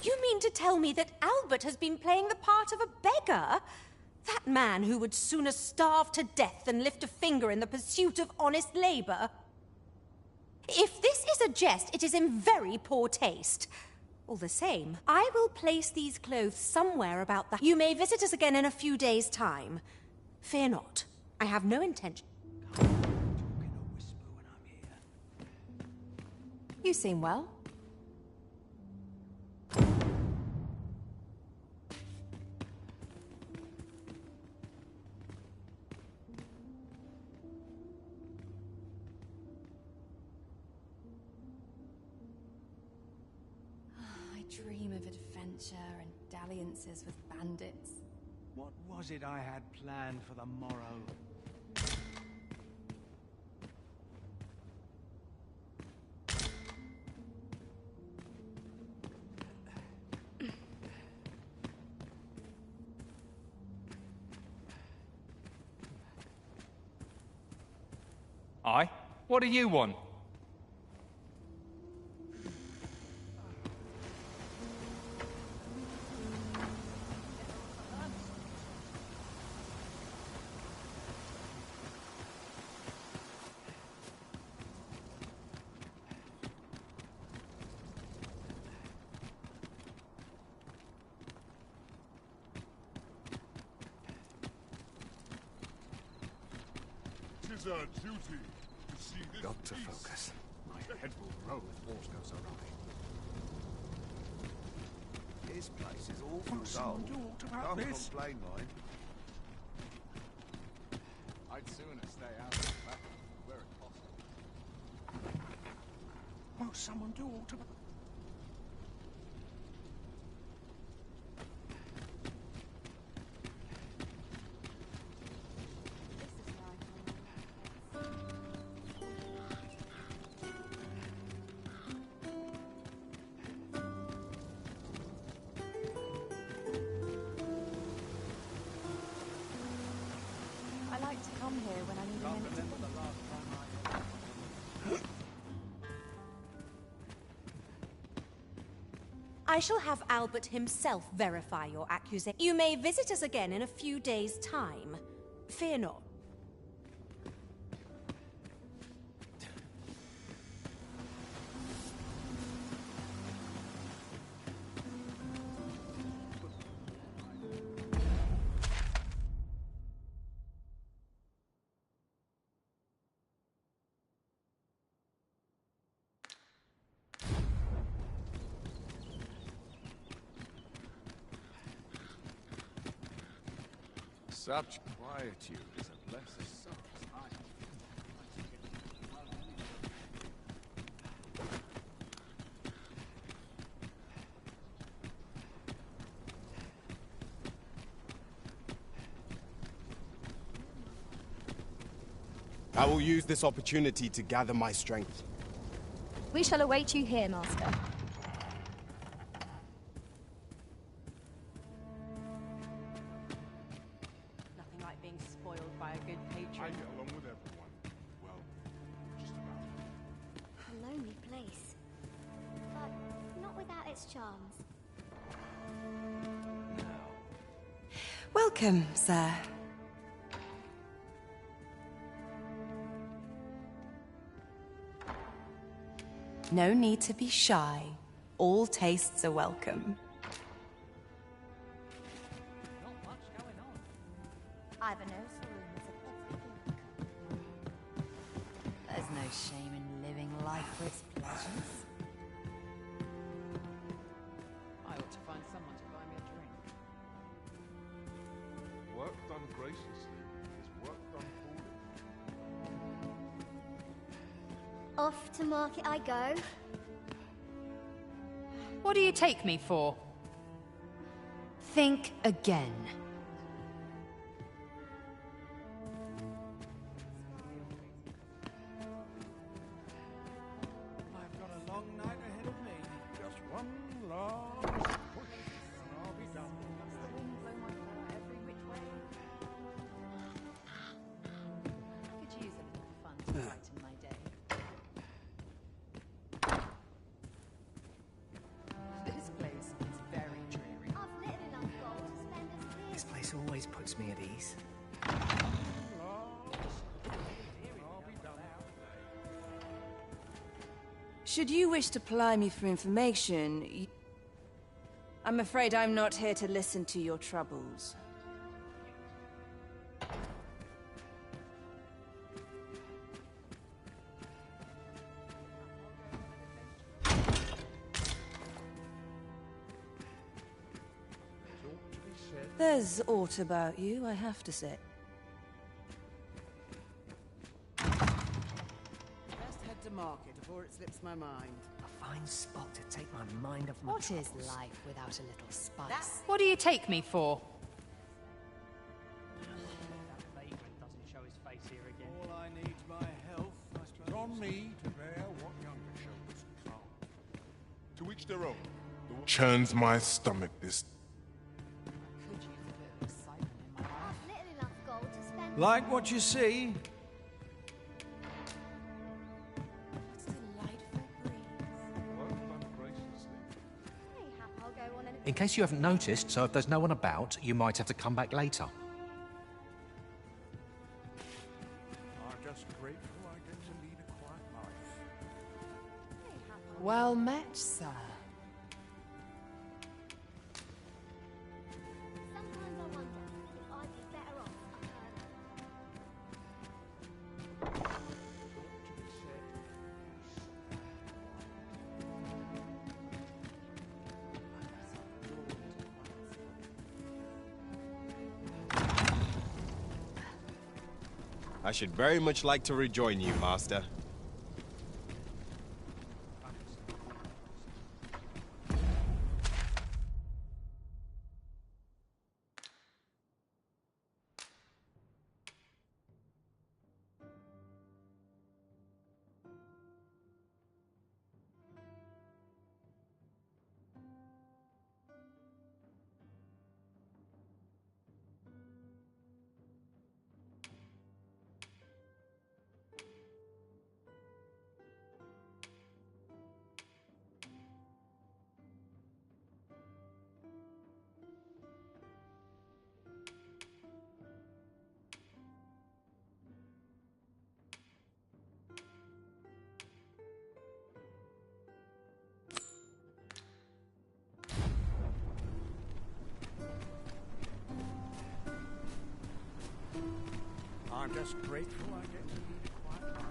You mean to tell me that Albert has been playing the part of a beggar? That man who would sooner starve to death than lift a finger in the pursuit of honest labor? If this is a jest, it is in very poor taste. All the same, I will place these clothes somewhere about the... You may visit us again in a few days' time. Fear not. I have no intention. You seem well. I dream of adventure and dalliances with bandits. What was it I had planned for the morrow? Aye? What do you want? Tis our duty to see this Got to peace. focus. My head will roll if aught goes awry. This place is awful Will someone dull. do aught about Can't this? complain, mind. I'd sooner stay out of that where it possible. Will someone do aught about... I like to come here when I need a Can't minute to remember think. the last time I shall have Albert himself verify your accusation. You may visit us again in a few days' time. Fear not. Such quietude is a blessing. I will use this opportunity to gather my strength. We shall await you here, Master. Nothing like being spoiled by a good patron. I get along with everyone. Well, just about. A lonely place. But not without its charms. Welcome, sir. No need to be shy. All tastes are welcome. Ivanhoe Saloon is a pet. There's no shame in living life for its pleasures. I ought to find someone to buy me a drink. Work done graciously is work done poorly. Off to market I go. What do you take me for? Think again. I've got a long night ahead of me. Just one last push, and I'll be done. Could use a little fun to brighten my day. This place is very dreary. I've little enough gold to spend as This place always puts me at ease. Should you wish to ply me for information, I'm afraid I'm not here to listen to your troubles. There's aught about you, I have to say. Best head to market before it slips my mind. A fine spot to take my mind off my What is troubles. life without a little spice? What do you take me for? That vagrant doesn't show his face here again. All I need's my health, I suppose. It's on me to bear what younger shoulders can't. To each their own. Churns my stomach this. I've little enough gold to spend. Like what you see? I'll go on and In case you haven't noticed, so if there's no one about, you might have to come back later. I'm just grateful I get to lead a quiet life. Well met, sir. sometimes I wonder if I'd be better off. I should very much like to rejoin you, Master. I'm just grateful I get to lead a quiet life.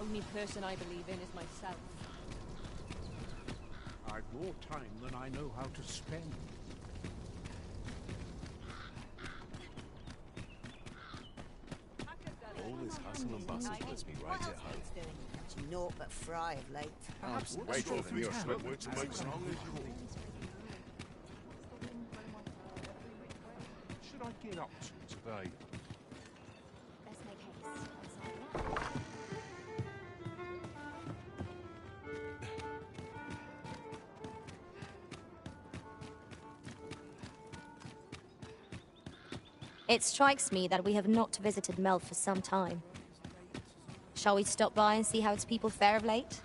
Only person I believe in is myself. More time than I know how to spend. All this hustle and bustle puts me right at home. It's naught but fry of late. Perhaps waiting for your sweat to make as long as yours. What should I get up to today? Let's make haste. It strikes me that we have not visited Mel for some time. Shall we stop by and see how its people fare of late?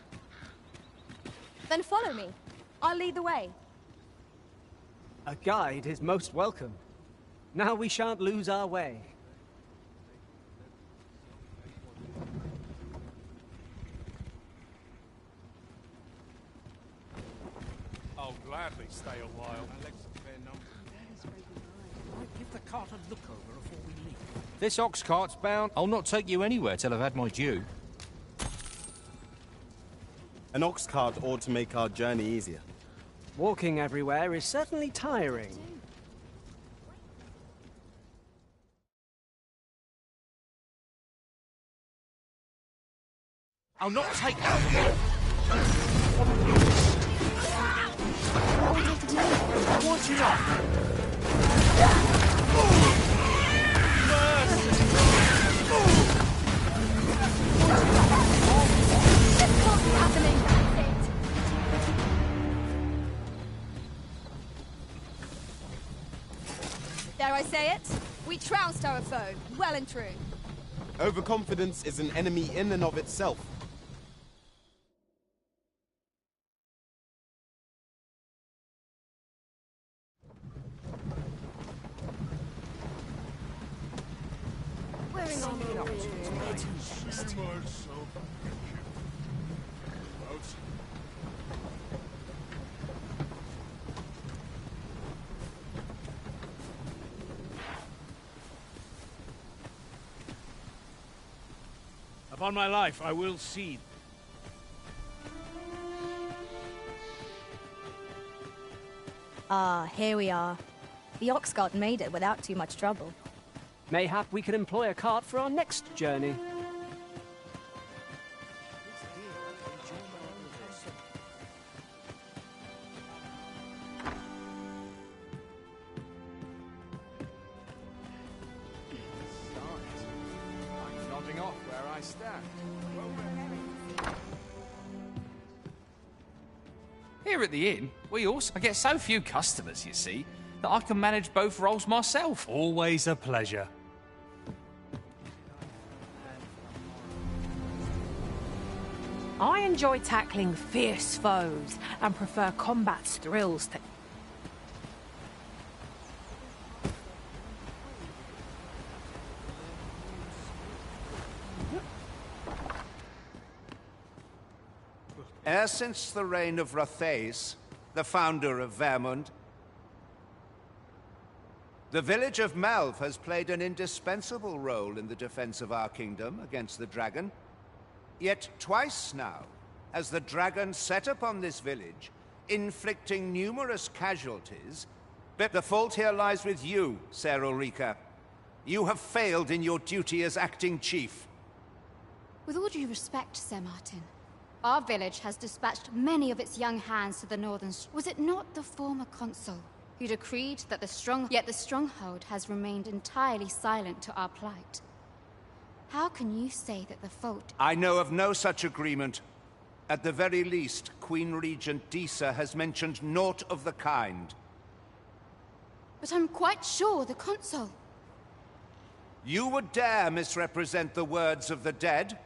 Then follow me. I'll lead the way. A guide is most welcome. Now we shan't lose our way. I'll gladly stay a while. Might give the cart a look over before we leave. This ox cart's bound. I'll not take you anywhere till I've had my due. An ox cart ought to make our journey easier. Walking everywhere is certainly tiring. I'll not take that. Watch it up. Dare I say it? We trounced our foe, well and true. Overconfidence is an enemy in and of itself. Wearing on the Upon my life, I will see. Ah, here we are. The ox cart made it without too much trouble. Mayhap we could employ a cart for our next journey. I'm nodding off where I stand. Here at the inn, I get so few customers, you see, that I can manage both roles myself. Always a pleasure. I enjoy tackling fierce foes and prefer combat's thrills to... E'er since the reign of Rothaeus, the founder of Vermund, the village of Malv has played an indispensable role in the defense of our kingdom against the dragon. Yet twice now has the dragon set upon this village, inflicting numerous casualties. But the fault here lies with you, Ser Ulrika. You have failed in your duty as acting chief. With all due respect, Sir Martin, our village has dispatched many of its young hands to the northern... Was it not the former consul who decreed that Yet the stronghold has remained entirely silent to our plight? How can you say that the fault... I know of no such agreement. At the very least, Queen Regent Disa has mentioned naught of the kind. But I'm quite sure the consul... You would dare misrepresent the words of the dead?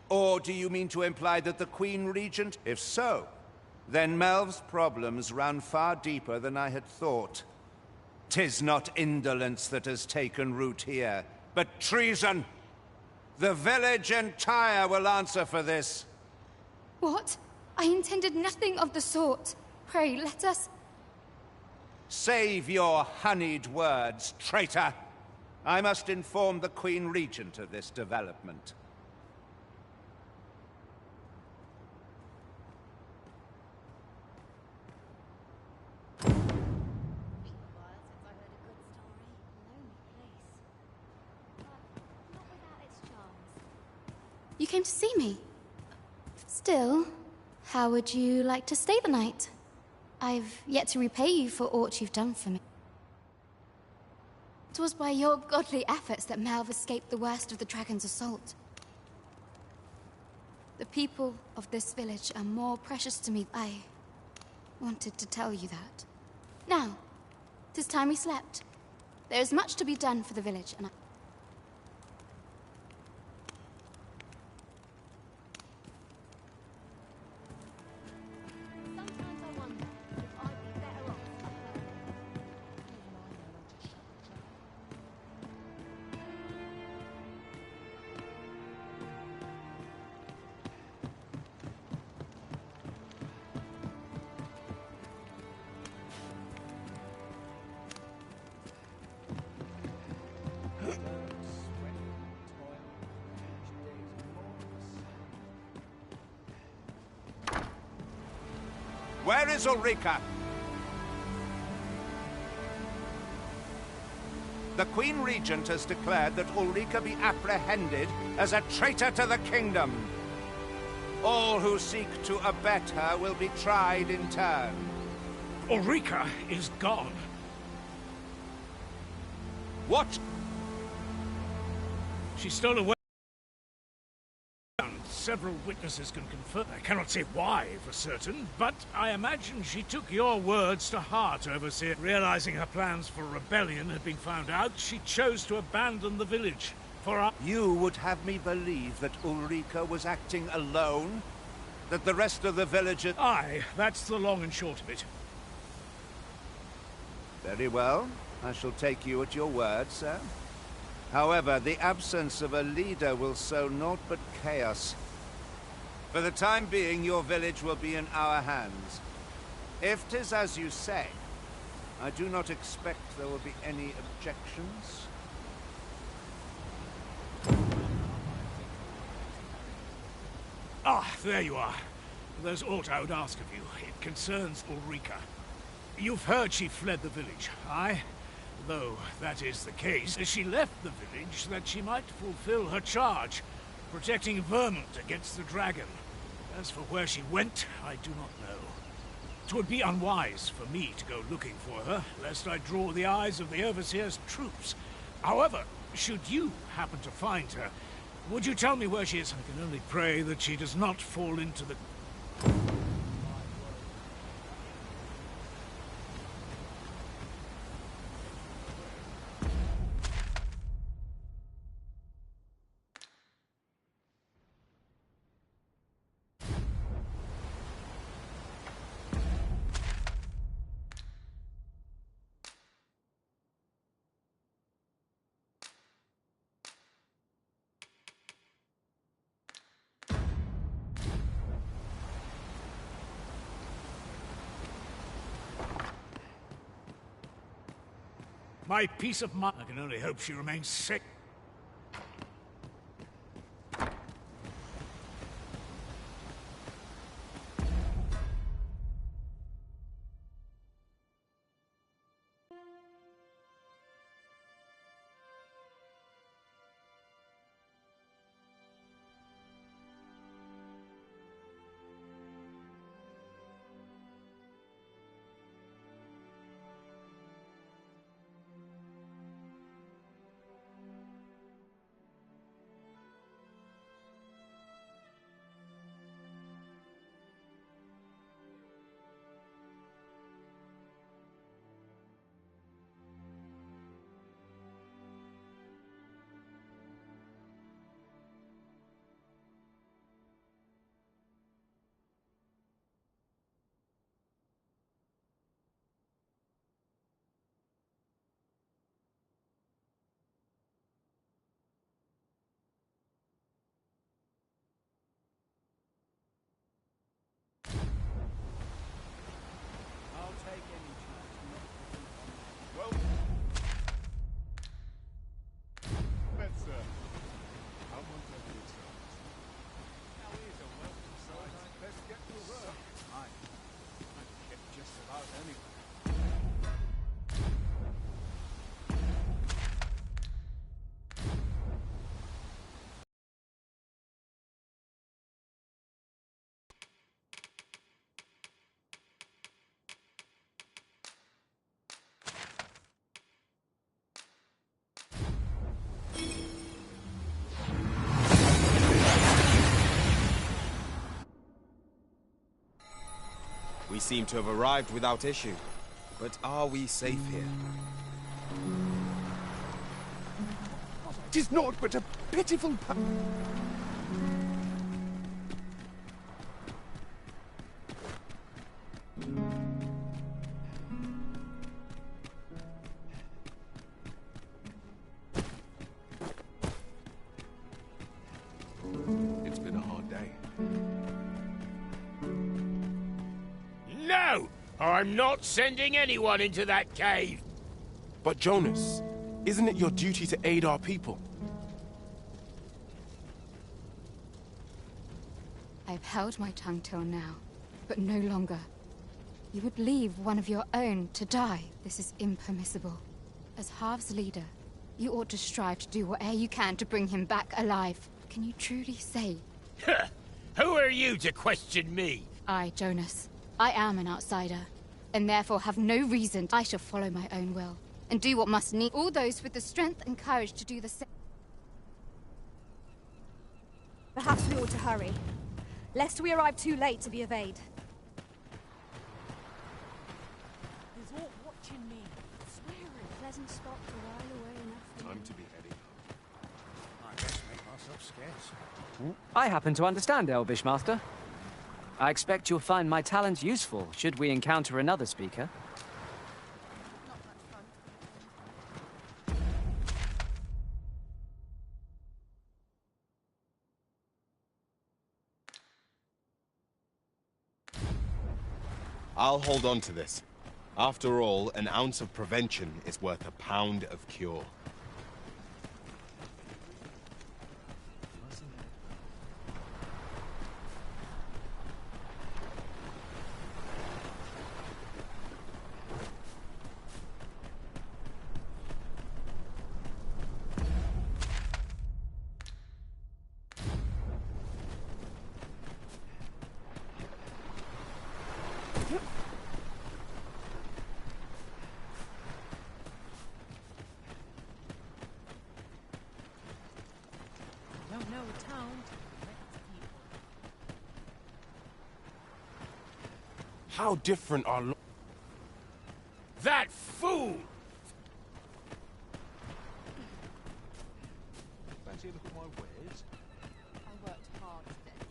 Or do you mean to imply that the Queen Regent... If so, then Melv's problems run far deeper than I had thought. 'Tis not indolence that has taken root here, but treason! The village entire will answer for this. What? I intended nothing of the sort. Pray, let us... Save your honeyed words, traitor! I must inform the Queen Regent of this development. You came to see me. Still, how would you like to stay the night? I've yet to repay you for aught you've done for me. It was by your godly efforts that Melv escaped the worst of the dragon's assault. The people of this village are more precious to me. I wanted to tell you that. Now, 'tis time we slept. There is much to be done for the village, and Where is Ulrika? The Queen Regent has declared that Ulrika be apprehended as a traitor to the kingdom. All who seek to abet her will be tried in turn. Ulrika is gone. What? She stole away. Several witnesses can confirm. I cannot say why for certain, but I imagine she took your words to heart, Overseer. Realizing her plans for rebellion had been found out, she chose to abandon the village. You would have me believe that Ulrika was acting alone? That the rest of the villagers... Aye, that's the long and short of it. Very well. I shall take you at your word, sir. However, the absence of a leader will sow naught but chaos. For the time being, your village will be in our hands. If 'tis as you say, I do not expect there will be any objections. Ah, there you are. There's aught I would ask of you. It concerns Ulrika. You've heard she fled the village, aye? Though that is the case, she left the village that she might fulfill her charge, protecting Vermont against the dragon. As for where she went, I do not know. 'Twould be unwise for me to go looking for her, lest I draw the eyes of the Overseer's troops. However, should you happen to find her, would you tell me where she is? I can only pray that she does not fall into the... My peace of mind. I can only hope she remains safe. seem to have arrived without issue. But are we safe here? 'Tis naught but a pitiful It's been a hard day. No! I'm not sending anyone into that cave! But Jonas, isn't it your duty to aid our people? I've held my tongue till now, but no longer. You would leave one of your own to die. This is impermissible. As Half's leader, you ought to strive to do whatever you can to bring him back alive. Can you truly say? Who are you to question me? I, Jonas. I am an outsider, and therefore have no reason. I shall follow my own will, and do what must need. All those with the strength and courage to do the same. Perhaps we ought to hurry, lest we arrive too late to be evade. There's all watching me. I swear a pleasant spot to while away enough. Time to be heading. I best make myself scarce. I happen to understand Elvish, Master. I expect you'll find my talents useful should we encounter another speaker. I'll hold on to this. After all, an ounce of prevention is worth a pound of cure. Don't know a town till it met its people. How different are That fool! Fancy a look at my wares? I worked hard today.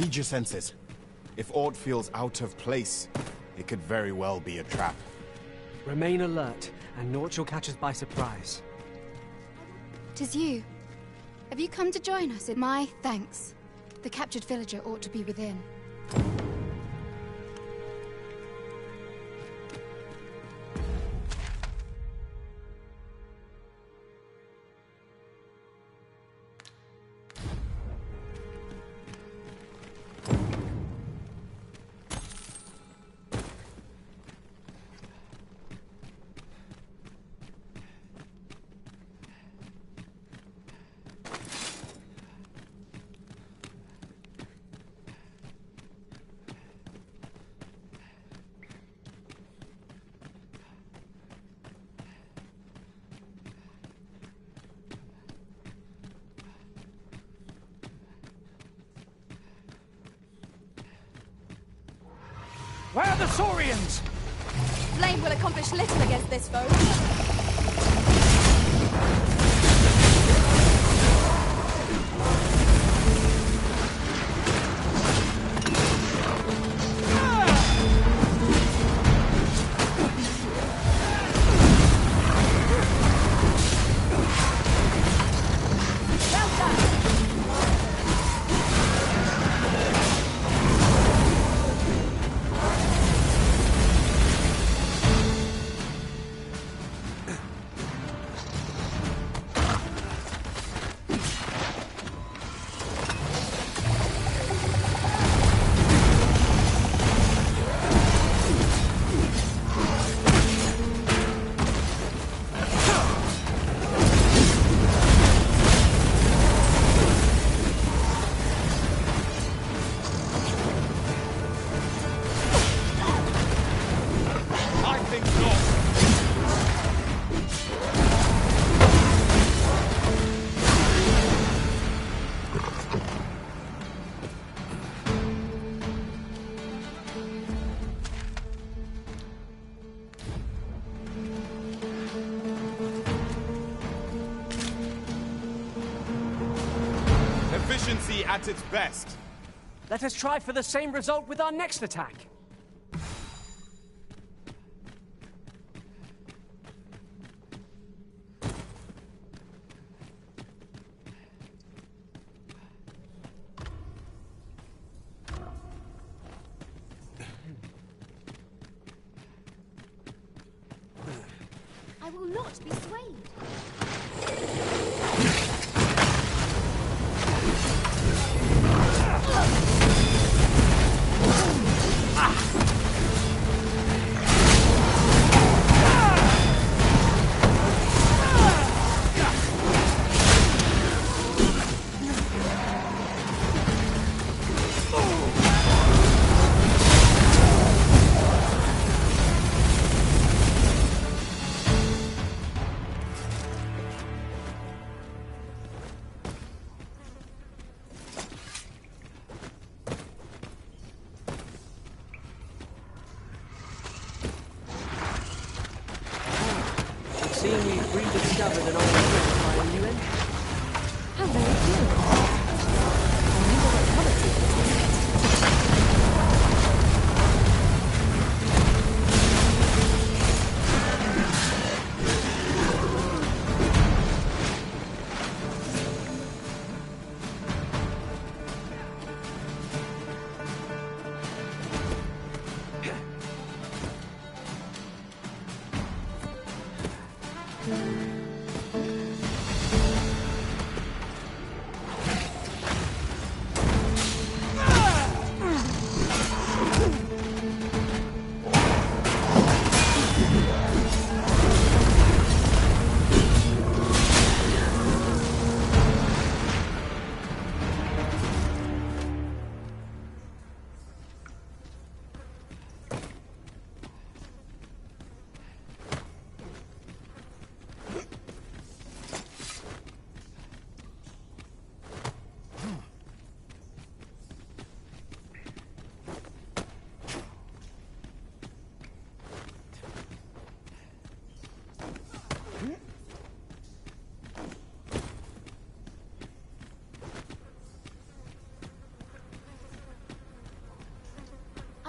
Heed your senses. If aught feels out of place, it could very well be a trap. Remain alert, and naught shall catch us by surprise. 'Tis you. Have you come to join us in my thanks? The captured villager ought to be within. Where are the Saurians? Flame will accomplish little against this foe. Efficiency at its best. Let us try for the same result with our next attack. I will not be swayed. Seeing we've rediscovered an old trick by a new end. How very good. I knew what quality it was.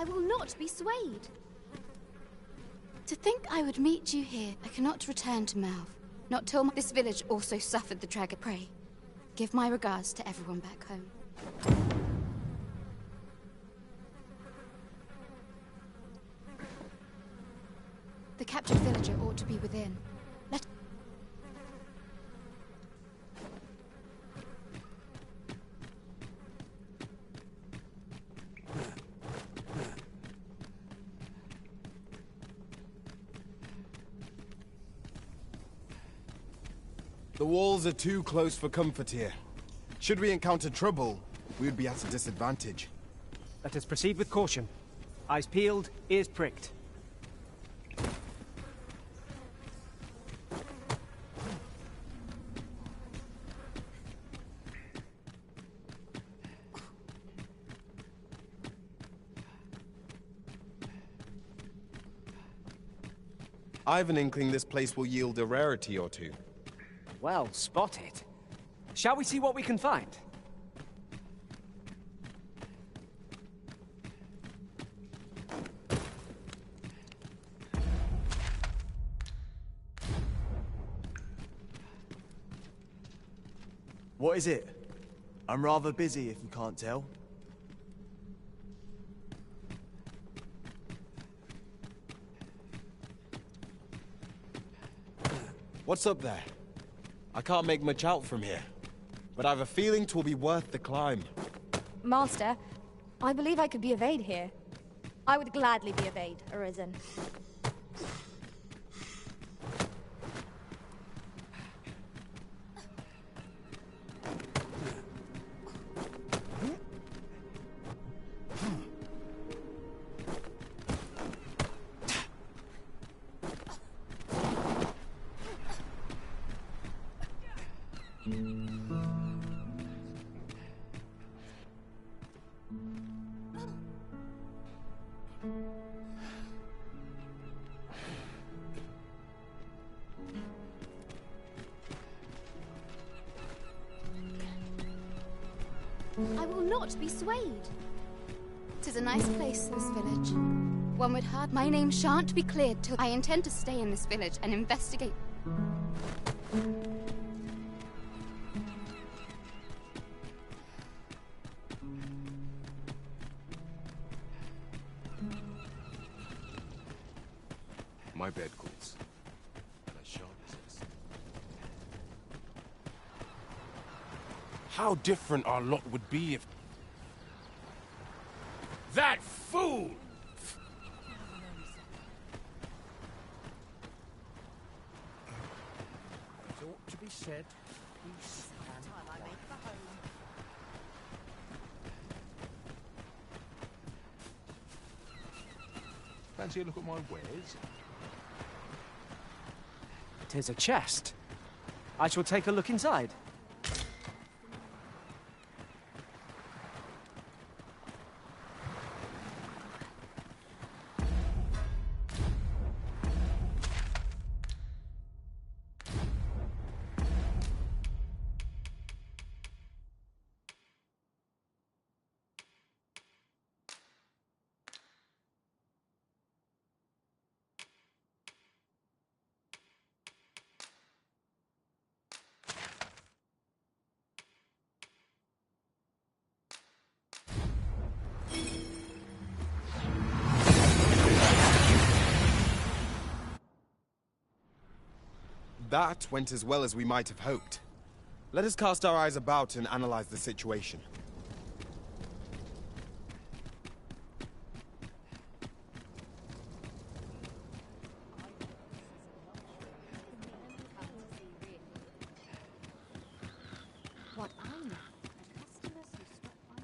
I will not be swayed. To think I would meet you here, I cannot return to Melv. Not till this village also suffered the dragon prey. Give my regards to everyone back home. The captured villager ought to be within. Let... The walls are too close for comfort here. Should we encounter trouble, we would be at a disadvantage. Let us proceed with caution. Eyes peeled, ears pricked. I have an inkling this place will yield a rarity or two. Well spotted. Shall we see what we can find? What is it? I'm rather busy if you can't tell. What's up there? I can't make much out from here, but I have a feeling 'twill be worth the climb. Master, I believe I could be of aid here. I would gladly be of aid, Arisen. I will not be swayed. 'Tis a nice place, this village. One would hard. My name shan't be cleared till I intend to stay in this village and investigate. My bed calls. And I shan't resist. How different our lot would be if... That fool! It ought to be said, peace and quiet. Fancy a look at my wares? 'Tis a chest. I shall take a look inside. That went as well as we might have hoped. Let us cast our eyes about and analyze the situation. What I know, customers who stop by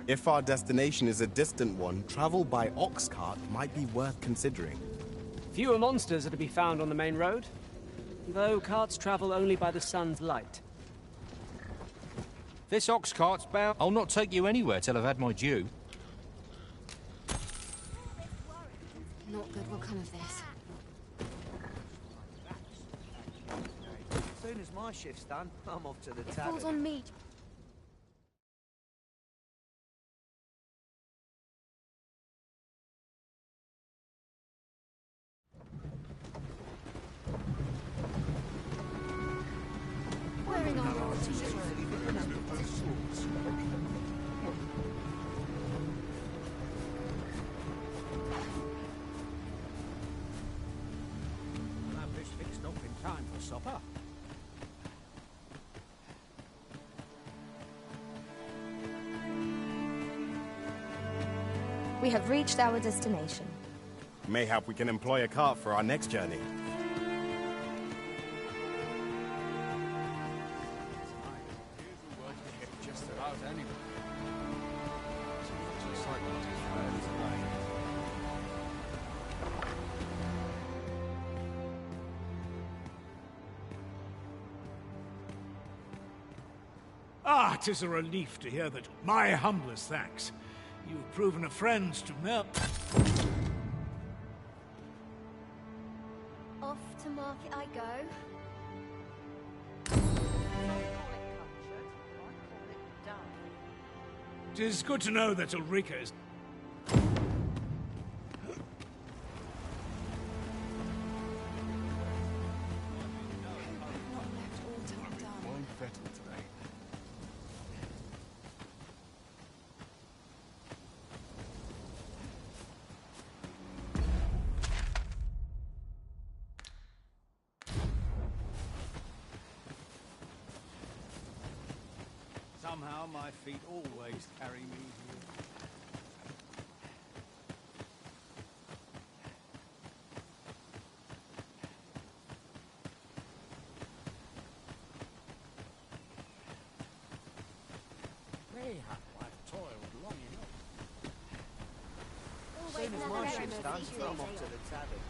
If our destination is a distant one, travel by ox cart might be worth considering. Fewer monsters are to be found on the main road, though carts travel only by the sun's light. This ox cart's bound. I'll not take you anywhere till I've had my due. Not good will come of this. As soon as my shift's done, I'm off to the It tavern. falls on me. Wearing our I'll have this fixed up in time for supper. We have reached our destination. Mayhap we can employ a cart for our next journey. Just about anyway. Ah, 'tis a relief to hear that. My humblest thanks. You've proven a friend to Mel. Off to market I go. 'Tis good to know that Ulrika is... Wine fettle today. Somehow my feet always carry me here. Mayhap I've toiled long enough. As soon as my shift's done, I'm off to the tavern.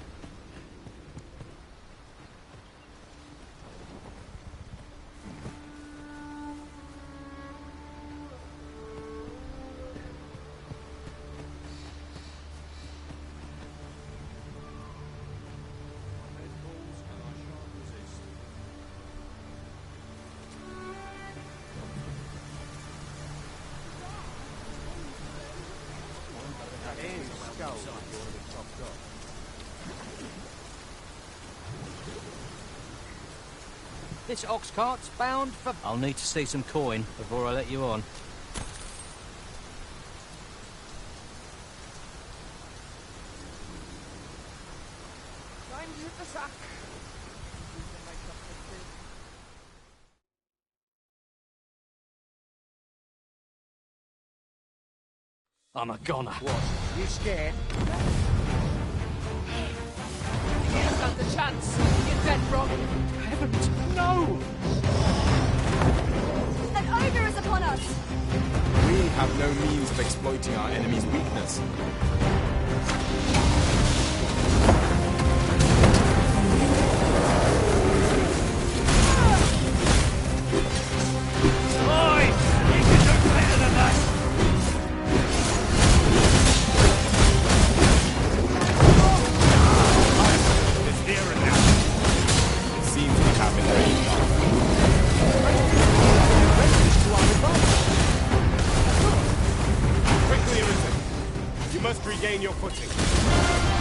This ox cart's bound for... I'll need to see some coin before I let you on. Time to hit the sack. I'm a goner. What? You scared? Here's not the chance. You're dead wrong. Heavens, no! An ogre is upon us! We have no means of exploiting our enemy's weakness. Oi! You can do better than that! It's here and now. It seems we have been ready. Quickly, Arisen. You must regain your footing.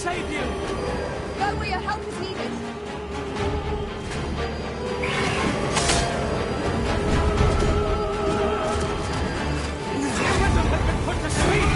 save you! Go where your help is needed. Rhythm has been put to sleep!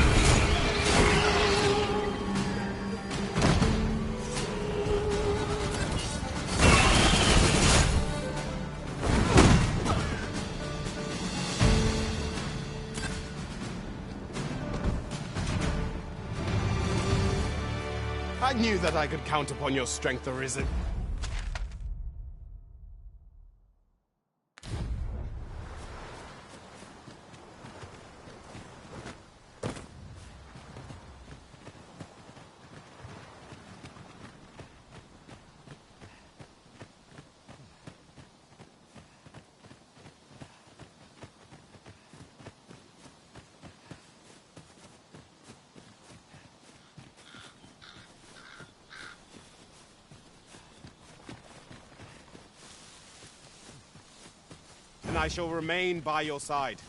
I knew that I could count upon your strength, Arisen. And I shall remain by your side.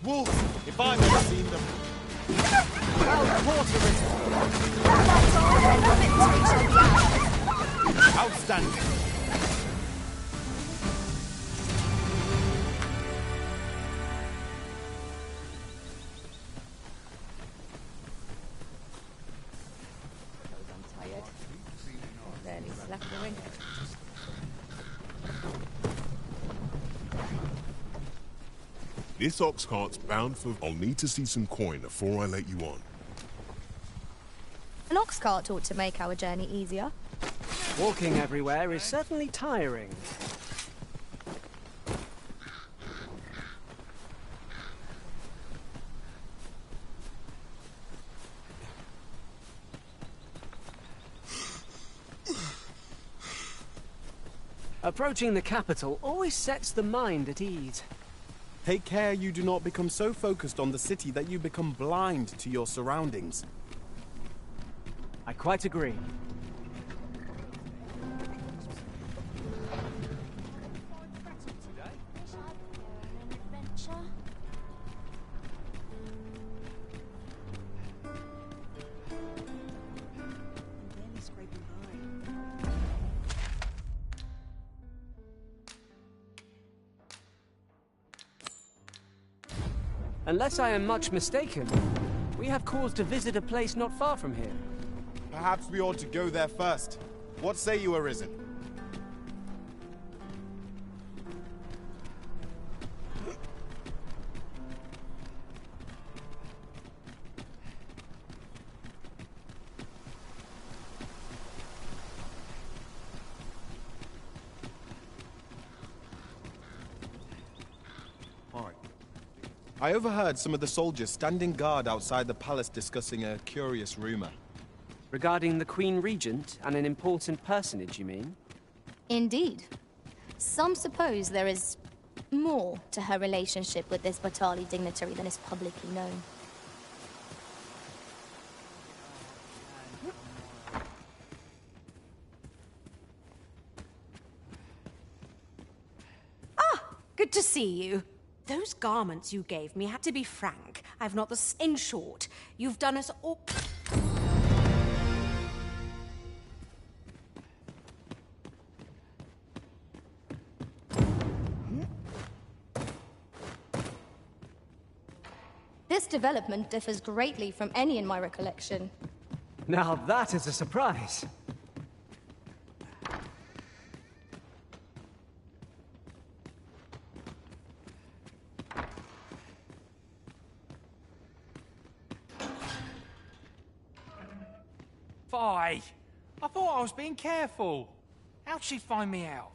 Wolves, if I've ever seen them. Outstanding. I'm tired. Barely slept a wink. This ox cart's bound for... I'll need to see some coin before I let you on. An ox cart ought to make our journey easier. Walking everywhere is certainly tiring. Approaching the capital always sets the mind at ease. Take care you do not become so focused on the city that you become blind to your surroundings. I quite agree. Unless I am much mistaken, we have cause to visit a place not far from here. Perhaps we ought to go there first. What say you, Arisen? I overheard some of the soldiers standing guard outside the palace discussing a curious rumor. Regarding the Queen Regent and an important personage, you mean? Indeed. Some suppose there is more to her relationship with this Batali dignitary than is publicly known. Good to see you. Those garments you gave me had to be frank. I've not the... In short, you've done us all... This development differs greatly from any in my recollection. Now that is a surprise. Fi! I thought I was being careful. How'd she find me out?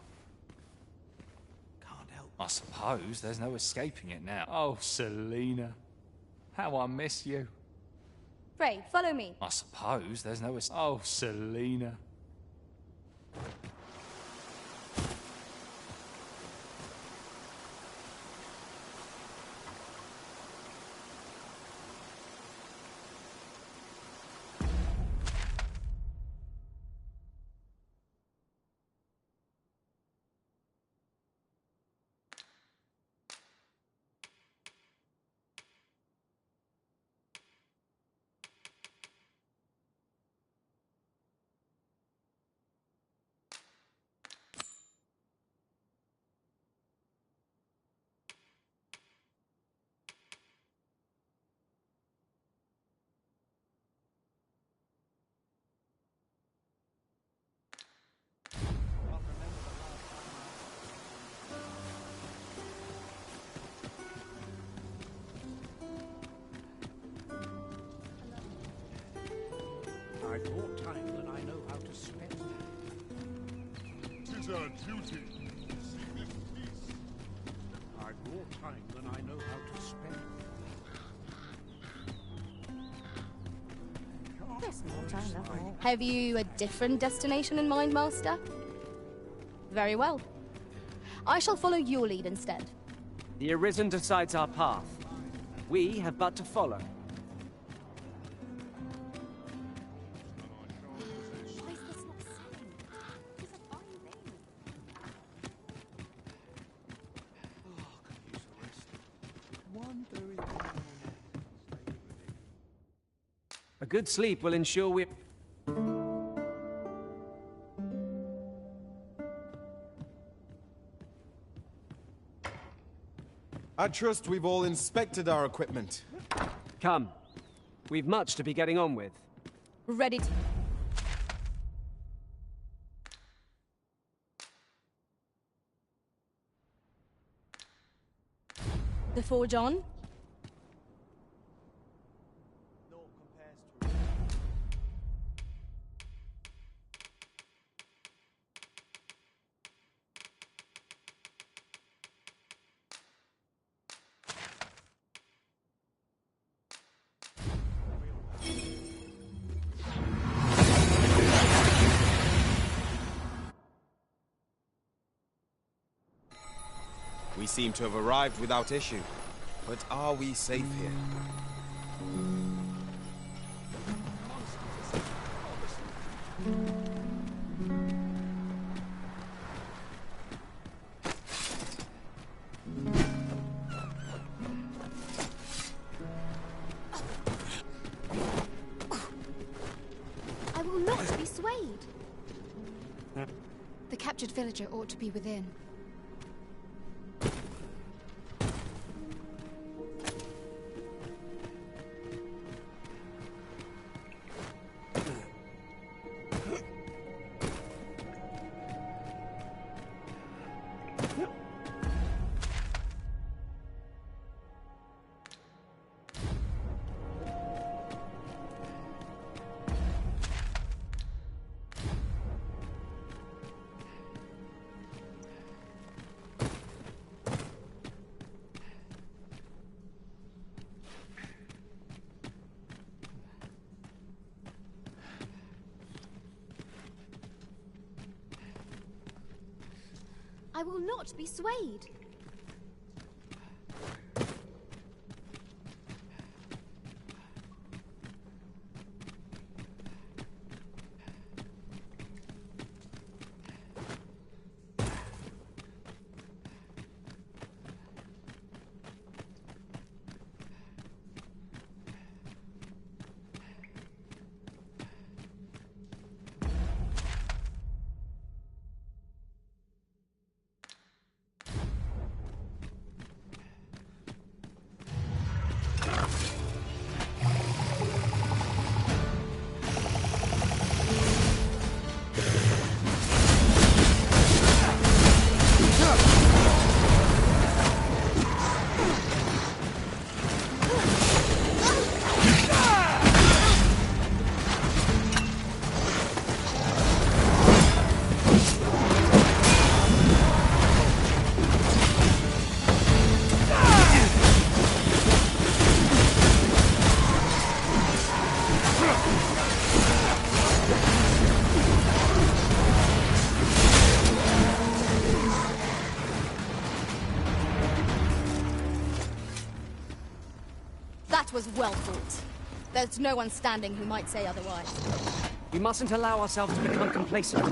Can't help. I suppose there's no escaping it now. Oh, Selena. How I miss you. Pray, follow me. I suppose there's no Oh, Selena. I've more time than I know how to spend. 'Tis our duty to seek this peace. I've more time than I know how to spend. Have you a different destination in mind, Master? Very well. I shall follow your lead instead. The Arisen decides our path. We have but to follow. A good sleep will ensure we... I trust we've all inspected our equipment. Come. We've much to be getting on with. Ready to... The Forge on? We seem to have arrived without issue. But are we safe here? I will not be swayed. The captured villager ought to be within. I will not be swayed. That was well fought. There's no one standing who might say otherwise. We mustn't allow ourselves to become complacent.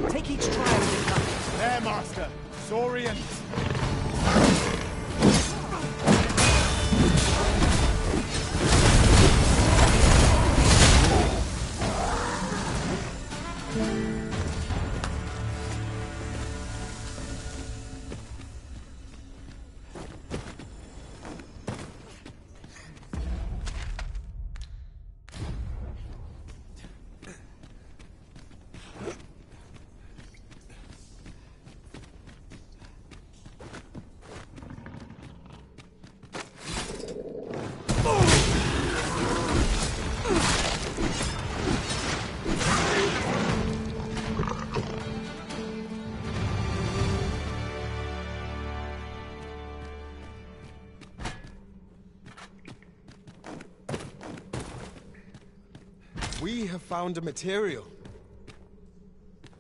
Take each trial as it comes. There, Master. Saurians. We have found a material.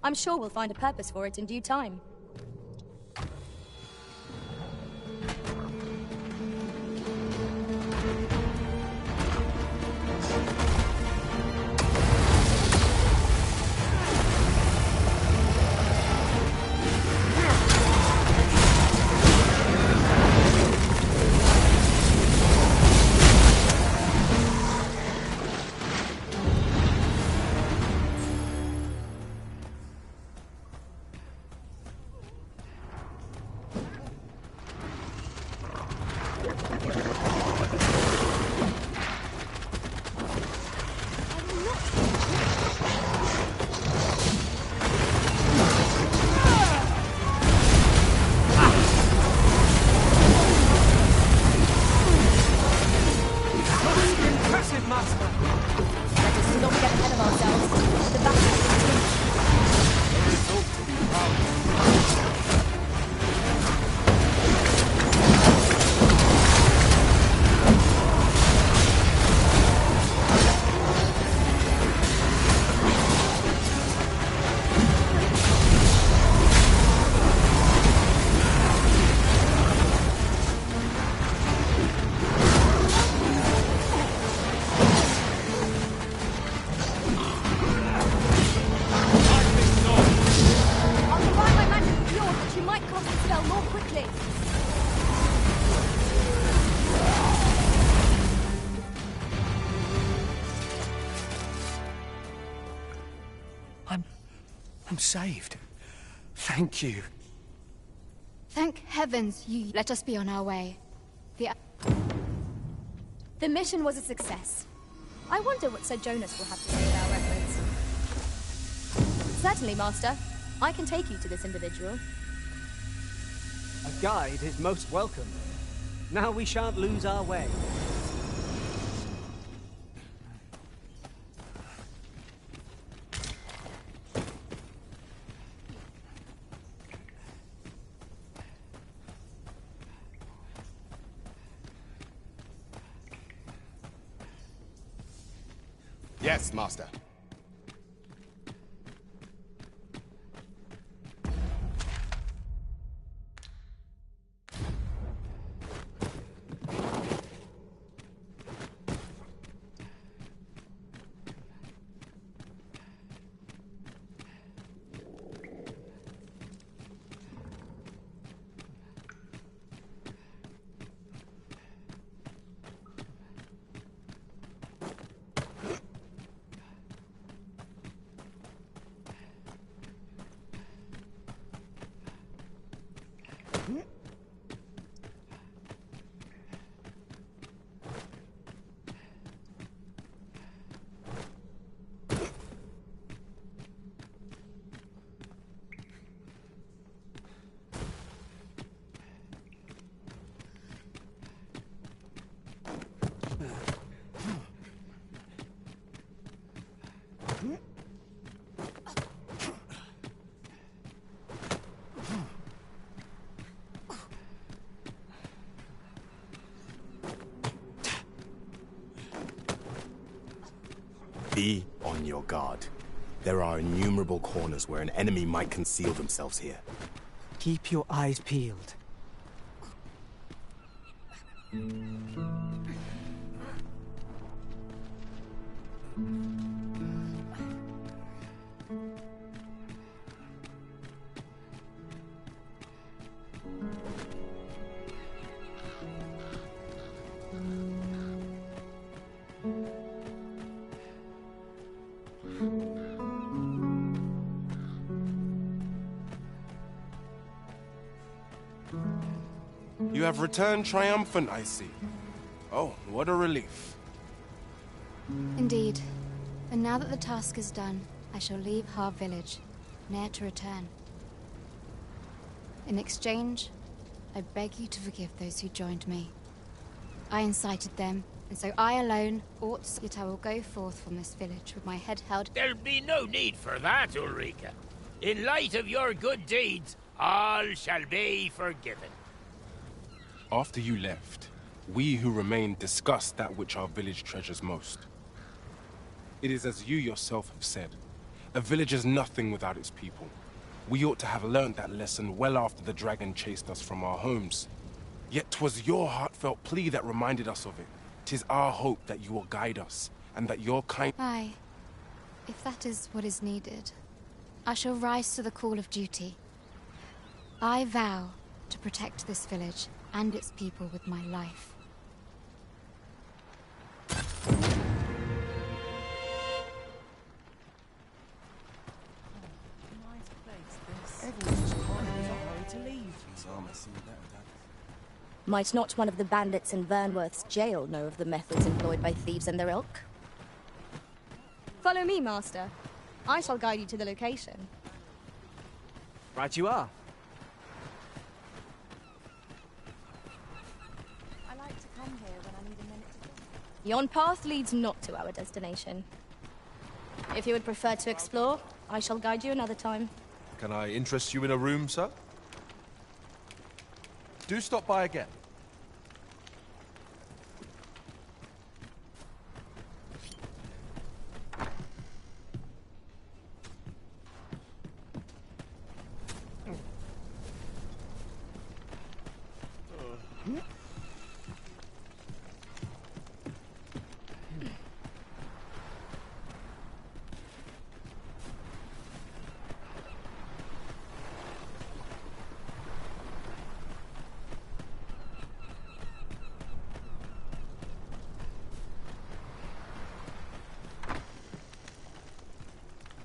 I'm sure we'll find a purpose for it in due time. Quickly! I'm saved. Thank you. Thank heavens you let us be on our way. The mission was a success. I wonder what Sir Jonas will have to say about our efforts. Certainly, Master. I can take you to this individual. A guide is most welcome. Now we shan't lose our way. Yes, Master. Be on your guard. There are innumerable corners where an enemy might conceal themselves here. Keep your eyes peeled. You have returned triumphant, I see. Oh, what a relief. Indeed. And now that the task is done, I shall leave Har village, ne'er to return. In exchange, I beg you to forgive those who joined me. I incited them, and so I alone ought, yet I will go forth from this village with my head held. There'll be no need for that, Ulrika. In light of your good deeds, all shall be forgiven. After you left, we who remained discussed that which our village treasures most. It is as you yourself have said, a village is nothing without its people. We ought to have learned that lesson well after the dragon chased us from our homes. Yet 'twas your heartfelt plea that reminded us of it. 'Tis our hope that you will guide us, and that your kind— Aye. If that is what is needed, I shall rise to the call of duty. I vow to protect this village and its people with my life. Might not one of the bandits in Vernworth's jail know of the methods employed by thieves and their ilk? Follow me, Master. I shall guide you to the location. Right you are. I like to come here when I need a minute to think. Yon path leads not to our destination. If you would prefer to explore, I shall guide you another time. Can I interest you in a room, sir? Do stop by again.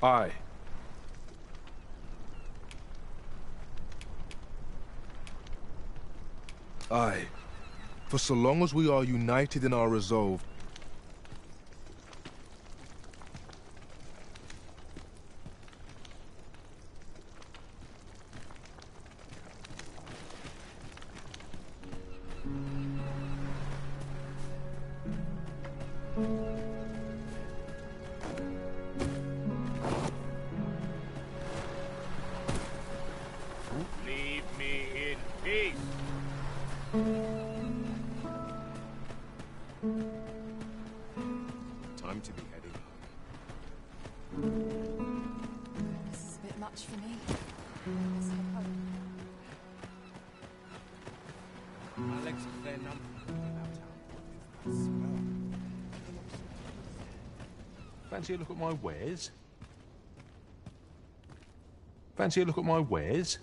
Aye. Aye. For so long as we are united in our resolve, Leave me in peace. time to be heading This is a bit much for me. My legs are fair numb. Fancy a look at my wares? Fancy a look at my wares?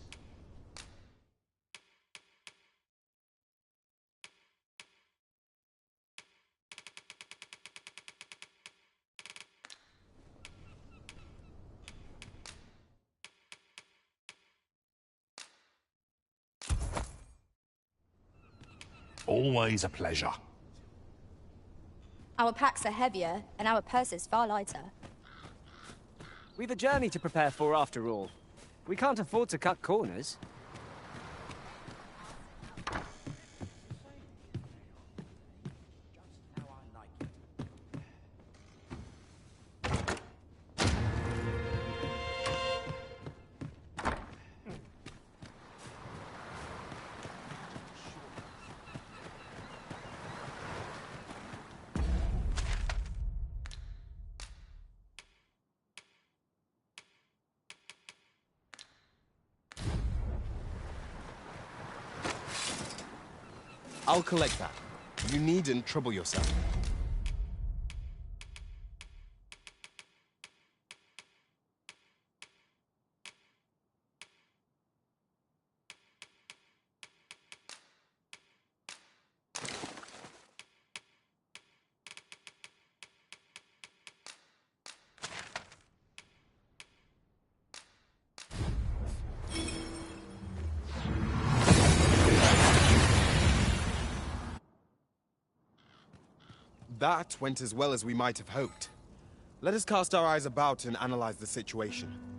Always a pleasure. Our packs are heavier, and our purses far lighter. We've a journey to prepare for after all. We can't afford to cut corners. I'll collect that. You needn't trouble yourself. That went as well as we might have hoped. Let us cast our eyes about and analyze the situation.